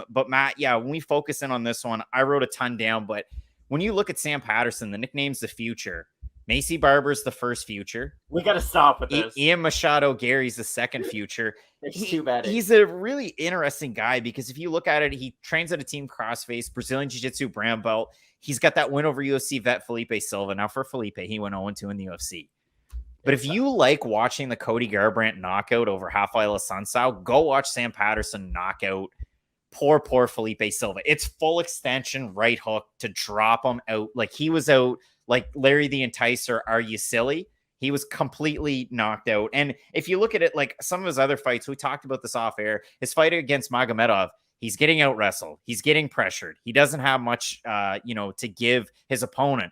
But Matt, yeah, when we focus in on this one, I wrote a ton down. But when you look at Sam Patterson, the nickname's the future. Macy Barber's the first future. We got to stop with this. Ian Machado Gary's the second future. It's too bad. He's a really interesting guy because if you look at it, he trains at a Team Crossface, Brazilian Jiu-Jitsu brown belt. He's got that win over UFC vet Felipe Silva. Now for Felipe, he went 0-2 in the UFC. But if you like watching the Cody Garbrandt knockout over Rafael Assunção, go watch Sam Patterson knockout poor Felipe Silva. It's full extension right hook to drop him out. Like he was out like Larry the Enticer, Are You Silly? He was completely knocked out. And if you look at it, like some of his other fights, we talked about this off air, his fight against Magomedov, he's getting out wrestled. He's getting pressured. He doesn't have much, to give his opponent.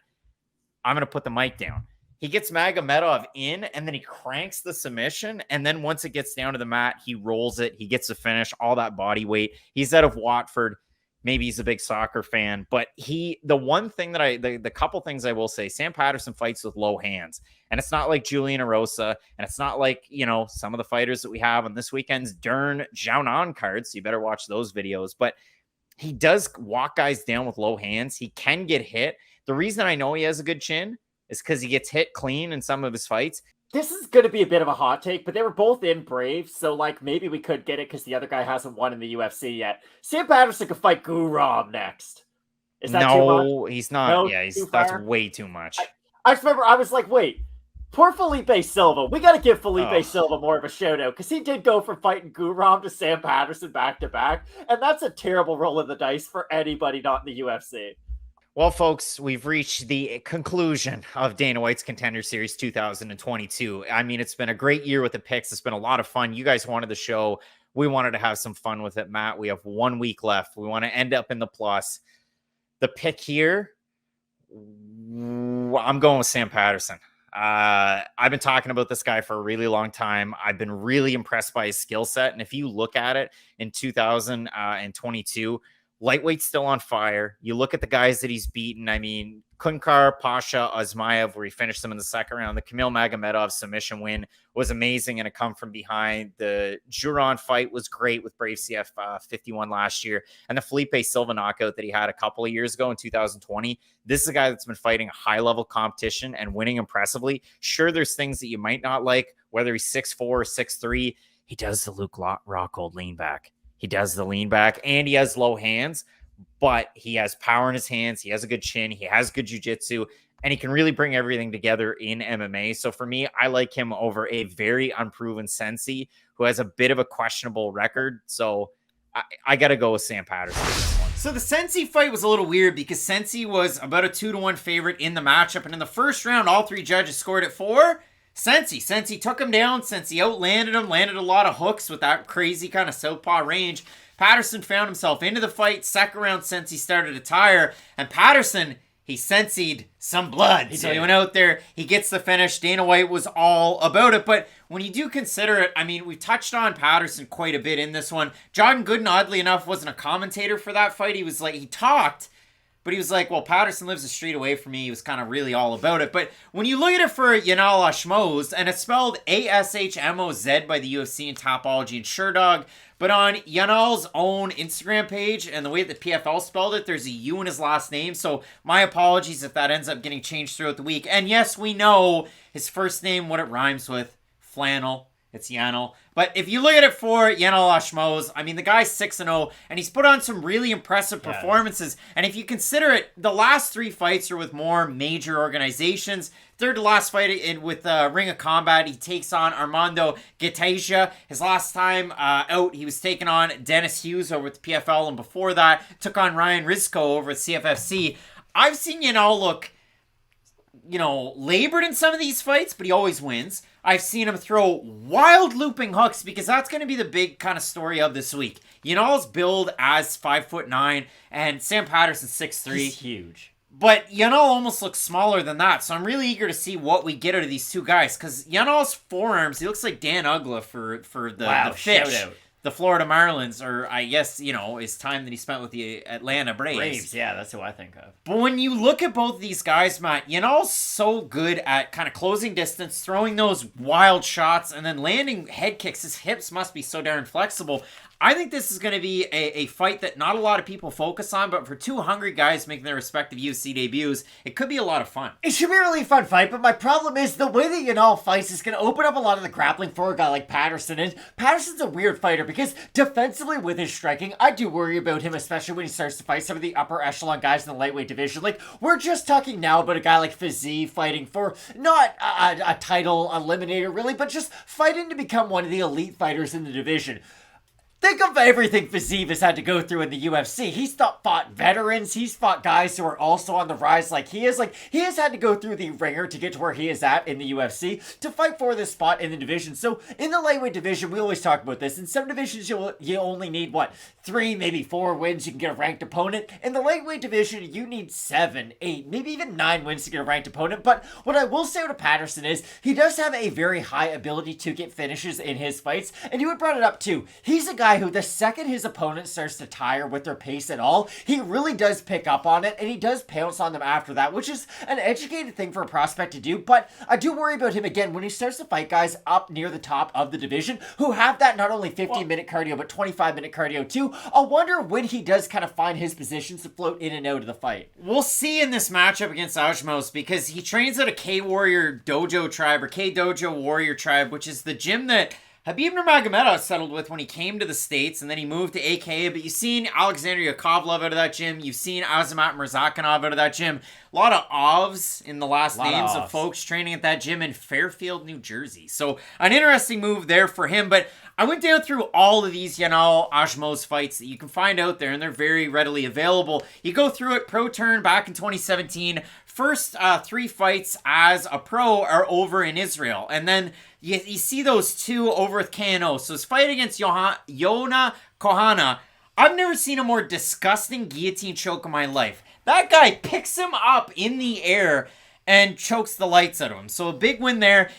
I'm going to put the mic down. He gets Magomedov in and then he cranks the submission. And then once it gets down to the mat, he rolls it. He gets the finish, all that body weight. He's out of Watford. Maybe he's a big soccer fan, but the couple things I will say, Sam Patterson fights with low hands, and it's not like Juliana Rosa, and it's not like, some of the fighters that we have on this weekend's Dern Jiaonan cards. So you better watch those videos, but he does walk guys down with low hands. He can get hit. The reason I know he has a good chin is because he gets hit clean in some of his fights. This is going to be a bit of a hot take, but they were both in Brave, so maybe we could get it because the other guy hasn't won in the UFC yet. Sam Patterson could fight Guram next. Is that too much? No, he's not. No, yeah, that's way too much. I just remember I was like, wait, poor Felipe Silva. We got to give Felipe Silva more of a shout out because he did go from fighting Guram to Sam Patterson back to back, and that's a terrible roll of the dice for anybody not in the UFC. Well, folks, we've reached the conclusion of Dana White's Contender Series 2022. I mean, it's been a great year with the picks. It's been a lot of fun. You guys wanted the show. We wanted to have some fun with it, Matt. We have 1 week left. We want to end up in the plus. The pick here, I'm going with Sam Patterson. I've been talking about this guy for a really long time. I've been really impressed by his skill set. And if you look at it in 2022, lightweight's still on fire. You look at the guys that he's beaten. I mean, Kunkar, Pasha, Azmaev, where he finished them in the second round. The Kamil Magomedov submission win was amazing and a come from behind. The Juron fight was great with Brave CF 51 last year. And the Felipe Silva knockout that he had a couple of years ago in 2020. This is a guy that's been fighting high-level competition and winning impressively. Sure, there's things that you might not like, whether he's 6'4 or 6'3. He does the Luke Rockhold lean back. He does the lean back and he has low hands, but he has power in his hands. He has a good chin. He has good jiu-jitsu, and he can really bring everything together in MMA. So for me, I like him over a very unproven Sensi who has a bit of a questionable record. So I got to go with Sam Patterson. So the Sensi fight was a little weird because Sensi was about a 2-1 favorite in the matchup. And in the first round, all three judges scored it for Sensi took him down. Sensi outlanded him, landed a lot of hooks with that crazy kind of southpaw range. Patterson found himself into the fight. Second round, Sensi started to tire, and Patterson, he sensied some blood. So he went out there, he gets the finish. Dana White was all about it. But when you do consider it, I mean, we've touched on Patterson quite a bit in this one. John Gooden, oddly enough, wasn't a commentator for that fight. He talked, but he was like, well, Patterson lives a street away from me. He was kind of really all about it. But when you look at it for Yanal Ashmoz, and it's spelled ASHMOZ by the UFC and Topology and SureDog, but on Yanal's own Instagram page and the way that the PFL spelled it, there's a U in his last name. So my apologies if that ends up getting changed throughout the week. And yes, we know his first name, what it rhymes with, flannel. It's Yanal. But if you look at it for Yanal Ashmoz, I mean, the guy's 6-0, and he's put on some really impressive performances. And if you consider it, the last 3 fights are with more major organizations. Third to last fight with Ring of Combat, he takes on Armando Gaethje. His last time out, he was taking on Dennis Hughes over with the PFL, and before that, took on Ryan Rizko over at CFFC. I've seen Yanal look, labored in some of these fights, but he always wins. I've seen him throw wild looping hooks, because that's going to be the big kind of story of this week. Yanal's billed as 5'9", and Sam Patterson 6'3". He's huge. But Yanal almost looks smaller than that, so I'm really eager to see what we get out of these two guys, because Yanal's forearms, he looks like Dan Ugla for the fish. Shout out. The Florida Marlins, or I guess, his time that he spent with the Atlanta Braves. Yeah, that's who I think of. But when you look at both of these guys, Matt, Yanal's so good at kind of closing distance, throwing those wild shots, and then landing head kicks. His hips must be so darn flexible. I think this is going to be a fight that not a lot of people focus on, but for two hungry guys making their respective UFC debuts, it could be a lot of fun. It should be a really fun fight, but my problem is the way that Yanal fights is going to open up a lot of the grappling for a guy like Patterson, and Patterson's a weird fighter because defensively with his striking, I do worry about him, especially when he starts to fight some of the upper echelon guys in the lightweight division. Like, we're just talking now about a guy like Fiziev fighting for not a title eliminator really, but just fighting to become one of the elite fighters in the division. Think of everything Fiziev has had to go through in the UFC. He's fought veterans. He's fought guys who are also on the rise like he is. Like, he has had to go through the ringer to get to where he is at in the UFC to fight for this spot in the division. So, in the lightweight division, we always talk about this. In some divisions, you only need, 3, maybe 4 wins. You can get a ranked opponent. In the lightweight division, you need 7, 8, maybe even 9 wins to get a ranked opponent. But what I will say to Patterson is he does have a very high ability to get finishes in his fights. And you had brought it up, too. He's a guy who, the second his opponent starts to tire with their pace at all, he really does pick up on it, and he does pounce on them after that, which is an educated thing for a prospect to do. But I do worry about him again when he starts to fight guys up near the top of the division who have that not only 15-minute cardio, but 25-minute cardio too. I'll wonder when he does kind of find his positions to float in and out of the fight. We'll see in this matchup against Ashmoz, because he trains at a K-Warrior Dojo Tribe, or K-Dojo Warrior Tribe, which is the gym that Habib Nurmagomedov settled with when he came to the States, and then he moved to AKA. But you've seen Alexander Yakovlev out of that gym. You've seen Azamat Mirzakhanov out of that gym. A lot of Ovs in the last names of folks training at that gym in Fairfield, New Jersey. So an interesting move there for him. But I went down through all of these Yanal Ashmoz fights that you can find out there, and they're very readily available. You go through it, pro turn back in 2017. First 3 fights as a pro are over in Israel. And then you see those 2 over with KNO. So his fight against Yona Kohana, I've never seen a more disgusting guillotine choke in my life. That guy picks him up in the air and chokes the lights out of him. So a big win there.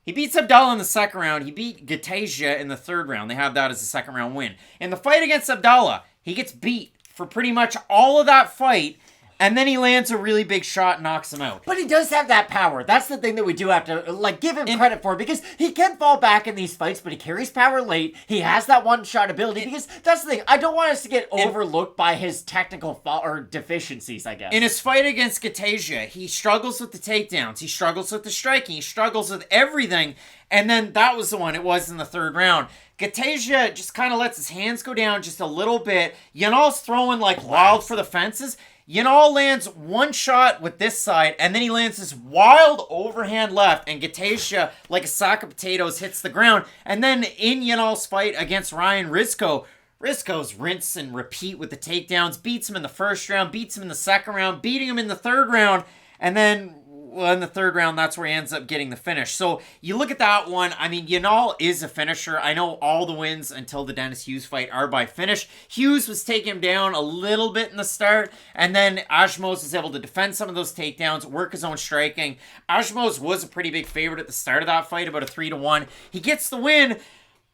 He beats Abdallah in the second round. He beat Gaethje in the third round. They have that as a second round win. In the fight against Abdallah, he gets beat for pretty much all of that fight. And then he lands a really big shot and knocks him out. But he does have that power. That's the thing that we do have to, give him credit for. Because he can fall back in these fights, but he carries power late. He has that one-shot ability. Because that's the thing. I don't want us to get overlooked by his technical or deficiencies, I guess. In his fight against Gaethje, he struggles with the takedowns. He struggles with the striking. He struggles with everything. And then that was the one. It was in the third round. Gaethje just kind of lets his hands go down just a little bit. Yanal's throwing wild for the fences. Yanal lands one shot with this side, and then he lands this wild overhand left, and Gaethje, like a sack of potatoes, hits the ground. And then in Yanal's fight against Ryan Rizko, Rizko's rinse and repeat with the takedowns, beats him in the first round, beats him in the second round, beating him in the third round, and then in the third round, that's where he ends up getting the finish. So you look at that one. I mean, Yanal is a finisher. I know all the wins until the Dennis Hughes fight are by finish. Hughes was taking him down a little bit in the start, and then Ashmoz was able to defend some of those takedowns, work his own striking. Ashmoz was a pretty big favorite at the start of that fight, about a 3-1. He gets the win,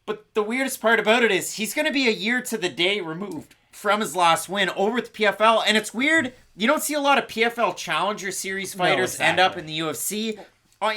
but the weirdest part about it is he's going to be a year to the day removed from his last win over at the PFL, and it's weird. You don't see a lot of PFL Challenger Series fighters end up in the UFC.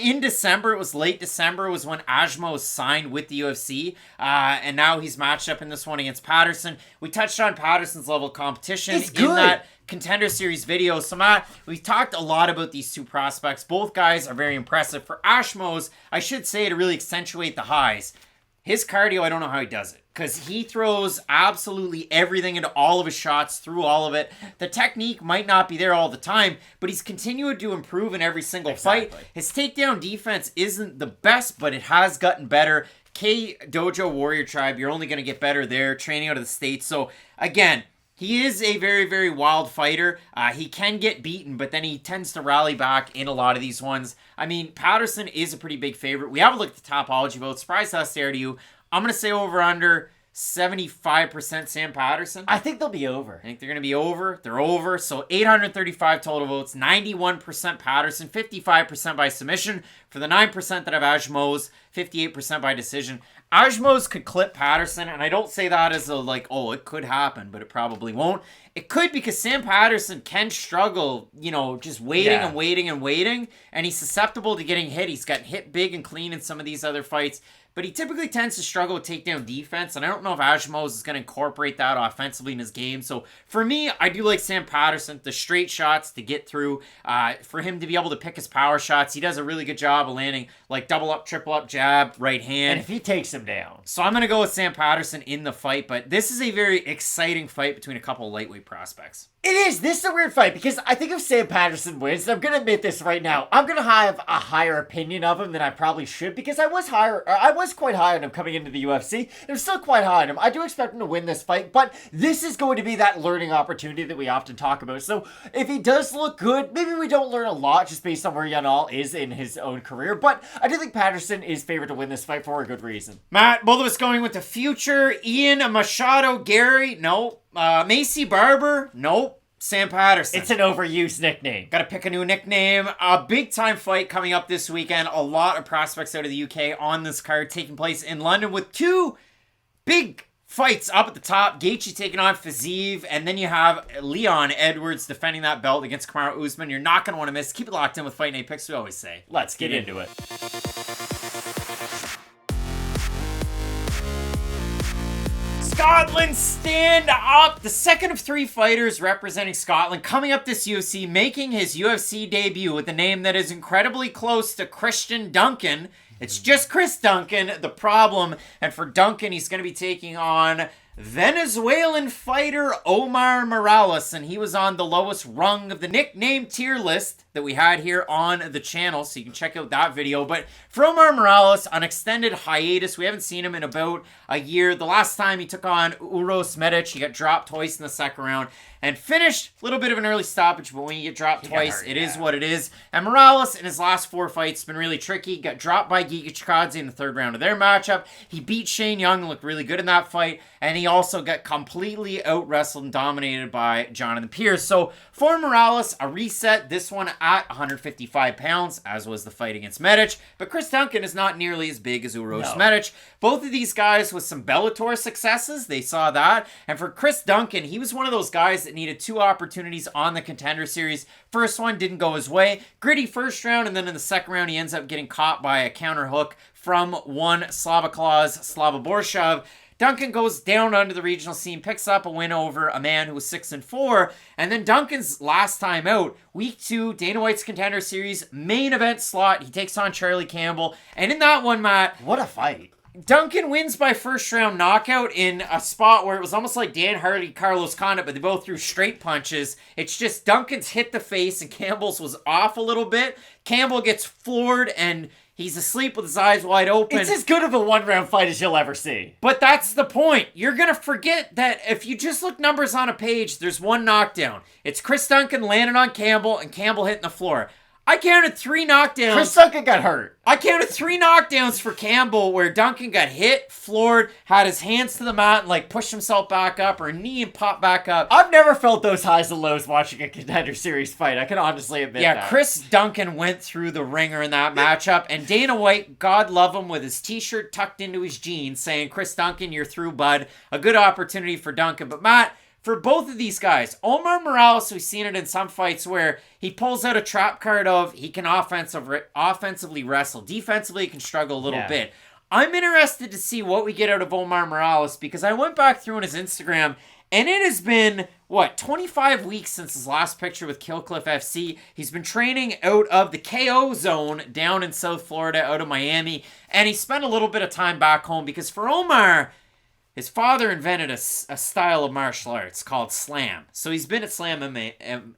In December, it was late December, was when Ashmoz signed with the UFC, and now he's matched up in this one against Patterson. We touched on Patterson's level of competition in that Contender Series video. So, Matt, we've talked a lot about these two prospects. Both guys are very impressive. For Ashmoz, I should say, to really accentuate the highs, his cardio, I don't know how he does it, because he throws absolutely everything into all of his shots, through all of it. The technique might not be there all the time, but he's continued to improve in every single fight. His takedown defense isn't the best, but it has gotten better. K Dojo Warrior Tribe, you're only going to get better there, training out of the States. So, again, he is a very, very wild fighter. He can get beaten, but then he tends to rally back in a lot of these ones. I mean, Patterson is a pretty big favorite. We have a look at the Topology votes. Surprise how stare to you. I'm going to say over under 75% Sam Patterson. I think they'll be over. I think they're going to be over. They're over. So 835 total votes, 91% Patterson, 55% by submission. For the 9% that have Ashmoz, 58% by decision. Ashmoz could clip Patterson, and I don't say that as a like, oh, it could happen, but it probably won't. It could, because Sam Patterson can struggle, just waiting and waiting and waiting, and he's susceptible to getting hit. He's gotten hit big and clean in some of these other fights, but he typically tends to struggle with takedown defense, and I don't know if Ashmoz is going to incorporate that offensively in his game. So for me, I do like Sam Patterson, the straight shots to get through, for him to be able to pick his power shots. He does a really good job of landing like double up, triple up, jab, right hand. And if he takes him down. So I'm going to go with Sam Patterson in the fight, but this is a very exciting fight between a couple of lightweight prospects. It is. This is a weird fight, because I think if Sam Patterson wins, and I'm going to admit this right now, I'm going to have a higher opinion of him than I probably should, because I was quite high on him coming into the UFC, and I'm still quite high on him. I do expect him to win this fight, but this is going to be that learning opportunity that we often talk about. So if he does look good, maybe we don't learn a lot just based on where Yanal is in his own career, but I do think Patterson is favored to win this fight for a good reason. Matt, both of us going with the future. Ian Machado, Gary, no. Macy Barber, nope. Sam Patterson. It's an overused nickname. Got to pick a new nickname. A big-time fight coming up this weekend. A lot of prospects out of the UK on this card, taking place in London with two big fights up at the top. Gaethje taking on Fiziev, and then you have Leon Edwards defending that belt against Kamaru Usman. You're not going to want to miss. Keep it locked in with Fight Night Picks, we always say. Let's get into it. Scotland, stand up! The second of three fighters representing Scotland coming up this UFC, making his UFC debut with a name that is incredibly close to Christian Duncan. It's just Chris Duncan, the problem. And for Duncan, he's going to be taking on Venezuelan fighter Omar Morales, and he was on the lowest rung of the nickname tier list that we had here on the channel, so you can check out that video. But for Omar Morales, on extended hiatus, we haven't seen him in about a year. The last time he took on Uros Medic, he got dropped twice in the second round and finished a little bit of an early stoppage, but when you get dropped twice, it is what it is. And Morales, in his last four fights, has been really tricky. Got dropped by Giga Chikadze in the third round of their matchup. He beat Shane Young and looked really good in that fight, and he also got completely out-wrestled and dominated by Jonathan Pierce. So for Morales, a reset, this one at 155 pounds, as was the fight against Medic. But Chris Duncan is not nearly as big as Uros Medic. Both of these guys with some Bellator successes, they saw that. And for Chris Duncan, he was one of those guys that needed two opportunities on the Contender Series. First one didn't go his way. Gritty first round, and then in the second round, he ends up getting caught by a counter hook from one Slava Borshev. Duncan goes down onto the regional scene, picks up a win over a man who was 6-4, and then Duncan's last time out, week 2, Dana White's Contender Series, main event slot, he takes on Charlie Campbell, and in that one, Matt, what a fight. Duncan wins by first round knockout in a spot where it was almost like Dan Hardy, Carlos Condit, but they both threw straight punches. It's just Duncan's hit the face and Campbell's was off a little bit. Campbell gets floored and he's asleep with his eyes wide open. It's as good of a one-round fight as you'll ever see. But that's the point. You're going to forget that if you just look numbers on a page, there's one knockdown. It's Chris Duncan landing on Campbell and Campbell hitting the floor. I counted 3 knockdowns. Chris Duncan got hurt. I counted 3 knockdowns for Campbell where Duncan got hit, floored, had his hands to the mat, and like pushed himself back up, or knee and popped back up. I've never felt those highs and lows watching a Contender Series fight. I can honestly admit that. Yeah, Chris Duncan went through the ringer in that matchup, and Dana White, God love him, with his t-shirt tucked into his jeans, saying, Chris Duncan, you're through, bud. A good opportunity for Duncan. But Matt, for both of these guys, Omar Morales, we've seen it in some fights where he pulls out a trap card of he can offensively wrestle. Defensively, he can struggle a little bit. I'm interested to see what we get out of Omar Morales because I went back through on his Instagram and it has been, 25 weeks since his last picture with Killcliff FC. He's been training out of the KO zone down in South Florida, out of Miami, and he spent a little bit of time back home because for Omar, his father invented a style of martial arts called Slam. So he's been at Slam MMA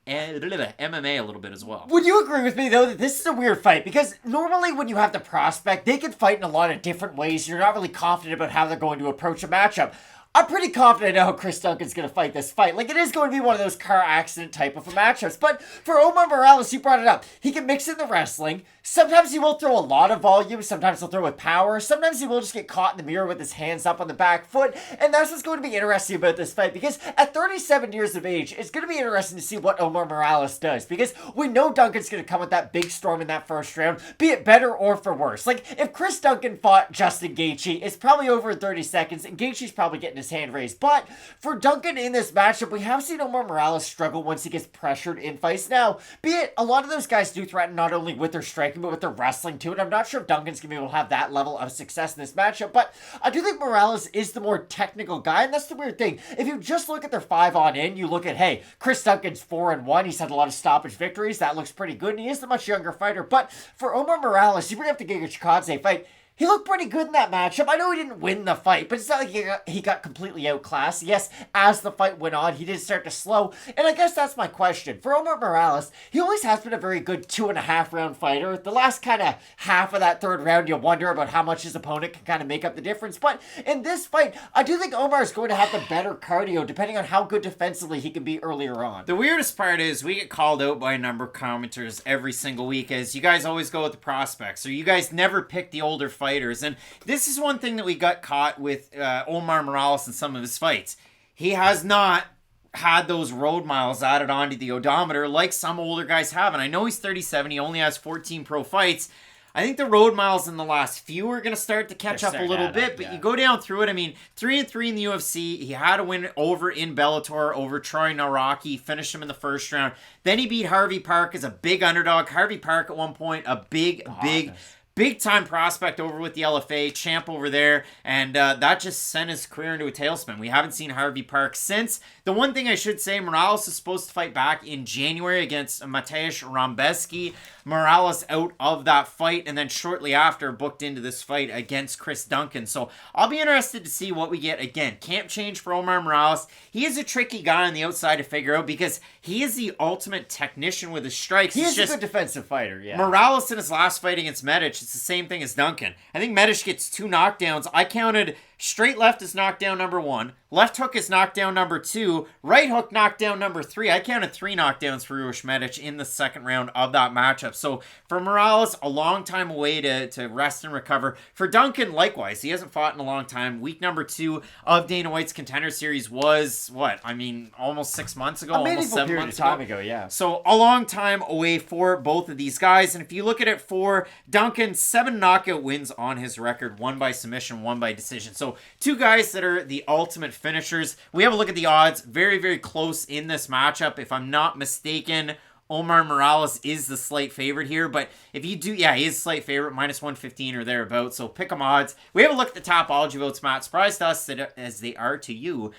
a little bit as well. Would you agree with me, though, that this is a weird fight? Because normally when you have the prospect, they can fight in a lot of different ways. You're not really confident about how they're going to approach a matchup. I'm pretty confident I know how Chris Duncan's going to fight this fight. Like, it is going to be one of those car accident type of matchups. But for Omar Morales, you brought it up. He can mix in the wrestling. Sometimes he will throw a lot of volume. Sometimes he'll throw with power. Sometimes he will just get caught in the mirror with his hands up on the back foot. And that's what's going to be interesting about this fight. Because at 37 years of age, it's going to be interesting to see what Omar Morales does. Because we know Duncan's going to come with that big storm in that first round, be it better or for worse. Like, if Chris Duncan fought Justin Gaethje, it's probably over in 30 seconds. And Gaethje's probably getting his hand raised. But for Duncan in this matchup, we have seen Omar Morales struggle once he gets pressured in fights. Now, be it a lot of those guys do threaten not only with their striking, but with their wrestling too. And I'm not sure if Duncan's going to be able to have that level of success in this matchup. But I do think Morales is the more technical guy. And that's the weird thing. If you just look at their 5 on in, you look at, hey, Chris Duncan's 4-1. He's had a lot of stoppage victories. That looks pretty good. And he is the much younger fighter. But for Omar Morales, you bring up the Giga Chikadze fight. He looked pretty good in that matchup. I know he didn't win the fight, but it's not like he got completely outclassed. Yes, as the fight went on, he did start to slow. And I guess that's my question. For Omar Morales, he always has been a very good 2.5 round fighter. The last kind of half of that third round, you'll wonder about how much his opponent can kind of make up the difference. But in this fight, I do think Omar is going to have the better cardio, depending on how good defensively he can be earlier on. The weirdest part is we get called out by a number of commenters every single week as you guys always go with the prospects, or you guys never pick the older fighters. And this is one thing that we got caught with Omar Morales in some of his fights. He has not had those road miles added onto the odometer like some older guys have. And I know he's 37. He only has 14 pro fights. I think the road miles in the last few are going to start to catch up a little bit, but you go down through it. I mean, 3-3 in the UFC. He had a win over in Bellator over Troy Naraki, finished him in the first round. Then he beat Harvey Park as a big underdog. Harvey Park at one point, a big time prospect over with the LFA, champ over there, and that just sent his career into a tailspin. We haven't seen Harvey Park since. The one thing I should say, Morales is supposed to fight back in January against Mateusz Rambeski. Morales out of that fight, and then shortly after booked into this fight against Chris Duncan. So I'll be interested to see what we get. Again, camp change for Omar Morales. He is a tricky guy on the outside to figure out because he is the ultimate technician with his strikes. He's a good defensive fighter, yeah. Morales in his last fight against Medic, it's the same thing as Duncan. I think Medic gets 2 knockdowns. I counted straight left is knockdown number 1. Left hook is knockdown number 2. Right hook knockdown number 3. I counted 3 knockdowns for Uros Medic in the second round of that matchup. So for Morales, a long time away to rest and recover. For Duncan, likewise, he hasn't fought in a long time. Week number 2 of Dana White's Contender Series was, almost 6 months ago? Almost 7 months ago, yeah. So a long time away for both of these guys. And if you look at it for Duncan, 7 knockout wins on his record. 1 by submission, 1 by decision. So 2 guys that are the ultimate finishers. We have a look at the odds. Very, very close in this matchup. If I'm not mistaken, Omar Morales is the slight favorite here. But if you do, he is slight favorite, minus 115 or thereabouts. So pick 'em odds. We have a look at the Topology votes, Matt. Surprised us as they are to you.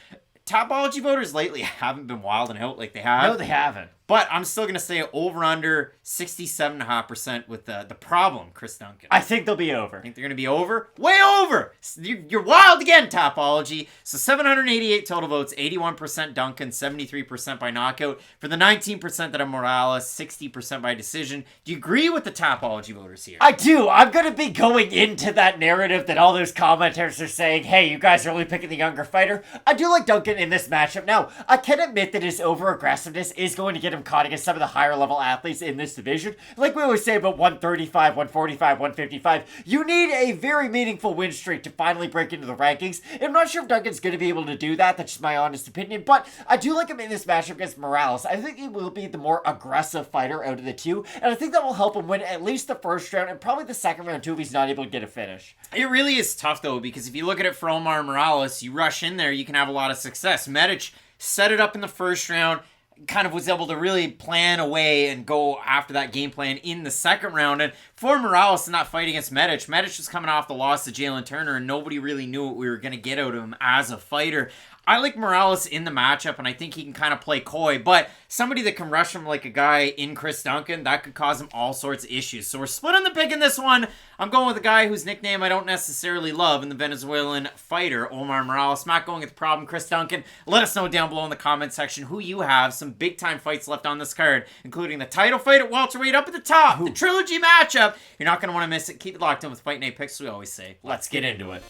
Topology voters lately haven't been wilding out like they have. No, they haven't. But I'm still going to say over under 67.5% with the problem, Chris Duncan. I think they'll be over. I think they're going to be over? Way over! You're wild again, Topology. So 788 total votes, 81% Duncan, 73% by knockout. For the 19% that are Morales, 60% by decision. Do you agree with the Topology voters here? I do. I'm going to be going into that narrative that all those commenters are saying, hey, you guys are only picking the younger fighter. I do like Duncan in this matchup. Now, I can admit that his over-aggressiveness is going to get him caught against some of the higher level athletes in this division. Like we always say about 135, 145, 155, you need a very meaningful win streak to finally break into the rankings. And I'm not sure if Duncan's going to be able to do that. That's just my honest opinion. But I do like him in this matchup against Morales. I think he will be the more aggressive fighter out of the two. And I think that will help him win at least the first round and probably the second round too if he's not able to get a finish. It really is tough though, because if you look at it for Omar Morales, you rush in there, you can have a lot of success. Medic set it up in the first round, kind of was able to really plan away and go after that game plan in the second round. And for Morales in that fight against Medic was coming off the loss to Jalen Turner, and nobody really knew what we were going to get out of him as a fighter. I like Morales in the matchup, and I think he can kind of play coy, but somebody that can rush him like a guy in Chris Duncan, that could cause him all sorts of issues. So we're split on the pick in this one. I'm going with a guy whose nickname I don't necessarily love in the Venezuelan fighter, Omar Morales. Matt going with the problem, Chris Duncan. Let us know down below in the comment section who you have. Some big-time fights left on this card, including the title fight at welterweight up at the top, the trilogy matchup. You're not going to want to miss it. Keep it locked in with Fight Night Picks, we always say. Let's get into it.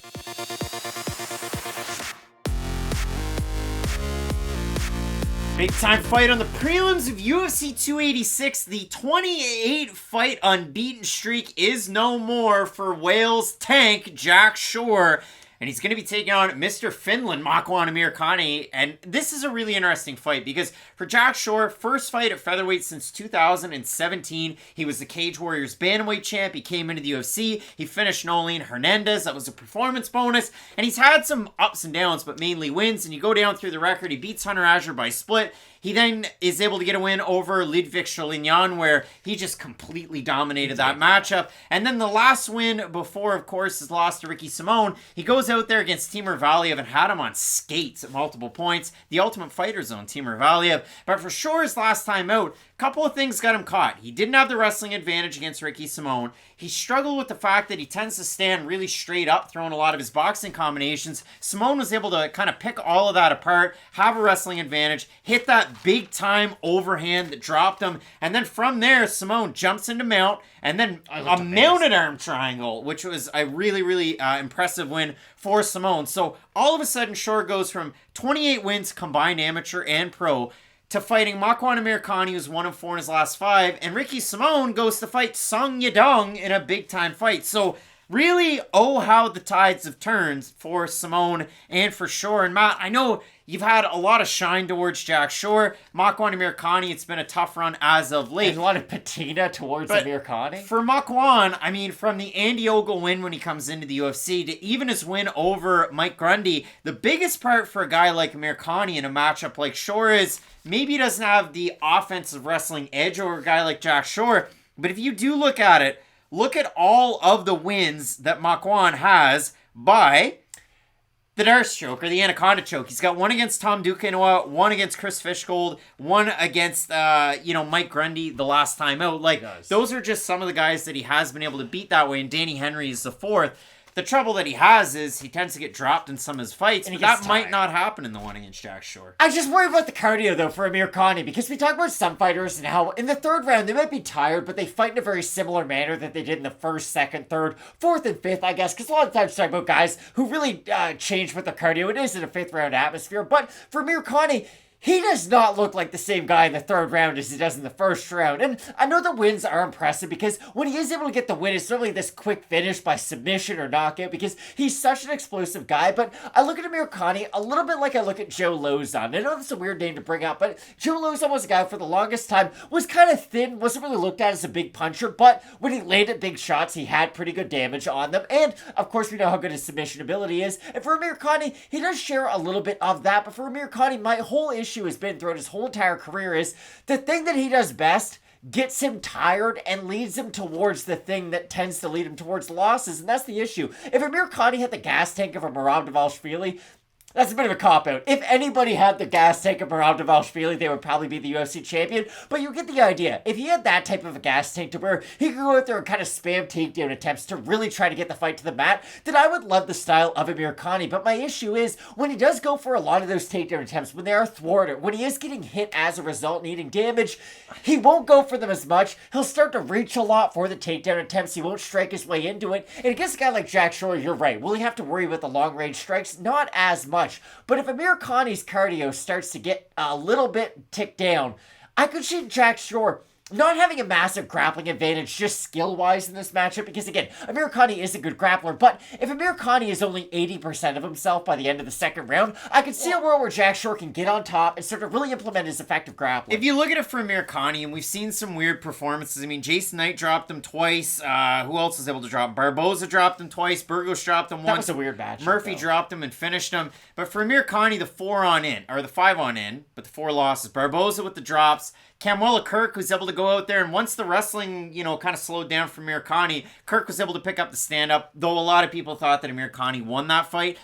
Big time fight on the prelims of UFC 286. The 28 fight unbeaten streak is no more for Wales tank Jack Shore. And he's going to be taking on Mr. Finland, Makwan Amirkhani. And this is a really interesting fight because for Jack Shore, first fight at featherweight since 2017. He was the Cage Warriors bantamweight champ. He came into the UFC. He finished Nolene Hernandez. That was a performance bonus. And he's had some ups and downs, but mainly wins. And you go down through the record, he beats Hunter Azure by split. He then is able to get a win over Ludwig Sholinyan, where he just completely dominated that matchup. And then the last win before, of course, his loss to Ricky Simone, he goes out there against Timur Valiev and had him on skates at multiple points. The Ultimate Fighter Zone, Timur Valiev. But for Shore's last time out, a couple of things got him caught. He didn't have the wrestling advantage against Ricky Simone. He struggled with the fact that he tends to stand really straight up, throwing a lot of his boxing combinations. Simone was able to kind of pick all of that apart, have a wrestling advantage, hit that big time overhand that dropped him, and then from there, Simone jumps into mount, and then a mounted arm triangle, which was a really, really impressive win for Simone. So all of a sudden, Shore goes from 28 wins combined amateur and pro to fighting Makwan Amirkhani, who's 1-4 in his last 5, and Ricky Simone goes to fight Song Yadong in a big-time fight. So really, oh, how the tides have turned for Simone and for Shore. And Matt, I know you've had a lot of shine towards Jack Shore. Makwan Amirkhani, it's been a tough run as of late. And a lot of patina towards Amirkhani. For Makwan, I mean, from the Andy Ogle win when he comes into the UFC to even his win over Mike Grundy, the biggest part for a guy like Amirkhani in a matchup like Shore is maybe he doesn't have the offensive wrestling edge over a guy like Jack Shore. But if you do look at it, look at all of the wins that Makwan has by the Darce choke or the Anaconda choke. He's got one against Tom Duquesnoy, one against Chris Fishgold, one against Mike Grundy the last time out. Like, those are just some of the guys that he has been able to beat that way, and Danny Henry is the fourth. The trouble that he has is he tends to get dropped in some of his fights, but that might not happen in the one against Jack Shore. I just worry about the cardio, though, for Amirkhani, because we talk about some fighters and how in the third round they might be tired, but they fight in a very similar manner that they did in the first, second, third, fourth, and fifth, I guess, because a lot of times we talk about guys who really change with their cardio. It is in a fifth round atmosphere, but for Amirkhani, he does not look like the same guy in the third round as he does in the first round. And I know the wins are impressive because when he is able to get the win, it's normally this quick finish by submission or knockout because he's such an explosive guy. But I look at Amirkhani a little bit like I look at Joe Lozon. I know that's a weird name to bring up, but Joe Lozon was a guy for the longest time, was kind of thin, wasn't really looked at as a big puncher, but when he landed big shots, he had pretty good damage on them. And, of course, we know how good his submission ability is. And for Amirkhani, he does share a little bit of that. But for Amirkhani, my whole issue has been throughout his whole entire career is the thing that he does best gets him tired and leads him towards the thing that tends to lead him towards losses, and that's the issue. If Amirkhani had the gas tank of a Merab Dvalishvili, that's a bit of a cop-out. If anybody had the gas tank of Merab Dvalishvili, they would probably be the UFC champion. But you get the idea. If he had that type of a gas tank to where he could go out there and kind of spam takedown attempts to really try to get the fight to the mat, then I would love the style of Amirkhani. But my issue is, when he does go for a lot of those takedown attempts, when they are thwarted, when he is getting hit as a result, needing damage, he won't go for them as much. He'll start to reach a lot for the takedown attempts. He won't strike his way into it. And against a guy like Jack Shore, you're right. Will he have to worry about the long-range strikes? Not as much. But if Amirkhani's cardio starts to get a little bit ticked down, I could see Jack Shore not having a massive grappling advantage just skill-wise in this matchup, because again, Amirkhani is a good grappler, but if Amirkhani is only 80% of himself by the end of the second round, I could see a world where Jack Shore can get on top and sort of really implement his effective grappling. If you look at it for Amirkhani, and we've seen some weird performances, I mean, Jason Knight dropped him twice, who else was able to drop him? Barboza dropped him twice, Burgos dropped him once. That was a weird match. Murphy dropped him and finished him, but for Amirkhani, the 4 on in, or the 5 on in, but the 4 losses. Barboza with the drops, Kamwela Kirk was able to go out there, and once the wrestling, kind of slowed down for Amirkhani, Kirk was able to pick up the stand-up, though a lot of people thought that Amirkhani won that fight.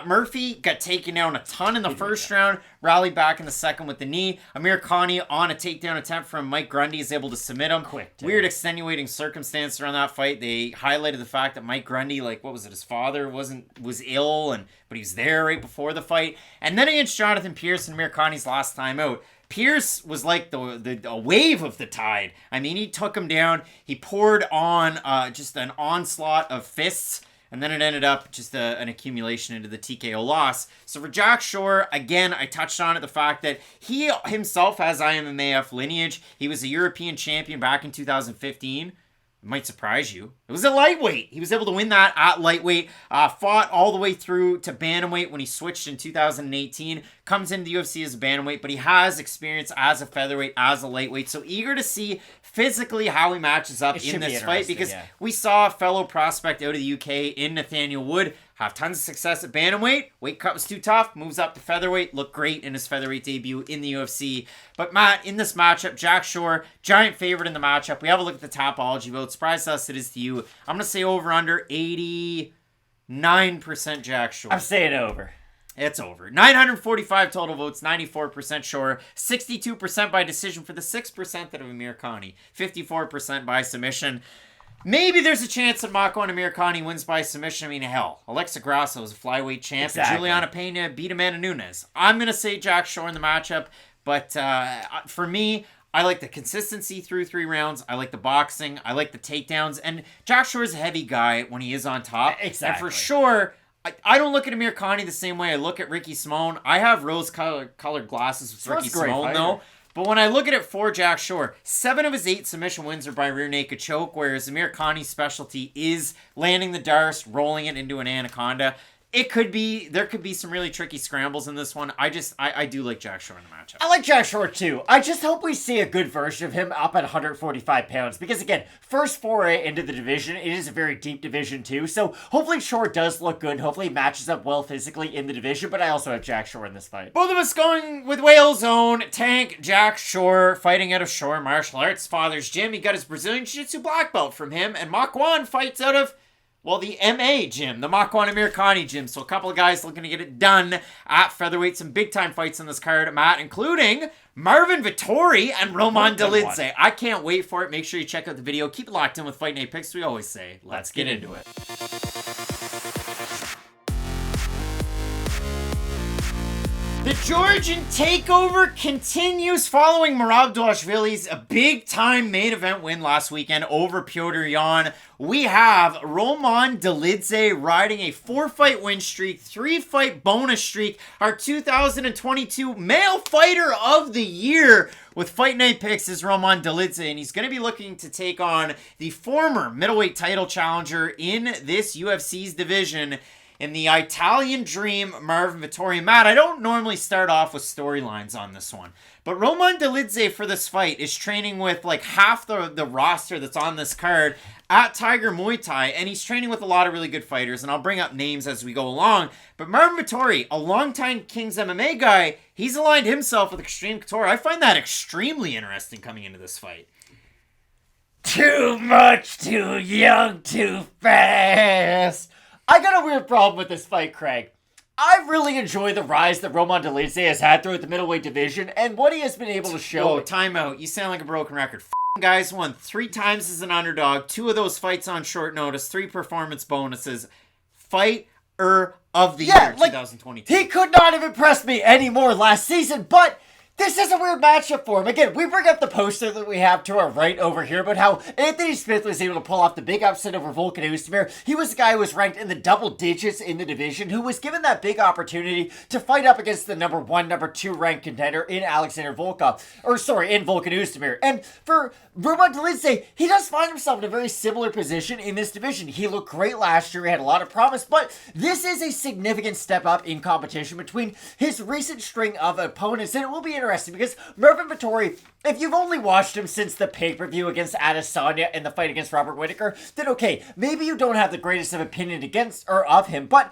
Murphy got taken down a ton in the first round, rallied back in the second with the knee. Amirkhani on a takedown attempt from Mike Grundy is able to submit him. Weird extenuating circumstance around that fight. They highlighted the fact that Mike Grundy, his father was ill, but he was there right before the fight. And then against Jonathan Pierce and Amirkhani's last time out, Pierce was like the wave of the tide. I mean, he took him down. He poured on just an onslaught of fists, and then it ended up just an accumulation into the TKO loss. So for Jack Shore, again, I touched on it, the fact that he himself has IMMAF lineage. He was a European champion back in 2015. Might surprise you. It was a lightweight. He was able to win that at lightweight. Fought all the way through to bantamweight when he switched in 2018. Comes into the UFC as a bantamweight, but he has experience as a featherweight, as a lightweight. So eager to see physically how he matches up in this fight, because we saw a fellow prospect out of the UK in Nathaniel Wood have tons of success at bantamweight. Weight cut was too tough. Moves up to featherweight. Looked great in his featherweight debut in the UFC. But Matt, in this matchup, Jack Shore, giant favorite in the matchup. We have a look at the Tapology vote. Surprise us it is to you. I'm going to say over under 89% Jack Shore. I'm saying over. It's over. 945 total votes, 94% Shore, 62% by decision for the 6% that of Amirkhani, 54% by submission. Maybe there's a chance that Makwan Amirkhani wins by submission. I mean, hell, Alexa Grasso is a flyweight champ, and Juliana Pena beat Amanda Nunes. I'm going to say Jack Shore in the matchup, but for me, I like the consistency through 3 rounds. I like the boxing. I like the takedowns. And Jack Shore is a heavy guy when he is on top. Exactly. And for sure, I don't look at Amirkhani the same way I look at Ricky Simone. I have rose-colored glasses with Ricky Simone, though. But when I look at it for Jack Shore, 7 of his 8 submission wins are by rear naked choke, whereas Amirkhani's specialty is landing the Darce, rolling it into an anaconda. There could be some really tricky scrambles in this one. I do like Jack Shore in the matchup. I like Jack Shore too. I just hope we see a good version of him up at 145 pounds. Because again, first foray into the division, it is a very deep division too. So hopefully Shore does look good. Hopefully he matches up well physically in the division. But I also have Jack Shore in this fight. Both of us going with Wales' own Tank Jack Shore, fighting out of Shore Martial Arts Father's Gym. He got his Brazilian Jiu-Jitsu black belt from him. And Makwan fights out of the MA gym, the Makwan Amirkhani gym. So a couple of guys looking to get it done at featherweight. Some big-time fights on this card, Matt, including Marvin Vettori and Roman Dolidze. I can't wait for it. Make sure you check out the video. Keep it locked in with Fight Night Picks. We always say, let's get into it. The Georgian takeover continues following Merab Dvalishvili's big-time main event win last weekend over Petr Yan. We have Roman Dolidze riding a 4-fight win streak, 3-fight bonus streak, our 2022 Male Fighter of the Year. With Fight Night Picks is Roman Dolidze, and he's going to be looking to take on the former middleweight title challenger in this UFC's division, in the Italian Dream, Marvin Vettori. Matt, I don't normally start off with storylines on this one, but Roman Dolidze for this fight is training with like half the roster that's on this card at Tiger Muay Thai, and he's training with a lot of really good fighters, and I'll bring up names as we go along. But Marvin Vettori, a longtime King's MMA guy, he's aligned himself with Extreme Couture. I find that extremely interesting coming into this fight. Too much, too young, too fast. I got a weird problem with this fight, Craig. I really enjoy the rise that Roman Dolidze has had throughout the middleweight division and what he has been able to show. Whoa, timeout. You sound like a broken record. Guys won 3 times as an underdog, 2 of those fights on short notice, 3 performance bonuses. Fighter of the year, 2022. He could not have impressed me anymore last season, but This is a weird matchup for him. Again, we bring up the poster that we have to our right over here about how Anthony Smith was able to pull off the big upset over Volkan Oezdemir. He was a guy who was ranked in the double digits in the division, who was given that big opportunity to fight up against the number 1, number 2 ranked contender in Alexander Volkov. In Volkan Oezdemir. And for Roman Dolidze, he does find himself in a very similar position in this division. He looked great last year, he had a lot of promise, but this is a significant step up in competition between his recent string of opponents, and it will be interesting because Marvin Vettori, if you've only watched him since the pay-per-view against Adesanya and the fight against Robert Whittaker, then okay, maybe you don't have the greatest of opinion against or of him, but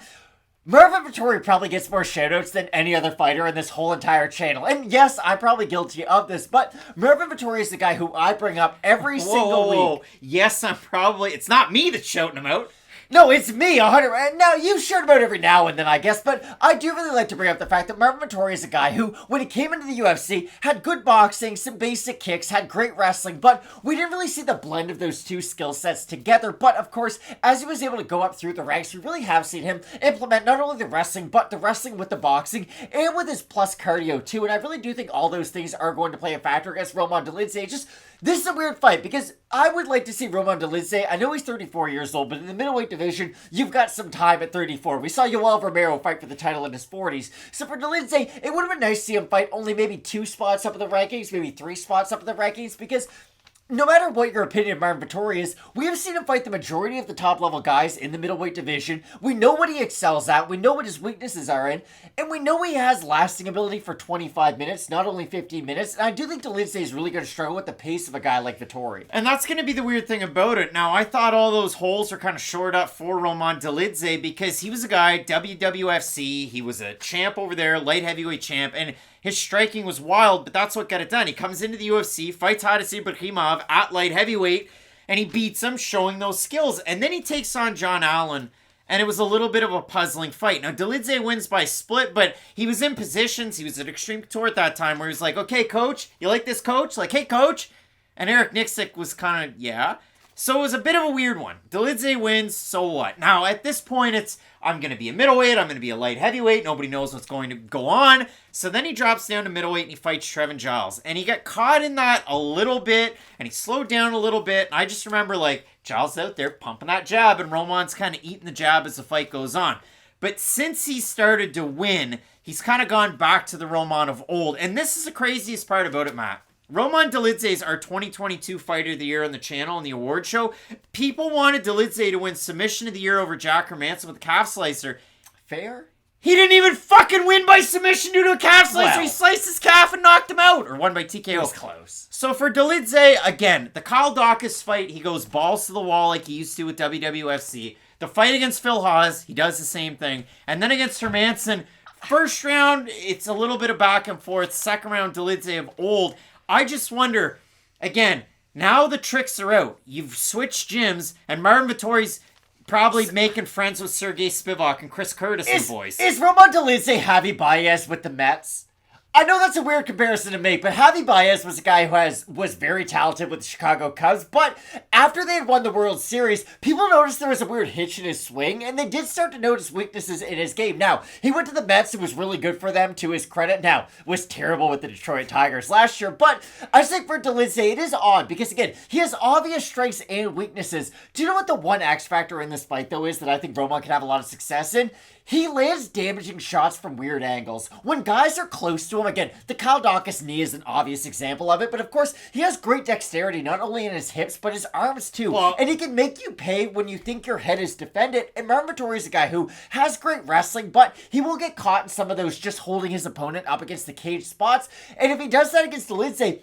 Marvin Vettori probably gets more shoutouts than any other fighter in this whole entire channel. And yes, I'm probably guilty of this, but Marvin Vettori is the guy who I bring up every single week. Yes, it's not me that's shouting him out. No, it's me, 100. Now, you shared about every now and then, I guess, but I do really like to bring up the fact that Marvin Vettori is a guy who, when he came into the UFC, had good boxing, some basic kicks, had great wrestling, but we didn't really see the blend of those two skill sets together. But, of course, as he was able to go up through the ranks, we really have seen him implement not only the wrestling, but the wrestling with the boxing, and with his plus cardio, too. And I really do think all those things are going to play a factor against Roman Dolidze. This is a weird fight because I would like to see Roman Dolidze. I know he's 34 years old, but in the middleweight division, you've got some time at 34. We saw Yoel Romero fight for the title in his 40s. So for Dolidze, it would have been nice to see him fight only maybe 2 spots up in the rankings, maybe 3 spots up in the rankings, because no matter what your opinion of Marvin Vettori is, we have seen him fight the majority of the top-level guys in the middleweight division. We know what he excels at, we know what his weaknesses are in, and we know he has lasting ability for 25 minutes, not only 15 minutes, and I do think Dolidze is really going to struggle with the pace of a guy like Vettori. And that's going to be the weird thing about it. Now, I thought all those holes were kind of shored up for Roman Dolidze because he was a guy, WWFC, he was a champ over there, light heavyweight champ, and his striking was wild, but that's what got it done. He comes into the UFC, fights Hadley at light heavyweight, and he beats him, showing those skills. And then he takes on John Allen, and it was a little bit of a puzzling fight. Now, Dolidze wins by split, but he was in positions. He was at Extreme Couture at that time where he was like, okay, coach, you like this, coach? Like, hey, coach. And Eric Nixick was kind of, yeah. So it was a bit of a weird one. Dolidze wins, so what? Now, at this point, I'm going to be a middleweight, I'm going to be a light heavyweight, nobody knows what's going to go on. So then he drops down to middleweight and he fights Trevin Giles. And he got caught in that a little bit, and he slowed down a little bit. And I just remember, like, Giles out there pumping that jab, and Roman's kind of eating the jab as the fight goes on. But since he started to win, he's kind of gone back to the Roman of old. And this is the craziest part about it, Matt. Roman Dolidze is our 2022 Fighter of the Year on the channel and the award show. People wanted Dolidze to win Submission of the Year over Jack Hermanson with a calf slicer. Fair? He didn't even fucking win by submission due to a calf slicer. Well, he sliced his calf and knocked him out. Or won by TKO. It was close. So for Dolidze, again, the Kyle Dawkins fight, he goes balls to the wall like he used to with WWFC. The fight against Phil Hawes, he does the same thing. And then against Hermanson, first round, it's a little bit of back and forth. Second round, Dolidze of old. I just wonder, again, now the tricks are out. You've switched gyms, and Marvin Vettori's probably making friends with Sergey Spivak and Chris Curtis and boys. Is Roman Dolidze Javi Baez with the Mets? I know that's a weird comparison to make, but Javi Baez was a guy who was very talented with the Chicago Cubs, but after they had won the World Series, people noticed there was a weird hitch in his swing, and they did start to notice weaknesses in his game. Now, he went to the Mets, it was really good for them, to his credit. Now, was terrible with the Detroit Tigers last year, but I think for Dolidze, it is odd, because again, he has obvious strengths and weaknesses. Do you know what the one X factor in this fight, though, is that I think Roman can have a lot of success in? He lands damaging shots from weird angles. When guys are close to him, again, the Kyle Dawkins knee is an obvious example of it, but of course, he has great dexterity, not only in his hips, but his arms too. Well, and he can make you pay when you think your head is defended. And Marvin Vettori is a guy who has great wrestling, but he will get caught in some of those just holding his opponent up against the cage spots. And if he does that against Dolidze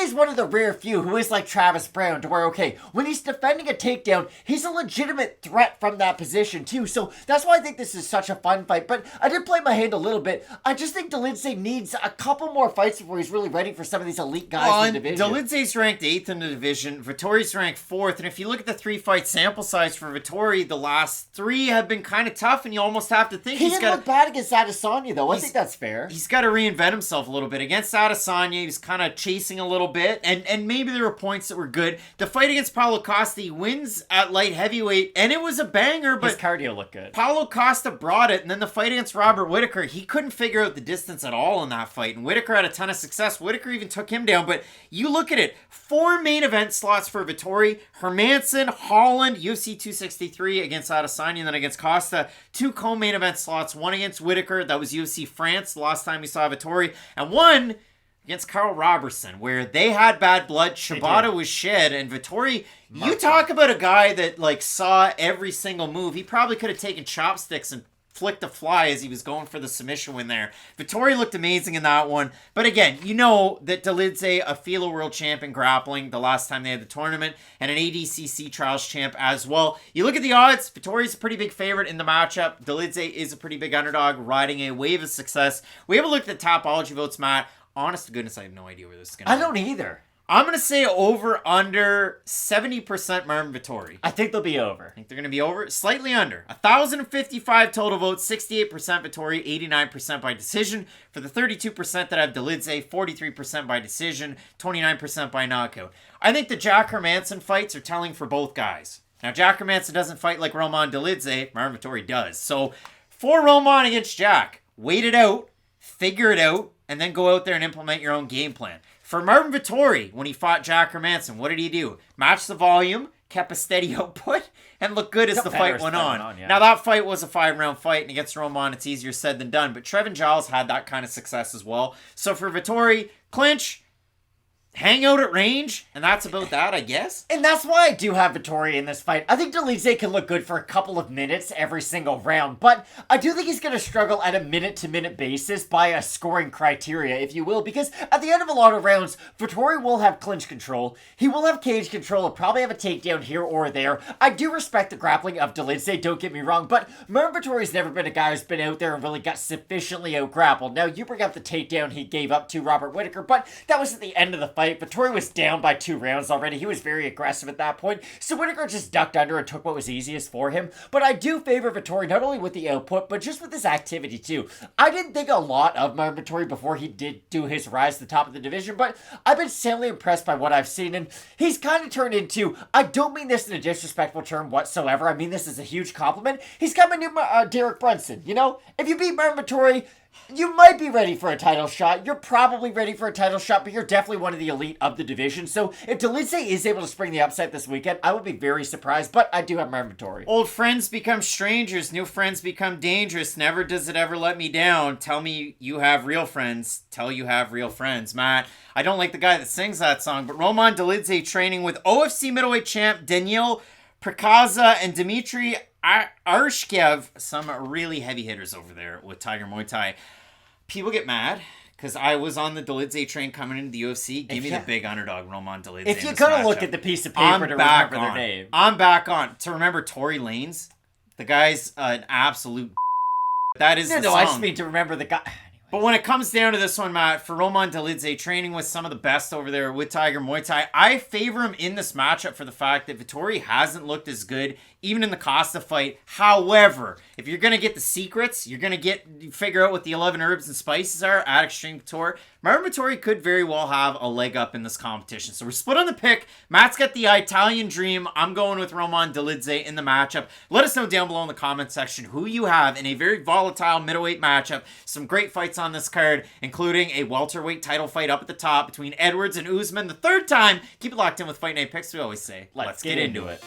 is one of the rare few who is like Travis Brown, to where, okay, when he's defending a takedown, he's a legitimate threat from that position too. So that's why I think this is such a fun fight. But I did play my hand a little bit. I just think Dolidze needs a couple more fights before he's really ready for some of these elite guys in the division. Dolidze's ranked 8th in the division. Vettori's ranked 4th. And if you look at the 3-fight sample size for Vettori, the last 3 have been kind of tough, and you almost have to think he didn't look bad against Adesanya, though. I think that's fair. He's got to reinvent himself a little bit. Against Adesanya, he was kind of chasing missing a little bit, and maybe there were points that were good. The fight against Paulo Costa, he wins at light heavyweight, and it was a banger, but His cardio looked good. Paulo Costa brought it, and then the fight against Robert Whittaker, he couldn't figure out the distance at all in that fight, and Whittaker had a ton of success. Whittaker even took him down, but you look at it, 4 main event slots for Vettori, Hermanson, Holland, UFC 263 against Adesanya, and then against Costa, 2 co-main event slots, 1 against Whittaker, that was UFC France, the last time we saw Vettori, and 1 against Carl Robertson, where they had bad blood, Shibata was shed, and Vettori, you talk about a guy that like saw every single move. He probably could have taken chopsticks and flicked a fly as he was going for the submission win there. Vettori looked amazing in that one. But again, you know that Dolidze, a Filho world champion grappling the last time they had the tournament, and an ADCC trials champ as well. You look at the odds, Vettori's a pretty big favorite in the matchup. Dolidze is a pretty big underdog, riding a wave of success. We have a look at the Topology votes, Matt. Honest to goodness, I have no idea where this is going to I don't either. I'm going to say over under 70% Marvin Vettori. I think they'll be over. I think they're going to be over. Slightly under. 1,055 total votes, 68% Vettori, 89% by decision. For the 32% that have Dolidze, 43% by decision, 29% by knockout. I think the Jack Hermanson fights are telling for both guys. Now, Jack Hermanson doesn't fight like Roman Dolidze. Marvin Vettori does. So, for Roman against Jack, wait it out, figure it out, and then go out there and implement your own game plan. For Marvin Vettori, when he fought Jack Hermanson, what did he do? Match the volume, kept a steady output, and looked good as the fight went on. Yeah. Now, that fight was a 5-round fight, and against Roman, it's easier said than done. But Trevin Giles had that kind of success as well. So for Vettori, clinch, hang out at range, and that's about that, I guess. And that's why I do have Vettori in this fight. I think Dolidze can look good for a couple of minutes every single round, but I do think he's going to struggle at a minute-to-minute basis by a scoring criteria, if you will, because at the end of a lot of rounds, Vettori will have clinch control, he will have cage control, he'll probably have a takedown here or there. I do respect the grappling of Dolidze, don't get me wrong, but Marvin Vettori's never been a guy who's been out there and really got sufficiently out-grappled. Now, you bring up the takedown he gave up to Robert Whittaker, but that was at the end of the fight. Vettori was down by 2 rounds already. He was very aggressive at that point. So Whittaker just ducked under and took what was easiest for him. But I do favor Vettori not only with the output, but just with his activity too. I didn't think a lot of Marvin Vettori before he did do his rise to the top of the division, but I've been sadly impressed by what I've seen. And he's kind of turned into, I don't mean this in a disrespectful term whatsoever. I mean this as a huge compliment. He's coming to Derek Brunson. You know, if you beat Marvin Vettori, you might be ready for a title shot. You're probably ready for a title shot, but you're definitely one of the elite of the division. So if Dolidze is able to spring the upset this weekend, I would be very surprised, but I do have Marvin Vettori. Old friends become strangers. New friends become dangerous. Never does it ever let me down. Tell me you have real friends. Tell you have real friends. Matt, I don't like the guy that sings that song, but Roman Dolidze training with OFC middleweight champ Daniil Prikaza and Dmitry Arshkev, some really heavy hitters over there with Tiger Muay Thai. People get mad because I was on the Dolidze train coming into the UFC. Give me the big underdog, Roman Dolidze. If you're going to look at the piece of paper to remember their name. I'm back on. To remember Tory Lanez, the guy's an absolute that is the song. I just mean to remember the guy. But when it comes down to this one, Matt, for Roman Dolidze, training with some of the best over there with Tiger Muay Thai, I favor him in this matchup for the fact that Vettori hasn't looked as good, even in the Costa fight. However, if you're going to get the secrets, you're going to figure out what the 11 herbs and spices are at Extreme Couture, Marvin Vettori could very well have a leg up in this competition. So we're split on the pick. Matt's got the Italian dream. I'm going with Roman Dolidze in the matchup. Let us know down below in the comment section who you have in a very volatile middleweight matchup. Some great fights on this card, including a welterweight title fight up at the top between Edwards and Usman. The third time, keep it locked in with Fight Night Picks. We always say, let's get into it.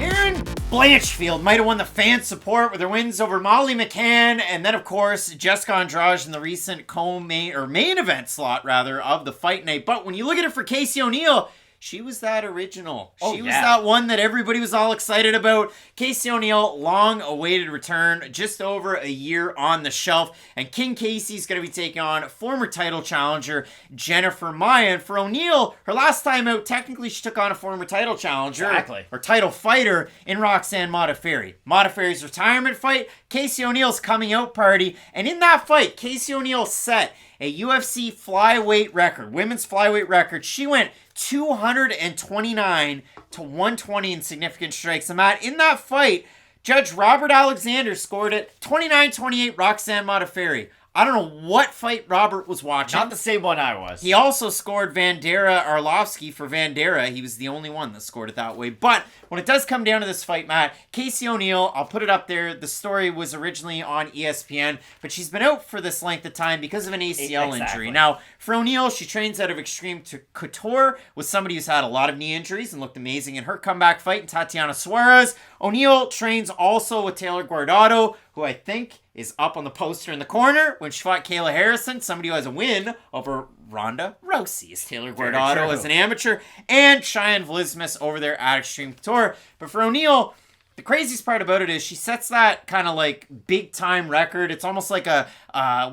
Erin Blanchfield might have won the fan support with her wins over Molly McCann, and then of course Jessica Andrade in the recent main event slot of the Fight Night. But when you look at it for Casey O'Neill, she was that original. She was that one that everybody was all excited about. Casey O'Neill, long-awaited return, just over a year on the shelf. And King Casey's going to be taking on former title challenger Jennifer Maia. And for O'Neill, her last time out, technically she took on a former title challenger. Or title fighter in Roxanne Modafferi. Modafferi's retirement fight, Casey O'Neill's coming out party. And in that fight, Casey O'Neill set a UFC flyweight record, women's flyweight record. She went 229 to 120 in significant strikes. And Matt, in that fight, Judge Robert Alexander scored it 29-28 Roxanne Modafferi. I don't know what fight Robert was watching. Not the same one I was. He also scored Vandera Arlovsky for Vandera. He was the only one that scored it that way. But when it does come down to this fight, Matt, Casey O'Neill, I'll put it up there. The story was originally on ESPN, but she's been out for this length of time because of an ACL injury. Now, for O'Neill, she trains out of Extreme Couture with somebody who's had a lot of knee injuries and looked amazing in her comeback fight, and Tatiana Suarez. O'Neill trains also with Taylor Guardado, who I think is up on the poster in the corner when she fought Kayla Harrison, somebody who has a win over Ronda Rousey. Is Taylor Guardado as an amateur, and Cheyenne Vlismus over there at Extreme Couture. But for O'Neill, the craziest part about it is she sets that kind of like big time record. It's almost like a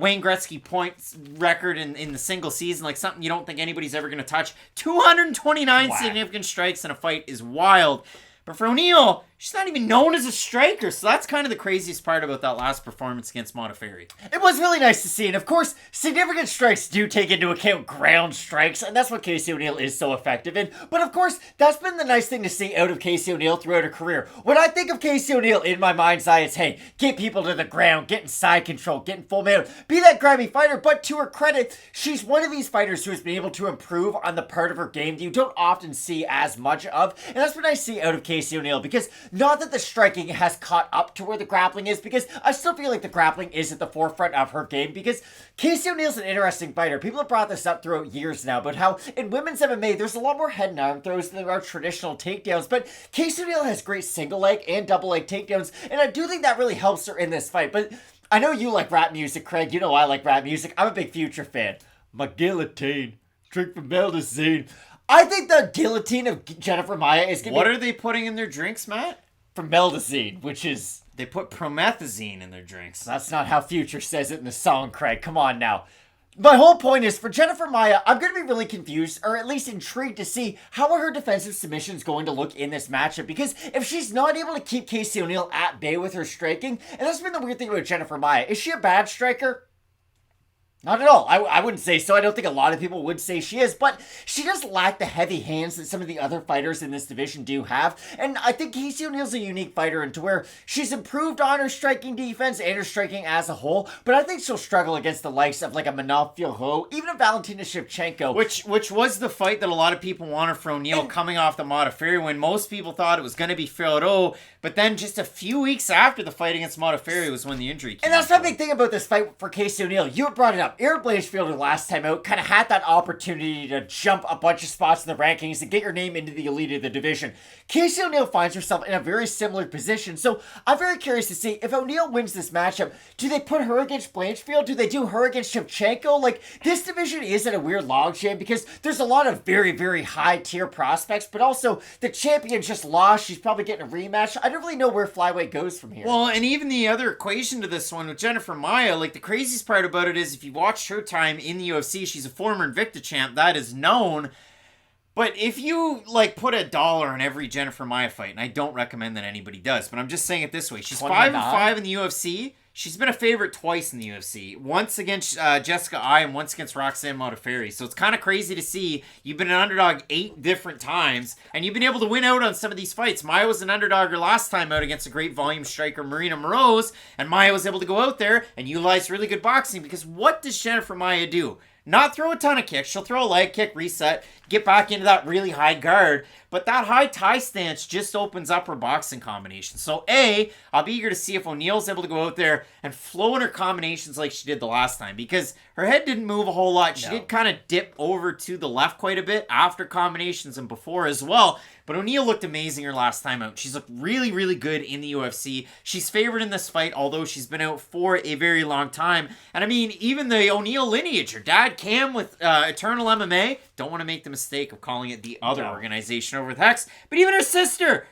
Wayne Gretzky points record in the single season, like something you don't think anybody's ever going to touch. 229 significant strikes in a fight is wild. But for O'Neill, she's not even known as a striker, so that's kind of the craziest part about that last performance against Modafferi. It was really nice to see, and of course, significant strikes do take into account ground strikes, and that's what Casey O'Neill is so effective in. But of course, that's been the nice thing to see out of Casey O'Neill throughout her career. When I think of Casey O'Neill in my mind's eye, it's, hey, get people to the ground, get in side control, get in full mount, be that grabby fighter. But to her credit, she's one of these fighters who has been able to improve on the part of her game that you don't often see as much of, and that's what I see out of Casey O'Neill, because not that the striking has caught up to where the grappling is, because I still feel like the grappling is at the forefront of her game, because Casey O'Neill's an interesting fighter. People have brought this up throughout years now, but how in women's MMA, there's a lot more head and arm throws than there are traditional takedowns, but Casey O'Neill has great single leg and double leg takedowns, and I do think that really helps her in this fight. But I know you like rap music, Craig. You know I like rap music. I'm a big Future fan. My guillotine, drink from Meldocene. I think the guillotine of Jennifer Maia is going to be... What are they putting in their drinks, Matt? From Meldocene, which is... They put promethazine in their drinks. That's not how Future says it in the song, Craig. Come on now. My whole point is, for Jennifer Maia, I'm going to be really confused, or at least intrigued to see how are her defensive submissions going to look in this matchup, because if she's not able to keep Casey O'Neill at bay with her striking, and that's been the weird thing about Jennifer Maia, is she a bad striker? Not at all. I wouldn't say so. I don't think a lot of people would say she is, but she does lack the heavy hands that some of the other fighters in this division do have, and I think Casey O'Neill's a unique fighter into where she's improved on her striking defense and her striking as a whole, but I think she'll struggle against the likes of like a Manaf Filho, even a Valentina Shevchenko. Which was the fight that a lot of people wanted for O'Neill coming off the Modafferi when most people thought it was going to be Filho, but then just a few weeks after the fight against Modafferi was when the injury came. And that's my big thing about this fight for Casey O'Neill. You brought it up. Aaron Blanchfielder last time out kind of had that opportunity to jump a bunch of spots in the rankings and get your name into the elite of the division. Casey O'Neill finds herself in a very similar position, so I'm very curious to see if O'Neill wins this matchup. Do they put her against Blanchfield? Do they do her against Shevchenko? Like, this division is at a weird logjam because there's a lot of very, very high tier prospects, but also the champion just lost. She's probably getting a rematch. I don't really know where flyweight goes from here. Well, and even the other equation to this one with Jennifer Maia, like the craziest part about it is if you watched her time in the UFC, she's a former Invicta champ, that is known. But if you like put $1 on every Jennifer Maia fight, and I don't recommend that anybody does, but I'm just saying it this way, she's 5-5 in the UFC. She's been a favorite twice in the UFC. Once against Jessica Ai and once against Roxanne Modafferi. So it's kind of crazy to see. You've been an underdog 8 different times, and you've been able to win out on some of these fights. Maia was an underdog her last time out against a great volume striker, Marina Moroz, and Maia was able to go out there and utilize really good boxing, because what does Jennifer Maia do? Not throw a ton of kicks. She'll throw a leg kick, reset, get back into that really high guard. But that high tie stance just opens up her boxing combinations. So I'll be eager to see if O'Neill's able to go out there and flow in her combinations like she did the last time. Because her head didn't move a whole lot. She did kind of dip over to the left quite a bit after combinations and before as well. But O'Neill looked amazing her last time out. She's looked really, really good in the UFC. She's favored in this fight, although she's been out for a very long time. And I mean, even the O'Neill lineage, her dad Cam with Eternal MMA, don't want to make the mistake of calling it the other organization over with Hex, but even her sister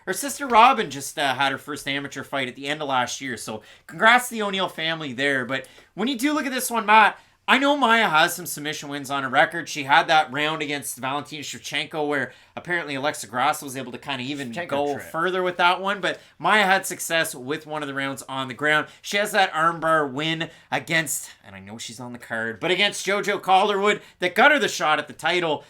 Robin just had her first amateur fight at the end of last year. So congrats to the O'Neill family there. But when you do look at this one, Matt, I know Maia has some submission wins on her record. She had that round against Valentina Shevchenko where apparently Alexa Grasso was able to kind of even go further with that one. But Maia had success with one of the rounds on the ground. She has that armbar win against, and I know she's on the card, but against JoJo Calderwood that got her the shot at the title.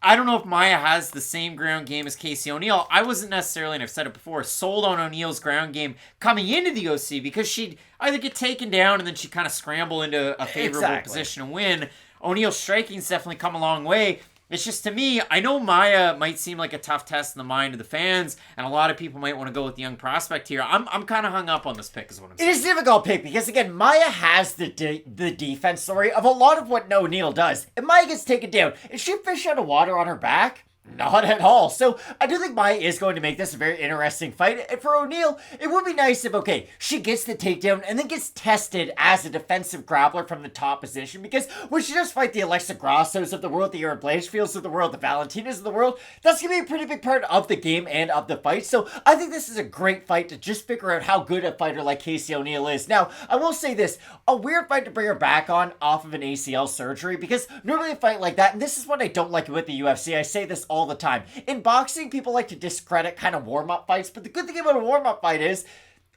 I don't know if Maya has the same ground game as Casey O'Neill. I wasn't necessarily, and I've said it before, sold on O'Neill's ground game coming into the OC because she'd either get taken down and then she'd kind of scramble into a favorable position and win. O'Neill's striking's definitely come a long way. It's just, to me, I know Maya might seem like a tough test in the mind of the fans, and a lot of people might want to go with the young prospect here. I'm kind of hung up on this pick, is what I'm saying. It is a difficult pick because, again, Maya has the defense story of a lot of what O'Neil does. If Maya gets taken down, is she a fish out of water on her back? Not at all. So I do think Maya is going to make this a very interesting fight. And for O'Neil, it would be nice if, okay, she gets the takedown and then gets tested as a defensive grappler from the top position. Because when she does fight the Alexa Grassos of the world, the Aaron Blanchfields of the world, the Valentinas of the world, that's going to be a pretty big part of the game and of the fight. So I think this is a great fight to just figure out how good a fighter like Casey O'Neill is. Now, I will say this, a weird fight to bring her back on off of an ACL surgery, because normally a fight like that, and this is what I don't like with the UFC, I say this all the time. In boxing, people like to discredit kind of warm-up fights, but the good thing about a warm-up fight is,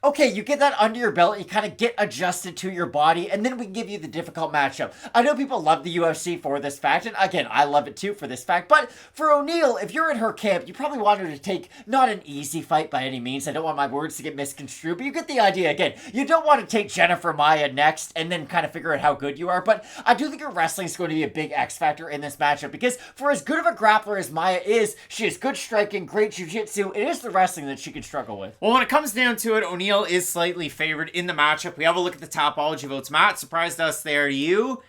okay, you get that under your belt, you kind of get adjusted to your body, and then we give you the difficult matchup. I know people love the UFC for this fact, and again, I love it too for this fact, but for O'Neil, if you're in her camp, you probably want her to take not an easy fight by any means. I don't want my words to get misconstrued, but you get the idea. Again, you don't want to take Jennifer Maia next and then kind of figure out how good you are, but I do think her wrestling is going to be a big X factor in this matchup, because for as good of a grappler as Maia is, she has good striking, great jiu-jitsu. It is the wrestling that she can struggle with. Well, when it comes down to it, O'Neil is slightly favored in the matchup. We have a look at the Topology votes. Matt, surprised us there. You?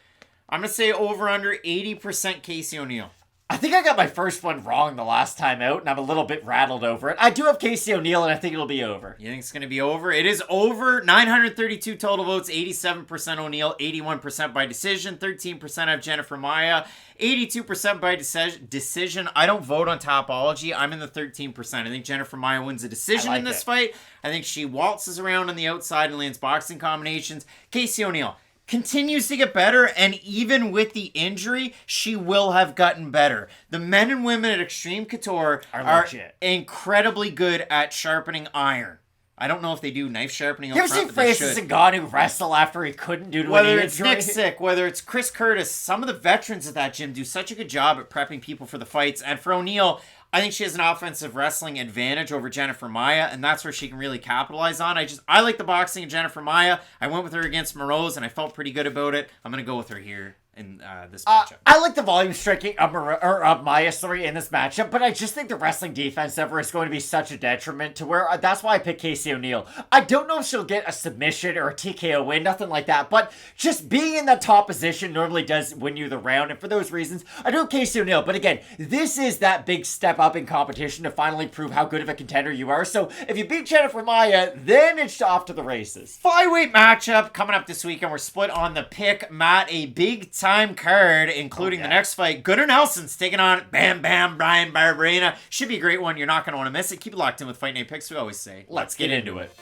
I'm going to say over under 80% Casey O'Neill. I think I got my first one wrong the last time out, and I'm a little bit rattled over it. I do have Casey O'Neill, and I think it'll be over. You think it's going to be over? It is over. 932 total votes, 87% O'Neill, 81% by decision, 13% have Jennifer Maia, 82% by decision. I don't vote on Topology. I'm in the 13%. I think Jennifer Maia wins a decision in this fight. I think she waltzes around on the outside and lands boxing combinations. Casey O'Neill continues to get better, and even with the injury, she will have gotten better. The men and women at Extreme Couture are incredibly good at sharpening iron. I don't know if they do knife sharpening up front. You ever seen Francis Ngannou wrestle after he couldn't due to whether an it's injury? Nick Sick, whether it's Chris Curtis, some of the veterans at that gym do such a good job at prepping people for the fights. And for O'Neill, I think she has an offensive wrestling advantage over Jennifer Maia, and that's where she can really capitalize on. I like the boxing of Jennifer Maia. I went with her against Moroz, and I felt pretty good about it. I'm going to go with her here in this matchup. I like the volume striking of Maia in this matchup, but I just think the wrestling defense ever is going to be such a detriment to where that's why I picked Casey O'Neill. I don't know if she'll get a submission or a TKO win, nothing like that, but just being in that top position normally does win you the round, and for those reasons, I do Casey O'Neill. But again, this is that big step up in competition to finally prove how good of a contender you are. So if you beat Jennifer Maia, then it's off to the races. Flyweight matchup coming up this weekend. We're split on the pick. Matt, a big time card, including the next fight. Gunnar Nelson's taking on Bam Bam Brian Barberena. Should be a great one. You're not going to want to miss it. Keep it locked in with Fight Night Picks. We always say, let's get into it.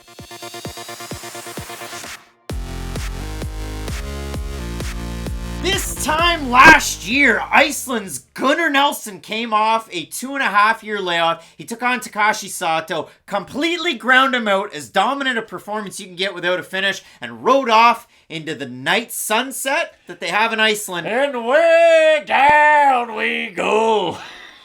This time last year, Iceland's Gunnar Nelson came off a 2.5-year layoff. He took on Takashi Sato, completely ground him out, as dominant a performance you can get without a finish, and rode off into the night sunset that they have in Iceland. And way down we go.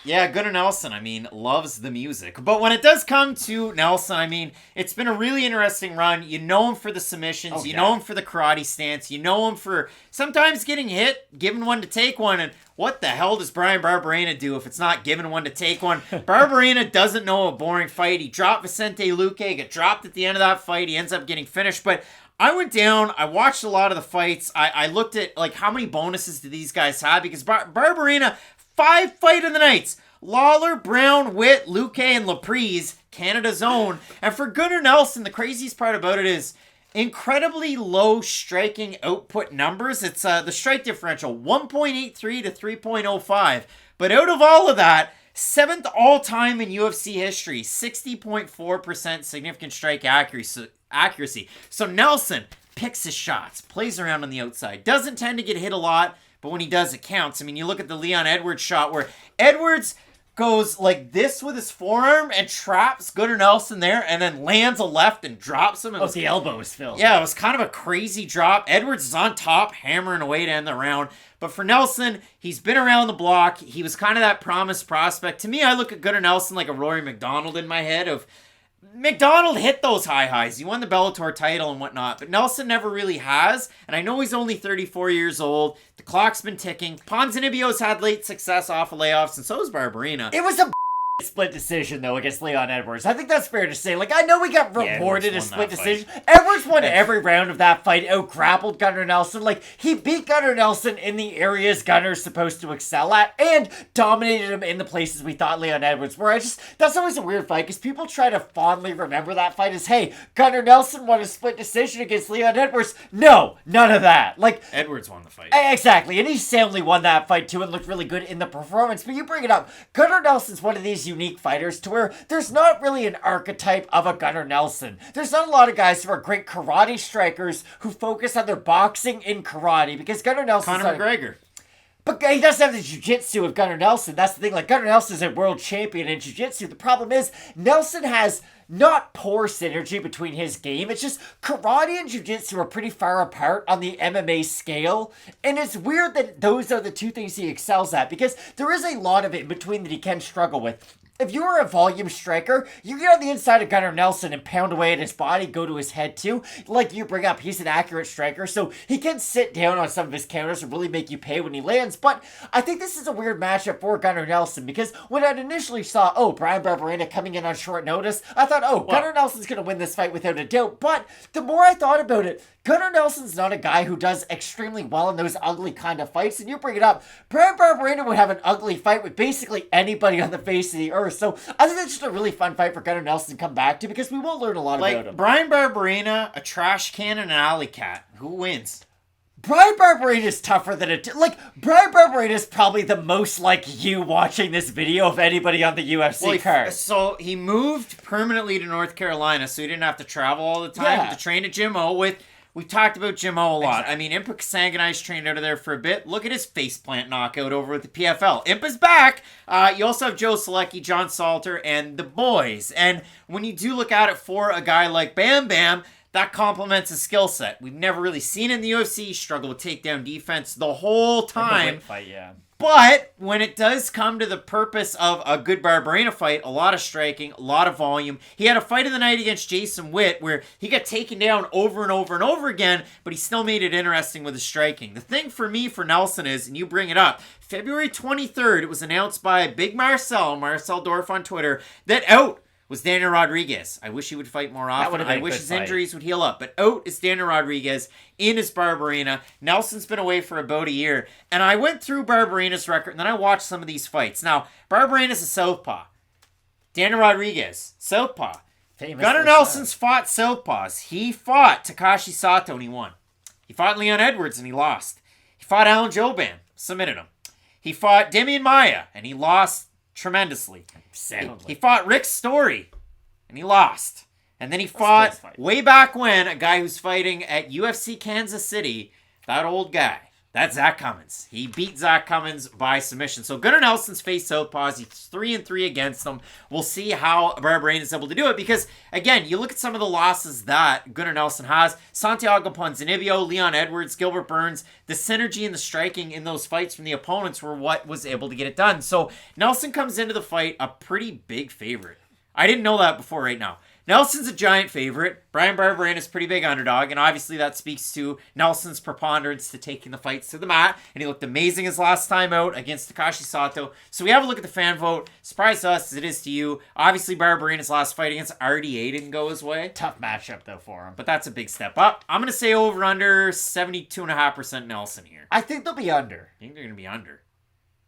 Yeah, Gunnar Nelson, loves the music. But when it does come to Nelson, it's been a really interesting run. You know him for the submissions. You know him for the karate stance. You know him for sometimes getting hit, giving one to take one. And what the hell does Brian Barberena do if it's not giving one to take one? Barberena doesn't know a boring fight. He dropped Vicente Luque, got dropped at the end of that fight. He ends up getting finished. But I went down, I watched a lot of the fights. I looked at how many bonuses do these guys have? Because Barberena, 5 fight of the nights. Lawler, Brown, Witt, Luque, and Laprise, Canada's own. And for Gunnar Nelson, the craziest part about it is incredibly low striking output numbers. It's the strike differential, 1.83 to 3.05. But out of all of that, 7th all-time in UFC history, 60.4% significant strike accuracy. So Nelson picks his shots, plays around on the outside, doesn't tend to get hit a lot, but when he does, it counts. You look at the Leon Edwards shot where Edwards goes like this with his forearm and traps Gunnar Nelson there, and then lands a left and drops him. Oh, the elbow was filled. Yeah, it was kind of a crazy drop. Edwards is on top, hammering away to end the round. But for Nelson, he's been around the block. He was kind of that promised prospect. To me, I look at Gunnar Nelson like a Rory McDonald in my head of... McDonald hit those high highs. He won the Bellator title and whatnot, but Nelson never really has. And I know he's only 34 years old. The clock's been ticking. Ponzinibbio's had late success off of layoffs, and so has Barberena. It was a split decision, though, against Leon Edwards. I think that's fair to say. Like, I know we got rewarded a split decision. Edwards won every round of that fight, out-grappled Gunnar Nelson. Like, he beat Gunnar Nelson in the areas Gunnar's supposed to excel at, and dominated him in the places we thought Leon Edwards were. That's always a weird fight, because people try to fondly remember that fight as, hey, Gunnar Nelson won a split decision against Leon Edwards. No, none of that. Like, Edwards won the fight. Exactly, and he soundly won that fight, too, and looked really good in the performance. But you bring it up, Gunnar Nelson's one of these unique fighters to where there's not really an archetype of a Gunnar Nelson. There's not a lot of guys who are great karate strikers who focus on their boxing in karate, because Gunnar Nelson's Conor McGregor. But he doesn't have the jiu-jitsu of Gunnar Nelson. That's the thing. Like, Gunnar Nelson's a world champion in jiu-jitsu. The problem is, Nelson has not poor synergy between his game. It's just karate and jiu-jitsu are pretty far apart on the MMA scale. And it's weird that those are the two things he excels at, because there is a lot of it in between that he can struggle with. If you were a volume striker, you get on the inside of Gunnar Nelson and pound away at his body, go to his head too. Like you bring up, he's an accurate striker, so he can sit down on some of his counters and really make you pay when he lands. But I think this is a weird matchup for Gunnar Nelson, because when I initially saw, Brian Barberena coming in on short notice, I thought, Gunnar Nelson's going to win this fight without a doubt. But the more I thought about it, Gunnar Nelson's not a guy who does extremely well in those ugly kind of fights. And you bring it up, Brian Barberena would have an ugly fight with basically anybody on the face of the earth. So I think that's just a really fun fight for Gunnar Nelson to come back to, because we will learn a lot about him. Brian Barberena, a trash can, and an alley cat. Who wins? Brian Barberena is tougher than Brian Barberena is probably the most like you watching this video of anybody on the UFC card. So he moved permanently to North Carolina, so he didn't have to travel all the time to train at Jim O with... We've talked about Jim O a lot. Exactly. I mean, Impa Kasanganai's trained out of there for a bit. Look at his faceplant knockout over at the PFL. Impa's back. You also have Joe Selecki, John Salter, and the boys. And when you do look at it for a guy like Bam Bam, that complements his skill set. We've never really seen in the UFC struggle with takedown defense the whole time. Fight, yeah. But when it does come to the purpose of a good Barberena fight, a lot of striking, a lot of volume. He had a fight of the night against Jason Witt where he got taken down over and over and over again, but he still made it interesting with his striking. The thing for me for Nelson is, and you bring it up, February 23rd, it was announced by Big Marcel Dorf on Twitter, that out was Daniel Rodriguez. I wish he would fight more often. I wish his injuries would heal up. But out is Daniel Rodriguez, in is Barberena. Nelson's been away for about a year. And I went through Barberena's record, and then I watched some of these fights. Now, Barberena's a southpaw. Daniel Rodriguez, southpaw. Gunnar Nelson's fought southpaws. He fought Takashi Sato, and he won. He fought Leon Edwards, and he lost. He fought Alan Jouban, submitted him. He fought Demian Maia, and he lost tremendously. He fought Rick Story, and he lost. And then he fought, way back when, a guy who's fighting at UFC Kansas City, that old guy. That's Zach Cummins. He beat Zach Cummins by submission. So Gunnar Nelson's faced southpaws. He's 3-3 against them. We'll see how Barberena is able to do it, because, again, you look at some of the losses that Gunnar Nelson has. Santiago Ponzinibbio, Leon Edwards, Gilbert Burns. The synergy and the striking in those fights from the opponents were what was able to get it done. So Nelson comes into the fight a pretty big favorite. I didn't know that before right now. Nelson's a giant favorite. Brian Barberena is a pretty big underdog, and obviously that speaks to Nelson's preponderance to taking the fights to the mat, and he looked amazing his last time out against Takashi Sato. So we have a look at the fan vote. Surprise to us as it is to you. Obviously, Barberena's last fight against RDA didn't go his way. Tough matchup, though, for him. But that's a big step up. I'm going to say over-under 72.5% Nelson here. I think they'll be under. I think they're going to be under.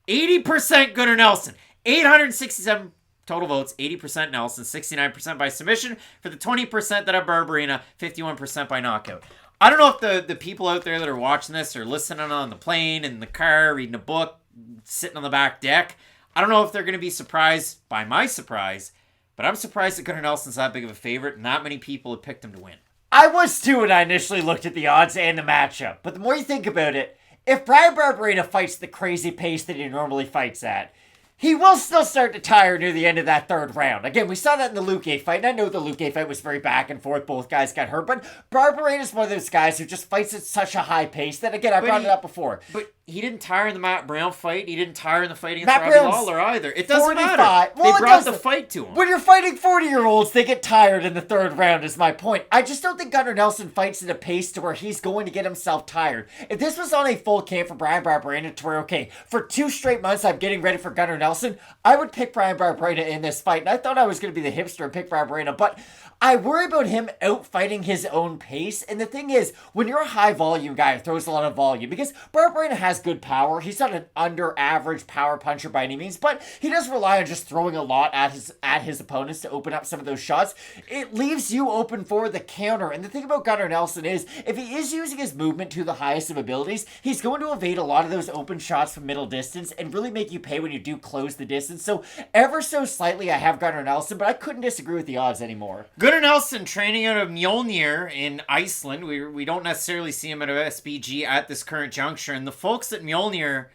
80% Gunnar Nelson. 867 total votes, 80% Nelson, 69% by submission. For the 20% that have Barberena, 51% by knockout. I don't know if the people out there that are watching this are listening on the plane, in the car, reading a book, sitting on the back deck. I don't know if they're going to be surprised by my surprise, but I'm surprised that Gunnar Nelson's that big of a favorite, and not many people have picked him to win. I was too when I initially looked at the odds and the matchup. But the more you think about it, if Brian Barberena fights the crazy pace that he normally fights at, he will still start to tire near the end of that third round. Again, we saw that in the Luque fight, and I know the Luque fight was very back and forth. Both guys got hurt, but Barberena is one of those guys who just fights at such a high pace that, again, I brought it up before. But he didn't tire in the Matt Brown fight. He didn't tire in the fight against Matt Robbie Brown's Lawler either. It doesn't 45. matter. Well, they it brought the doesn't. fight to him. When you're fighting 40-year-olds, they get tired in the third round, is my point. I just don't think Gunnar Nelson fights at a pace to where he's going to get himself tired. If this was on a full camp for Brian Barberena to where, okay, for 2 straight months I'm getting ready for Gunnar Nelson, I would pick Brian Barberena in this fight. And I thought I was going to be the hipster and pick Barberena, but I worry about him out-fighting his own pace. And the thing is, when you're a high-volume guy who throws a lot of volume, because Barberena has good power, he's not an under-average power puncher by any means, but he does rely on just throwing a lot at his opponents to open up some of those shots. It leaves you open for the counter. And the thing about Gunnar Nelson is, if he is using his movement to the highest of abilities, he's going to evade a lot of those open shots from middle distance and really make you pay when you do close the distance. So ever so slightly, I have Gunnar Nelson, but I couldn't disagree with the odds anymore. Gunnar Nelson training out of Mjolnir in Iceland. We don't necessarily see him at SBG at this current juncture. And the folks at Mjolnir,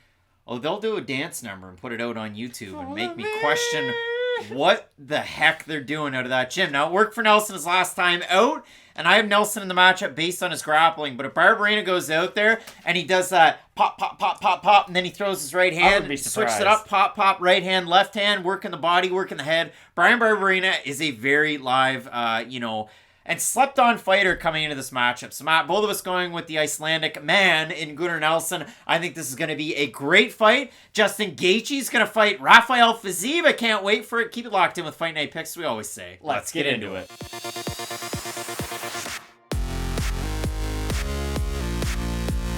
they'll do a dance number and put it out on YouTube and make me question what the heck they're doing out of that gym. Now, it worked for Nelson his last time out, and I have Nelson in the matchup based on his grappling. But if Barberena goes out there and he does that pop, pop, pop, pop, pop, and then he throws his right hand, switches it up, pop, pop, right hand, left hand, working the body, working the head. Brian Barberena is a very live, and slept-on fighter coming into this matchup. So, Matt, both of us going with the Icelandic man in Gunnar Nelson. I think this is going to be a great fight. Justin Gaethje is going to fight Rafael Fiziev. I can't wait for it. Keep it locked in with Fight Night Picks, we always say. Let's get into it.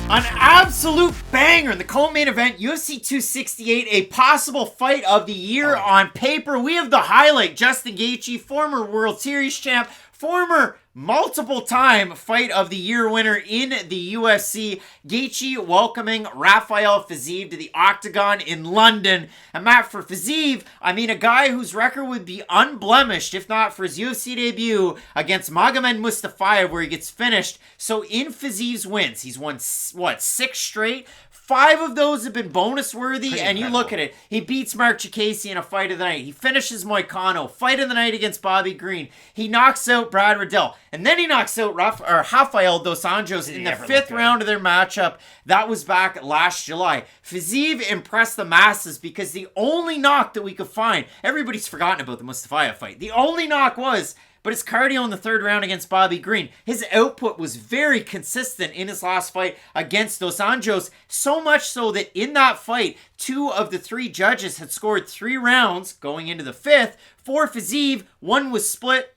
An absolute banger in the co-main event, UFC 268, a possible fight of the year on paper. We have the highlight, Justin Gaethje, former World Series champ, former multiple-time Fight of the Year winner in the UFC. Gaethje welcoming Rafael Fiziev to the Octagon in London. And Matt, for Fiziev, I mean a guy whose record would be unblemished, if not for his UFC debut against Magomed Mustafayev, where he gets finished. So in Fiziev's wins, he's won, 6 straight? 5 of those have been bonus worthy, and you look at it. He beats Mark Chikasi in a fight of the night. He finishes Moicano, fight of the night against Bobby Green. He knocks out Brad Riddell, and then he knocks out Rafael Dos Anjos in the 5th round of their matchup. That was back last July. Fiziev impressed the masses because the only knock that we could find, everybody's forgotten about the Mustafayev fight. The only knock was, but his cardio in the 3rd round against Bobby Green. His output was very consistent in his last fight against Dos Anjos, so much so that in that fight, 2 of the 3 judges had scored 3 rounds going into the 5th for Fiziev. 1 was split.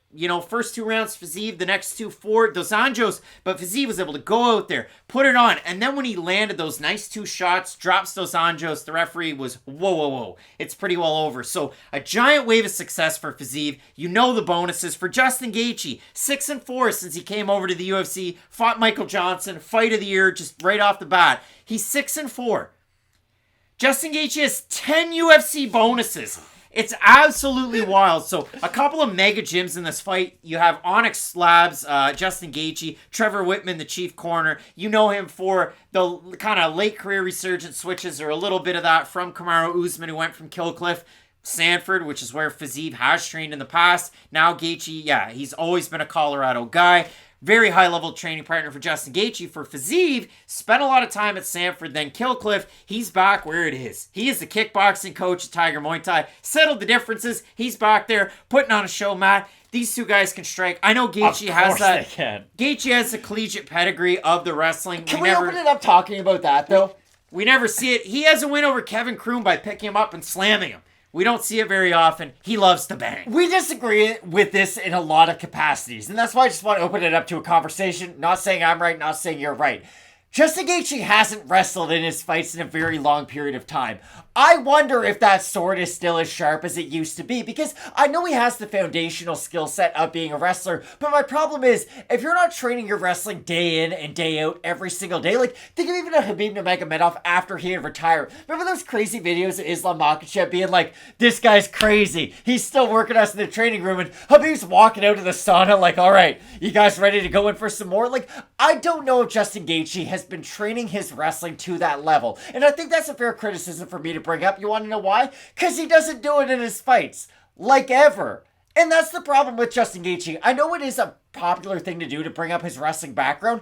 First 2 rounds Fiziev, the next 2 for Dos Anjos, but Fiziev was able to go out there, put it on, and then when he landed those nice 2 shots, drops Dos Anjos, the referee was, whoa, it's pretty well over. So a giant wave of success for Fiziev. The bonuses for Justin Gaethje, 6-4 since he came over to the UFC, fought Michael Johnson, fight of the year, just right off the bat. He's 6-4. Justin Gaethje has 10 UFC bonuses. It's absolutely wild. So a couple of mega gyms in this fight. You have Onyx Labs, Justin Gaethje, Trevor Whitman, the chief corner. You know him for the kind of late career resurgence switches, or a little bit of that from Kamaru Usman, who went from Killcliff, Sanford, which is where Fiziev has trained in the past. Now Gaethje, he's always been a Colorado guy. Very high-level training partner for Justin Gaethje. For Fiziev, spent a lot of time at Sanford, then Killcliff. He's back where it is. He is the kickboxing coach at Tiger Muay Thai. Settled the differences. He's back there putting on a show, Matt. These 2 guys can strike. I know Gaethje has that. Gaethje has the collegiate pedigree of the wrestling. Can we open it up talking about that, though? We never see it. He has a win over Kevin Kroon by picking him up and slamming him. We don't see it very often. He loves to bang. We disagree with this in a lot of capacities, and that's why I just want to open it up to a conversation. Not saying I'm right, not saying you're right. Justin Gaethje hasn't wrestled in his fights in a very long period of time. I wonder if that sword is still as sharp as it used to be, because I know he has the foundational skill set of being a wrestler, but my problem is, if you're not training your wrestling day in and day out every single day, like, think of even a Khabib Nurmagomedov after he had retired. Remember those crazy videos of Islam Makhachev being like, this guy's crazy, he's still working us in the training room, and Khabib's walking out of the sauna like, alright, you guys ready to go in for some more? Like, I don't know if Justin Gaethje has been training his wrestling to that level. And I think that's a fair criticism for me to bring up. You want to know why? Because he doesn't do it in his fights. Like ever. And that's the problem with Justin Gaethje. I know it is a popular thing to do to bring up his wrestling background.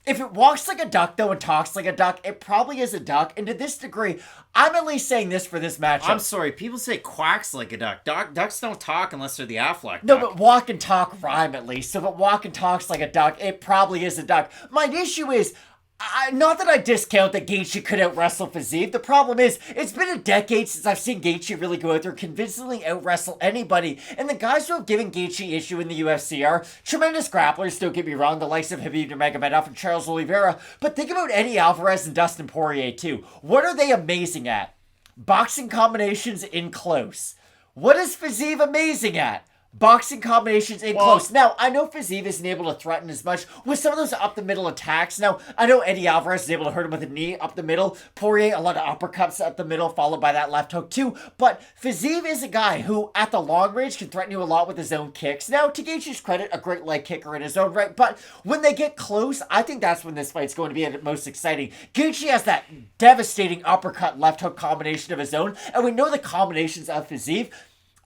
If it walks like a duck, though, and talks like a duck, it probably is a duck. And to this degree, I'm at least saying this for this matchup. I'm sorry, people say quacks like a duck. Ducks don't talk unless they're the Affleck No, duck. but walk and talk rhyme at least. So if it walk and talks like a duck, it probably is a duck. My issue is, not that I discount that Gaethje could out-wrestle Fiziev. The problem is, it's been a decade since I've seen Gaethje really go out there convincingly out-wrestle anybody. And the guys who have given Gaethje issue in the UFC are tremendous grapplers, don't get me wrong, the likes of Khabib Nurmagomedov and Charles Oliveira. But think about Eddie Alvarez and Dustin Poirier too. What are they amazing at? Boxing combinations in close. What is Fiziev amazing at? Boxing combinations in close. Now, I know Fiziev isn't able to threaten as much with some of those up-the-middle attacks. Now, I know Eddie Alvarez is able to hurt him with a knee up the middle. Poirier, a lot of uppercuts up the middle, followed by that left hook too. But Fiziev is a guy who, at the long range, can threaten you a lot with his own kicks. Now, to Gaethje's credit, a great leg kicker in his own right. But when they get close, I think that's when this fight's going to be at its most exciting. Gaethje has that devastating uppercut left hook combination of his own. And we know the combinations of Fiziev.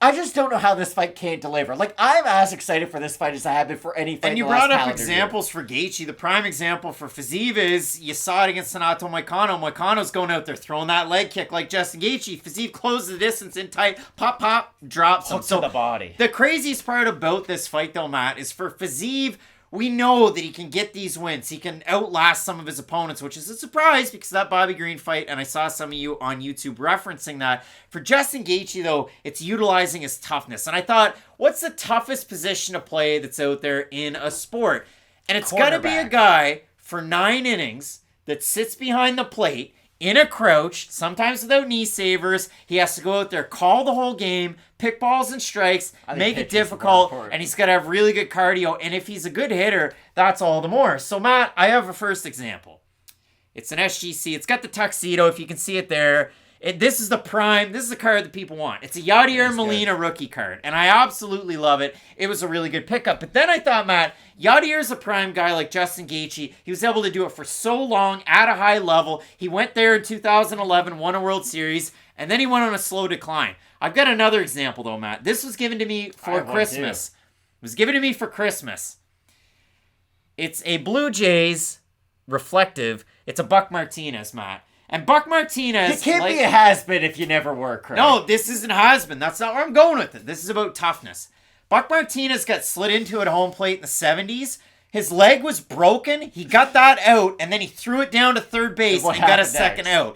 I just don't know how this fight can't deliver. Like, I'm as excited for this fight as I have been for any fight. And you brought up examples for Gaethje. The prime example for Fiziev is you saw it against Renato Moicano. Moicano's going out there throwing that leg kick like Justin Gaethje. Fiziev closes the distance in tight, pop, pop, drops him. To the body. The craziest part about this fight, though, Matt, is for Fiziev, we know that he can get these wins. He can outlast some of his opponents, which is a surprise because of that Bobby Green fight, and I saw some of you on YouTube referencing that. For Justin Gaethje, though, it's utilizing his toughness. And I thought, what's the toughest position to play that's out there in a sport? And it's got to be a guy for 9 innings that sits behind the plate in a crouch, sometimes without knee savers. He has to go out there, call the whole game, pick balls and strikes, make it difficult, and he's got to have really good cardio. And if he's a good hitter, that's all the more. So, Matt, I have a first example. It's an SGC. It's got the tuxedo, if you can see it there. This is the prime. This is the card that people want. It's a Yadier Molina rookie card, and I absolutely love it. It was a really good pickup. But then I thought, Matt, Yadier's a prime guy like Justin Gaethje. He was able to do it for so long at a high level. He went there in 2011, won a World Series, and then he went on a slow decline. I've got another example, though, Matt. This was given to me for Christmas. It was given to me for Christmas. It's a Blue Jays reflective. It's a Buck Martinez, Matt. And Buck Martinez... You can't be a has-been if you never were, Craig. No, this isn't has-been. That's not where I'm going with it. This is about toughness. Buck Martinez got slid into at home plate in the 70s. His leg was broken. He got that out, and then he threw it down to third base and got a second out.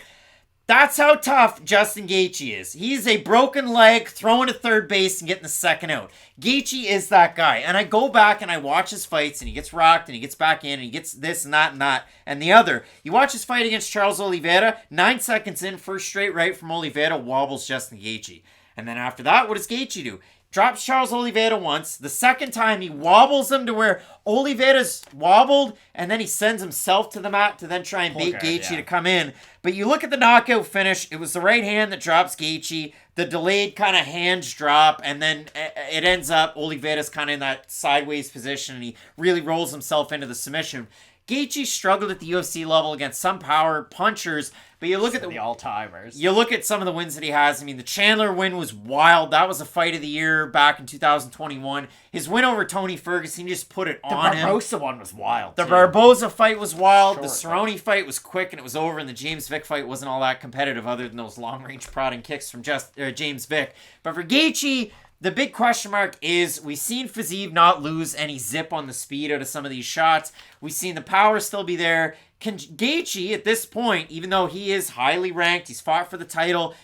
That's how tough Justin Gaethje is. He's a broken leg throwing to third base and getting the second out. Gaethje is that guy. And I go back and I watch his fights, and he gets rocked and he gets back in and he gets this and that and the other. You watch his fight against Charles Oliveira, 9 seconds in, first straight right from Oliveira, wobbles Justin Gaethje. And then after that, what does Gaethje do? Drops Charles Oliveira once. The second time, he wobbles him to where Oliveira's wobbled, and then he sends himself to the mat to then try and bait Gaethje to come in. But you look at the knockout finish, it was the right hand that drops Gaethje, the delayed kind of hands drop, and then it ends up Oliveira's kind of in that sideways position, and he really rolls himself into the submission. Gaethje struggled at the UFC level against some power punchers, but you look at the all-timers. You look at some of the wins that he has. I mean, the Chandler win was wild. That was a fight of the year back in 2021. His win over Tony Ferguson, he just put it on him. The Barboza one was wild. The Barboza fight was wild. The Cerrone fight was quick and it was over, and the James Vick fight wasn't all that competitive other than those long-range prodding kicks from James Vick. But for Gaethje, the big question mark is we've seen Fiziev not lose any zip on the speed out of some of these shots. We've seen the power still be there. Can Gaethje, at this point, even though he is highly ranked, he's fought for the title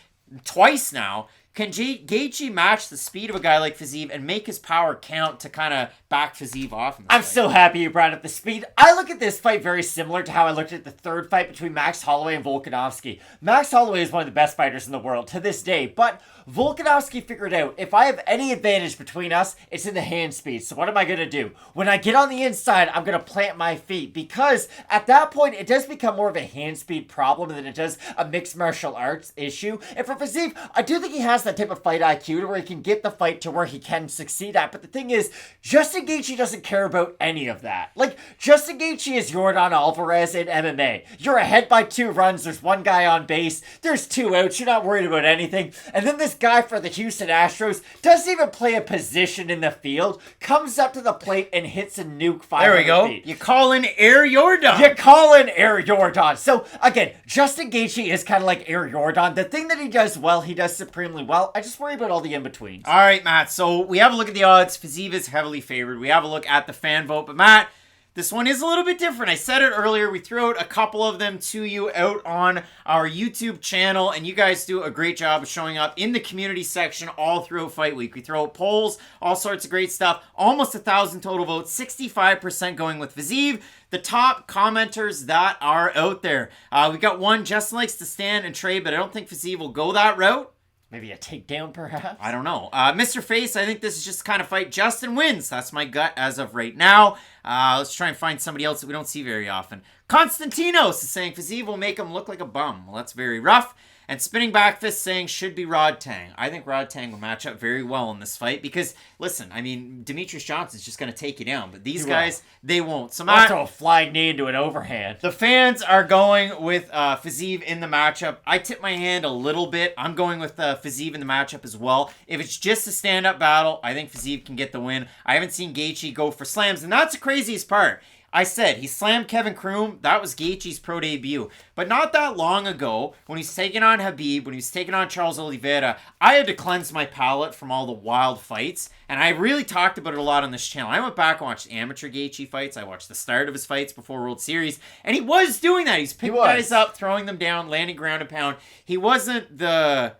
twice now, can Gaethje match the speed of a guy like Fiziev and make his power count to kind of back Fiziev off? I'm so happy you brought up the speed. I look at this fight very similar to how I looked at the third fight between Max Holloway and Volkanovski. Max Holloway is one of the best fighters in the world to this day, but Volkanovski figured out, if I have any advantage between us, it's in the hand speed. So what am I going to do? When I get on the inside, I'm going to plant my feet, because at that point, it does become more of a hand speed problem than it does a mixed martial arts issue. And for Fiziev, I do think he has has that type of fight IQ to where he can get the fight to where he can succeed at. But the thing is, Justin Gaethje doesn't care about any of that. Like, Justin Gaethje is Yordan Alvarez in MMA. You're ahead by 2 runs. There's 1 guy on base. There's 2 outs. You're not worried about anything. And then this guy for the Houston Astros doesn't even play a position in the field, comes up to the plate and hits a nuke 500 There we go. feet. You call in Air Yordan. You call in Air Yordan. So, again, Justin Gaethje is kind of like Air Yordan. The thing that he does well, he does supremely well. I just worry about all the in-betweens. All right, Matt. So we have a look at the odds. Fiziev is heavily favored. We have a look at the fan vote. But, Matt, this one is a little bit different. I said it earlier. We threw out a couple of them to you out on our YouTube channel, and you guys do a great job of showing up in the community section all throughout Fight Week. We throw out polls, all sorts of great stuff. Almost 1,000 total votes, 65% going with Fiziev. The top commenters that are out there. We got one, Justin likes to stand and trade, but I don't think Fiziev will go that route. Maybe a takedown, perhaps? I don't know. Mr. Face, I think this is just the kind of fight Justin wins. That's my gut as of right now. Let's try and find somebody else that we don't see very often. Konstantinos is saying Fiziev will make him look like a bum. Well, that's very rough. And Spinning Back Fist saying should be Rod Tang. I think Rod Tang will match up very well in this fight because, listen, I mean, Demetrius Johnson's just going to take you down. But these guys, they won't. So, Matt, throw a flying knee into an overhand. The fans are going with Fiziev in the matchup. I tip my hand a little bit. I'm going with Fiziev in the matchup as well. If it's just a stand-up battle, I think Fiziev can get the win. I haven't seen Gaethje go for slams, and that's the craziest part. I said he slammed Kevin Kroom. That was Gaethje's pro debut. But not that long ago, when he's taking on Khabib, when he was taking on Charles Oliveira, I had to cleanse my palate from all the wild fights. And I really talked about it a lot on this channel. I went back and watched amateur Gaethje fights. I watched the start of his fights before World Series. And he was doing that. He's picking guys up, throwing them down, landing ground and pound. He wasn't the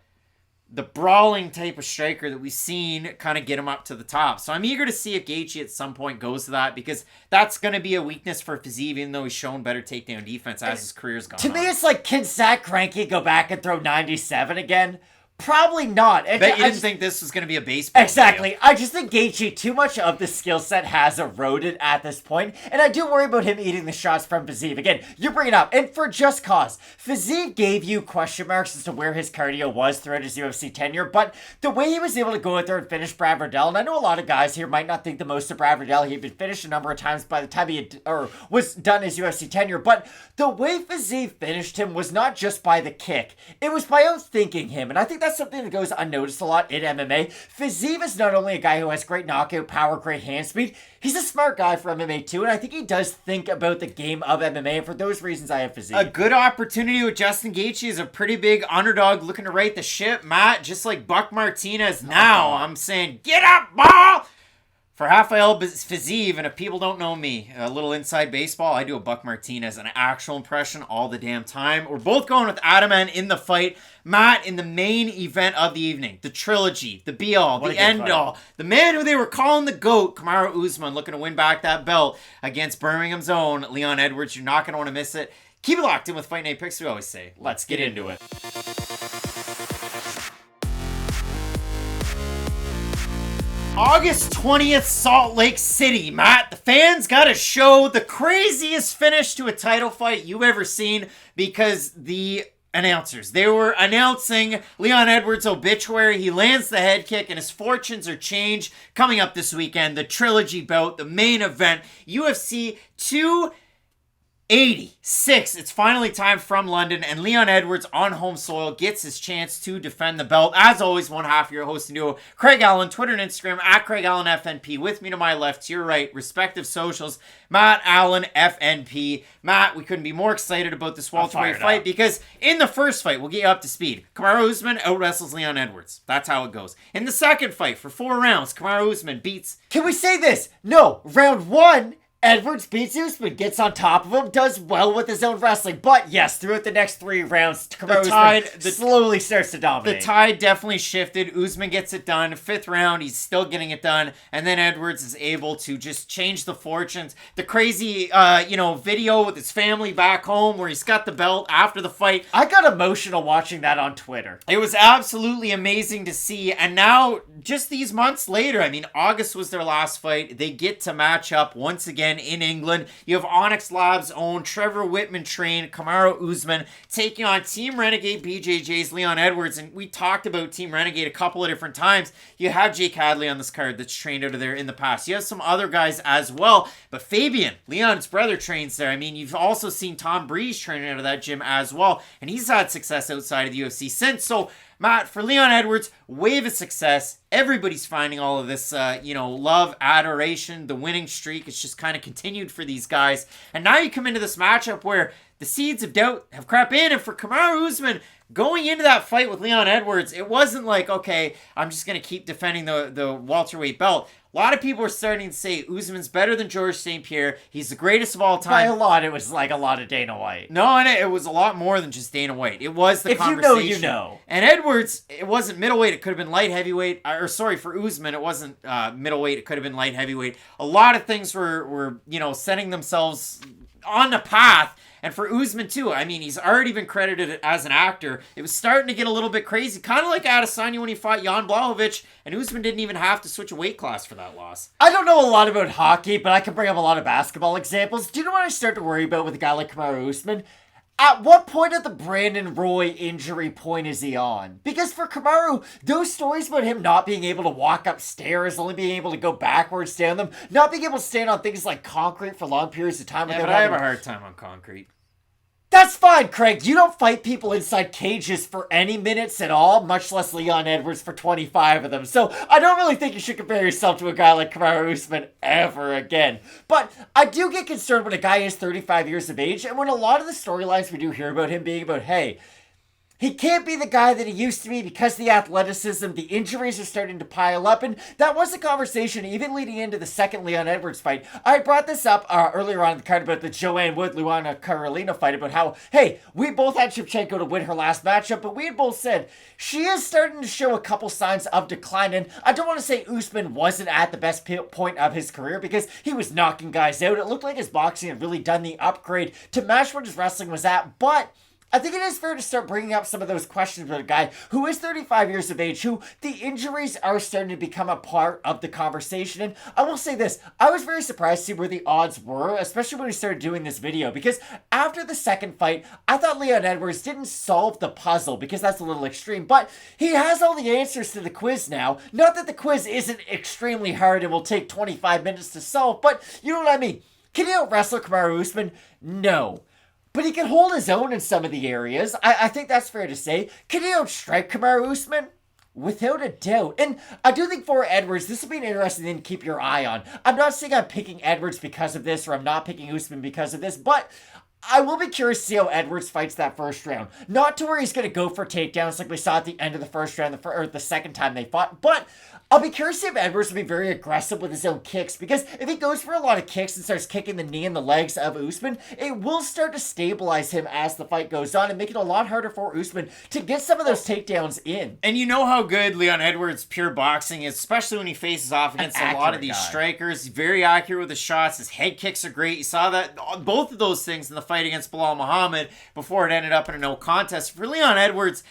brawling type of striker that we've seen kind of get him up to the top. So I'm eager to see if Gaethje at some point goes to that because that's going to be a weakness for Fiziev, even though he's shown better takedown defense as his career's gone on. To me, it's like, can Zach Greinke go back and throw 97 again? Probably not. Bet you didn't think this was going to be a baseball Exactly. video. I just think Gaethje, too much of the skill set has eroded at this point, and I do worry about him eating the shots from Fiziev. Again, you bring it up, and for just cause. Fiziev gave you question marks as to where his cardio was throughout his UFC tenure, but the way he was able to go out there and finish Brad Riddell, and I know a lot of guys here might not think the most of Brad Riddell. He had been finished a number of times by the time he had, or was done his UFC tenure, but the way Fiziev finished him was not just by the kick. It was by outthinking him, and I think that's something that goes unnoticed a lot in MMA. Fiziev is not only a guy who has great knockout power, great hand speed, he's a smart guy for MMA too, and I think he does think about the game of MMA, and for those reasons I have Fiziev. A good opportunity with Justin Gaethje is a pretty big underdog looking to right the ship. Matt, just like Buck Martinez now, I'm saying, get up, ball! For Rafael Fiziev, and if people don't know me, a little inside baseball, I do a Buck Martinez, an actual impression all the damn time. We're both going with Adaman in the fight. Matt, in the main event of the evening, the trilogy, the be-all, the end-all, the man who they were calling the GOAT, Kamaru Usman, looking to win back that belt against Birmingham's own Leon Edwards. You're not going to want to miss it. Keep it locked in with Fight Night Picks, we always say. Let's get into it. August 20th, Salt Lake City, Matt. The fans got to show the craziest finish to a title fight you've ever seen because the announcers, they were announcing Leon Edwards' obituary. He lands the head kick and his fortunes are changed. Coming up this weekend, the trilogy bout, the main event, UFC 286. It's finally time from London, and Leon Edwards on home soil gets his chance to defend the belt. As always, one half of your host and duo, Craig Allen, Twitter and Instagram at Craig Allen FNP. With me to my left, to your right, respective socials, Matt Allen FNP. Matt, we couldn't be more excited about this welterweight fight because in the first fight, we'll get you up to speed. Kamaru Usman out-wrestles Leon Edwards. That's how it goes. In the second fight, for 4 rounds, Kamaru Usman beats... Can we say this? No, round 1... Edwards beats Usman, gets on top of him, does well with his own wrestling. But yes, throughout the next 3 rounds, Usman slowly starts to dominate. The tide definitely shifted. Usman gets it done. 5th round, he's still getting it done. And then Edwards is able to just change the fortunes. The crazy, video with his family back home where he's got the belt after the fight. I got emotional watching that on Twitter. It was absolutely amazing to see. And now, just these months later, I mean, August was their last fight. They get to match up once again again in England. You have Onyx Labs' own Trevor Whitman trained Kamaru Usman taking on Team Renegade BJJ's Leon Edwards. And we talked about Team Renegade a couple of different times. You have Jake Hadley on this card that's trained out of there in the past. You have some other guys as well. But Fabian, Leon's brother, trains there. I mean, you've also seen Tom Breeze training out of that gym as well. And he's had success outside of the UFC since. So, Matt, for Leon Edwards, wave of success. Everybody's finding all of this, love, adoration, the winning streak. It's just kind of continued for these guys. And now you come into this matchup where the seeds of doubt have crept in. And for Kamaru Usman, going into that fight with Leon Edwards, it wasn't like, okay, I'm just going to keep defending the welterweight belt. A lot of people are starting to say Usman's better than Georges St. Pierre. He's the greatest of all time. By a lot, it was like a lot of Dana White. No, and it was a lot more than just Dana White. It was the if conversation. If you know, you know. And Edwards, it wasn't middleweight. It could have been light heavyweight. For Usman, it wasn't middleweight. It could have been light heavyweight. A lot of things were setting themselves on the path. And for Usman, too, I mean, he's already been credited as an actor. It was starting to get a little bit crazy, kind of like Adesanya when he fought Jan Blachowicz, and Usman didn't even have to switch a weight class for that loss. I don't know a lot about hockey, but I can bring up a lot of basketball examples. Do you know what I start to worry about with a guy like Kamaru Usman? At what point of the Brandon Roy injury point is he on? Because for Kamaru, those stories about him not being able to walk upstairs, only being able to go backwards down them, not being able to stand on things like concrete for long periods of time. Yeah, but I have a hard time on concrete. That's fine, Craig. You don't fight people inside cages for any minutes at all, much less Leon Edwards for 25 of them. So I don't really think you should compare yourself to a guy like Kamaru Usman ever again. But I do get concerned when a guy is 35 years of age, and when a lot of the storylines we do hear about him being about, hey, he can't be the guy that he used to be because the athleticism, the injuries are starting to pile up. And that was a conversation even leading into the second Leon Edwards fight. I brought this up earlier on in the card about the Joanne Wood, Luana Carolina fight, about how, hey, we both had Shevchenko to win her last matchup, but we had both said she is starting to show a couple signs of decline. And I don't want to say Usman wasn't at the best point of his career because he was knocking guys out. It looked like his boxing had really done the upgrade to match what his wrestling was at, but I think it is fair to start bringing up some of those questions with a guy who is 35 years of age, who the injuries are starting to become a part of the conversation. And I will say this, I was very surprised to see where the odds were, especially when we started doing this video, because after the second fight, I thought Leon Edwards didn't solve the puzzle, because that's a little extreme, but he has all the answers to the quiz now. Not that the quiz isn't extremely hard and will take 25 minutes to solve, but you know what I mean. Can he out-wrestle Kamaru Usman? No. But he can hold his own in some of the areas. I think that's fair to say. Can he outstrike Kamaru Usman? Without a doubt. And I do think for Edwards, this will be an interesting thing to keep your eye on. I'm not saying I'm picking Edwards because of this, or I'm not picking Usman because of this, but I will be curious to see how Edwards fights that first round. Not to where he's going to go for takedowns like we saw at the end of the first round, or the second time they fought, but I'll be curious to see if Edwards will be very aggressive with his own kicks, because if he goes for a lot of kicks and starts kicking the knee and the legs of Usman, it will start to stabilize him as the fight goes on and make it a lot harder for Usman to get some of those takedowns in. And you know how good Leon Edwards' pure boxing is, especially when he faces off against a lot of these strikers. He's very accurate with his shots. His head kicks are great. You saw that, both of those things in the fight against Bilal Muhammad before it ended up in a no contest. For Leon Edwards,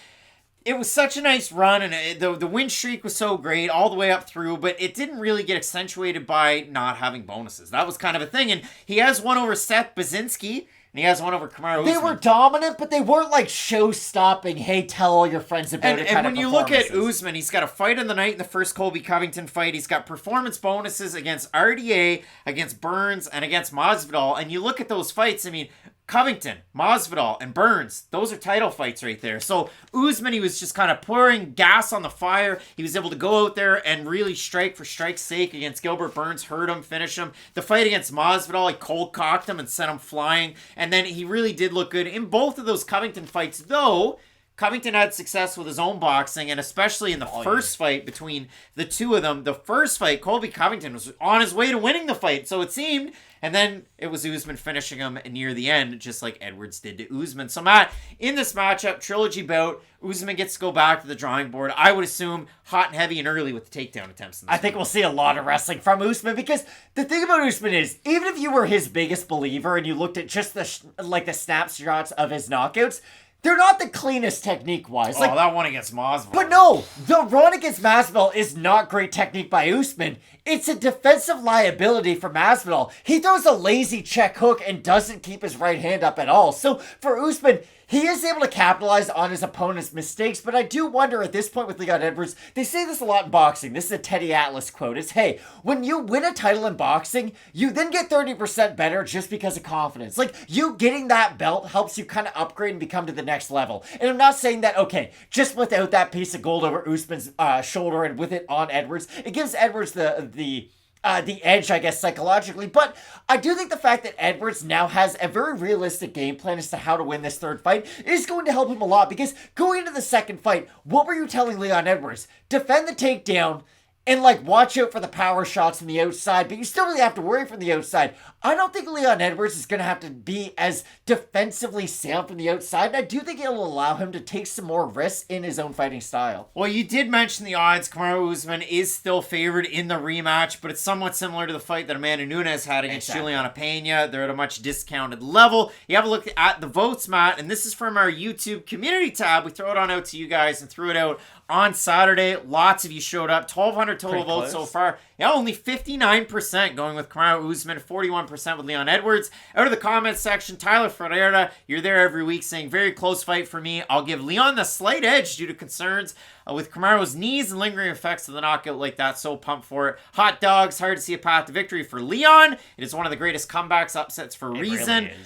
it was such a nice run, and the win streak was so great all the way up through, but it didn't really get accentuated by not having bonuses. That was kind of a thing, and he has one over Seth Baczynski, and he has one over Kamaru Usman. They were dominant, but they weren't like show-stopping, hey, tell all your friends about it And when you look at Usman, he's got a fight of the night in the first Colby Covington fight. He's got performance bonuses against RDA, against Burns, and against Masvidal, and you look at those fights, I mean, Covington, Masvidal, and Burns, those are title fights right there. So Usman, he was just kind of pouring gas on the fire. He was able to go out there and really strike for strike's sake against Gilbert Burns, hurt him, finish him. The fight against Masvidal, he cold-cocked him and sent him flying. And then he really did look good in both of those Covington fights, though Covington had success with his own boxing, and especially in the first fight between the two of them. The first fight, Colby Covington was on his way to winning the fight, so it seemed. And then it was Usman finishing him near the end, just like Edwards did to Usman. So Matt, in this matchup, trilogy bout, Usman gets to go back to the drawing board. I would assume hot and heavy and early with the takedown attempts. I think we'll see a lot of wrestling from Usman, because the thing about Usman is, even if you were his biggest believer and you looked at just the snapshots of his knockouts, they're not the cleanest technique-wise. Oh, that one against Masvidal. But no, the run against Masvidal is not great technique by Usman. It's a defensive liability for Masvidal. He throws a lazy check hook and doesn't keep his right hand up at all. So for Usman, he is able to capitalize on his opponent's mistakes, but I do wonder at this point with Leon Edwards, they say this a lot in boxing. This is a Teddy Atlas quote. It's, hey, when you win a title in boxing, you then get 30% better just because of confidence. Like, you getting that belt helps you kind of upgrade and become to the next level. And I'm not saying that, okay, just without that piece of gold over Usman's shoulder and with it on Edwards, it gives Edwards the edge, I guess, psychologically. But I do think the fact that Edwards now has a very realistic game plan as to how to win this third fight is going to help him a lot. Because going into the second fight, what were you telling Leon Edwards? Defend the takedown and, like, watch out for the power shots from the outside, but you still really have to worry from the outside. I don't think Leon Edwards is going to have to be as defensively sound from the outside, and I do think it'll allow him to take some more risks in his own fighting style. Well, you did mention the odds. Kamaru Usman is still favored in the rematch, but it's somewhat similar to the fight that Amanda Nunes had against Juliana Pena. They're at a much discounted level. You have a look at the votes, Matt, and this is from our YouTube community tab. We throw it on out to you guys and threw it out on Saturday. Lots of you showed up. 1,200 total votes so far. Yeah, only 59% going with Kamaru Usman, 41% with Leon Edwards. Out of the comments section, Tyler Ferreira, you're there every week saying, very close fight for me. I'll give Leon the slight edge due to concerns with Kamaru's knees and lingering effects of the knockout like that. So pumped for it. Hot dogs, hard to see a path to victory for Leon. It is one of the greatest comebacks, upsets for a reason. Really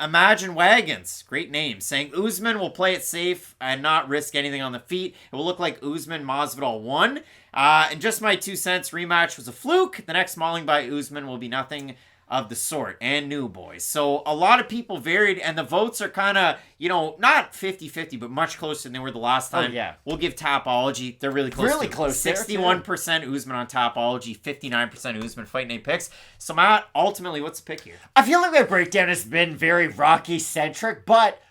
Imagine Wagons, great name, saying Usman will play it safe and not risk anything on the feet. It will look like Usman Masvidal won. And just my 2 cents, rematch was a fluke. The next mauling by Usman will be nothing of the sort. And new boys. So a lot of people varied, and the votes are kind of, not 50-50, but much closer than they were the last time. Oh, yeah. We'll give Tapology. They're really close. Really close. 61% Usman on Tapology, 59% Usman Fight Night picks. So Matt, ultimately, what's the pick here? I feel like my breakdown has been very Rocky-centric, but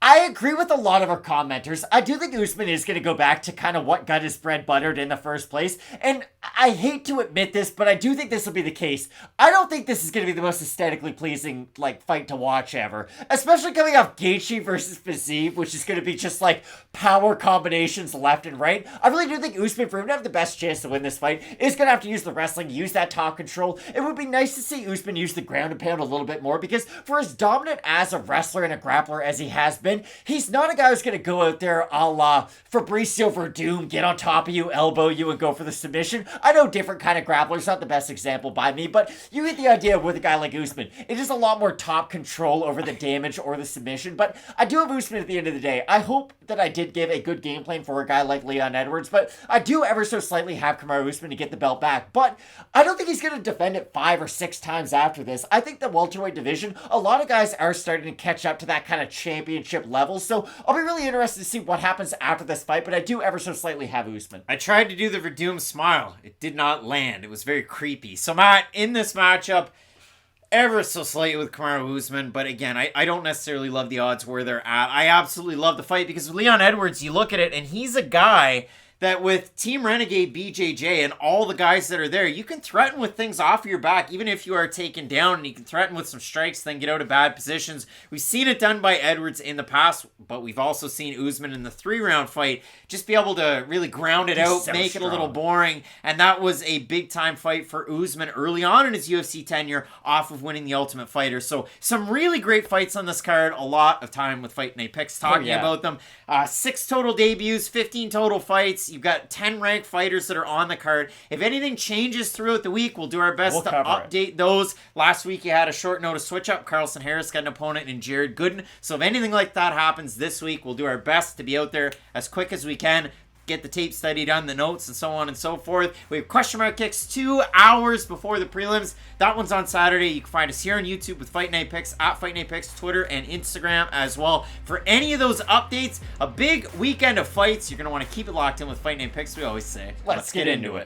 I agree with a lot of our commenters. I do think Usman is going to go back to kind of what got his bread buttered in the first place. And I hate to admit this, but I do think this will be the case. I don't think this is going to be the most aesthetically pleasing fight to watch ever. Especially coming off Gaethje versus Fiziev, which is going to be just power combinations left and right. I really do think Usman, for him to have the best chance to win this fight, is going to have to use the wrestling, use that top control. It would be nice to see Usman use the ground and pound a little bit more, because for as dominant as a wrestler and a grappler as he has been, he's not a guy who's going to go out there a la Fabricio Verdum, get on top of you, elbow you, and go for the submission. I know different kind of grapplers, not the best example by me, but you get the idea with a guy like Usman. It is a lot more top control over the damage or the submission, but I do have Usman at the end of the day. I hope that I did give a good game plan for a guy like Leon Edwards, but I do ever so slightly have Kamaru Usman to get the belt back, but I don't think he's going to defend it 5 or 6 times after this. I think the welterweight division, a lot of guys are starting to catch up to that kind of championship level, so I'll be really interested to see what happens after this fight, but I do ever so slightly have Usman. I tried to do the Verdum smile. It did not land. It was very creepy. So Matt, in this matchup, ever so slightly with Kamaru Usman, but again, I don't necessarily love the odds where they're at. I absolutely love the fight because with Leon Edwards, you look at it, and he's a guy that with Team Renegade BJJ and all the guys that are there, you can threaten with things off your back, even if you are taken down, and you can threaten with some strikes, then get out of bad positions. We've seen it done by Edwards in the past, but we've also seen Usman in the 3-round fight just be able to really ground it out, make it a little boring, and that was a big-time fight for Usman early on in his UFC tenure off of winning the Ultimate Fighter. So some really great fights on this card, a lot of time with Fight Night Picks talking about them. 6 total debuts, 15 total fights. You've got 10 ranked fighters that are on the card. If anything changes throughout the week, we'll do our best to update those. Last week, you had a short notice switch up. Carlson Harris got an opponent in Jared Gooden. So if anything like that happens this week, we'll do our best to be out there as quick as we can. Get the tape study done, the notes, and so on and so forth. We have question mark kicks 2 hours before the prelims. That one's on Saturday. You can find us here on YouTube with Fight Night Picks, at Fight Night Picks, Twitter, and Instagram as well. For any of those updates, a big weekend of fights. You're going to want to keep it locked in with Fight Night Picks, we always say. Let's get into it.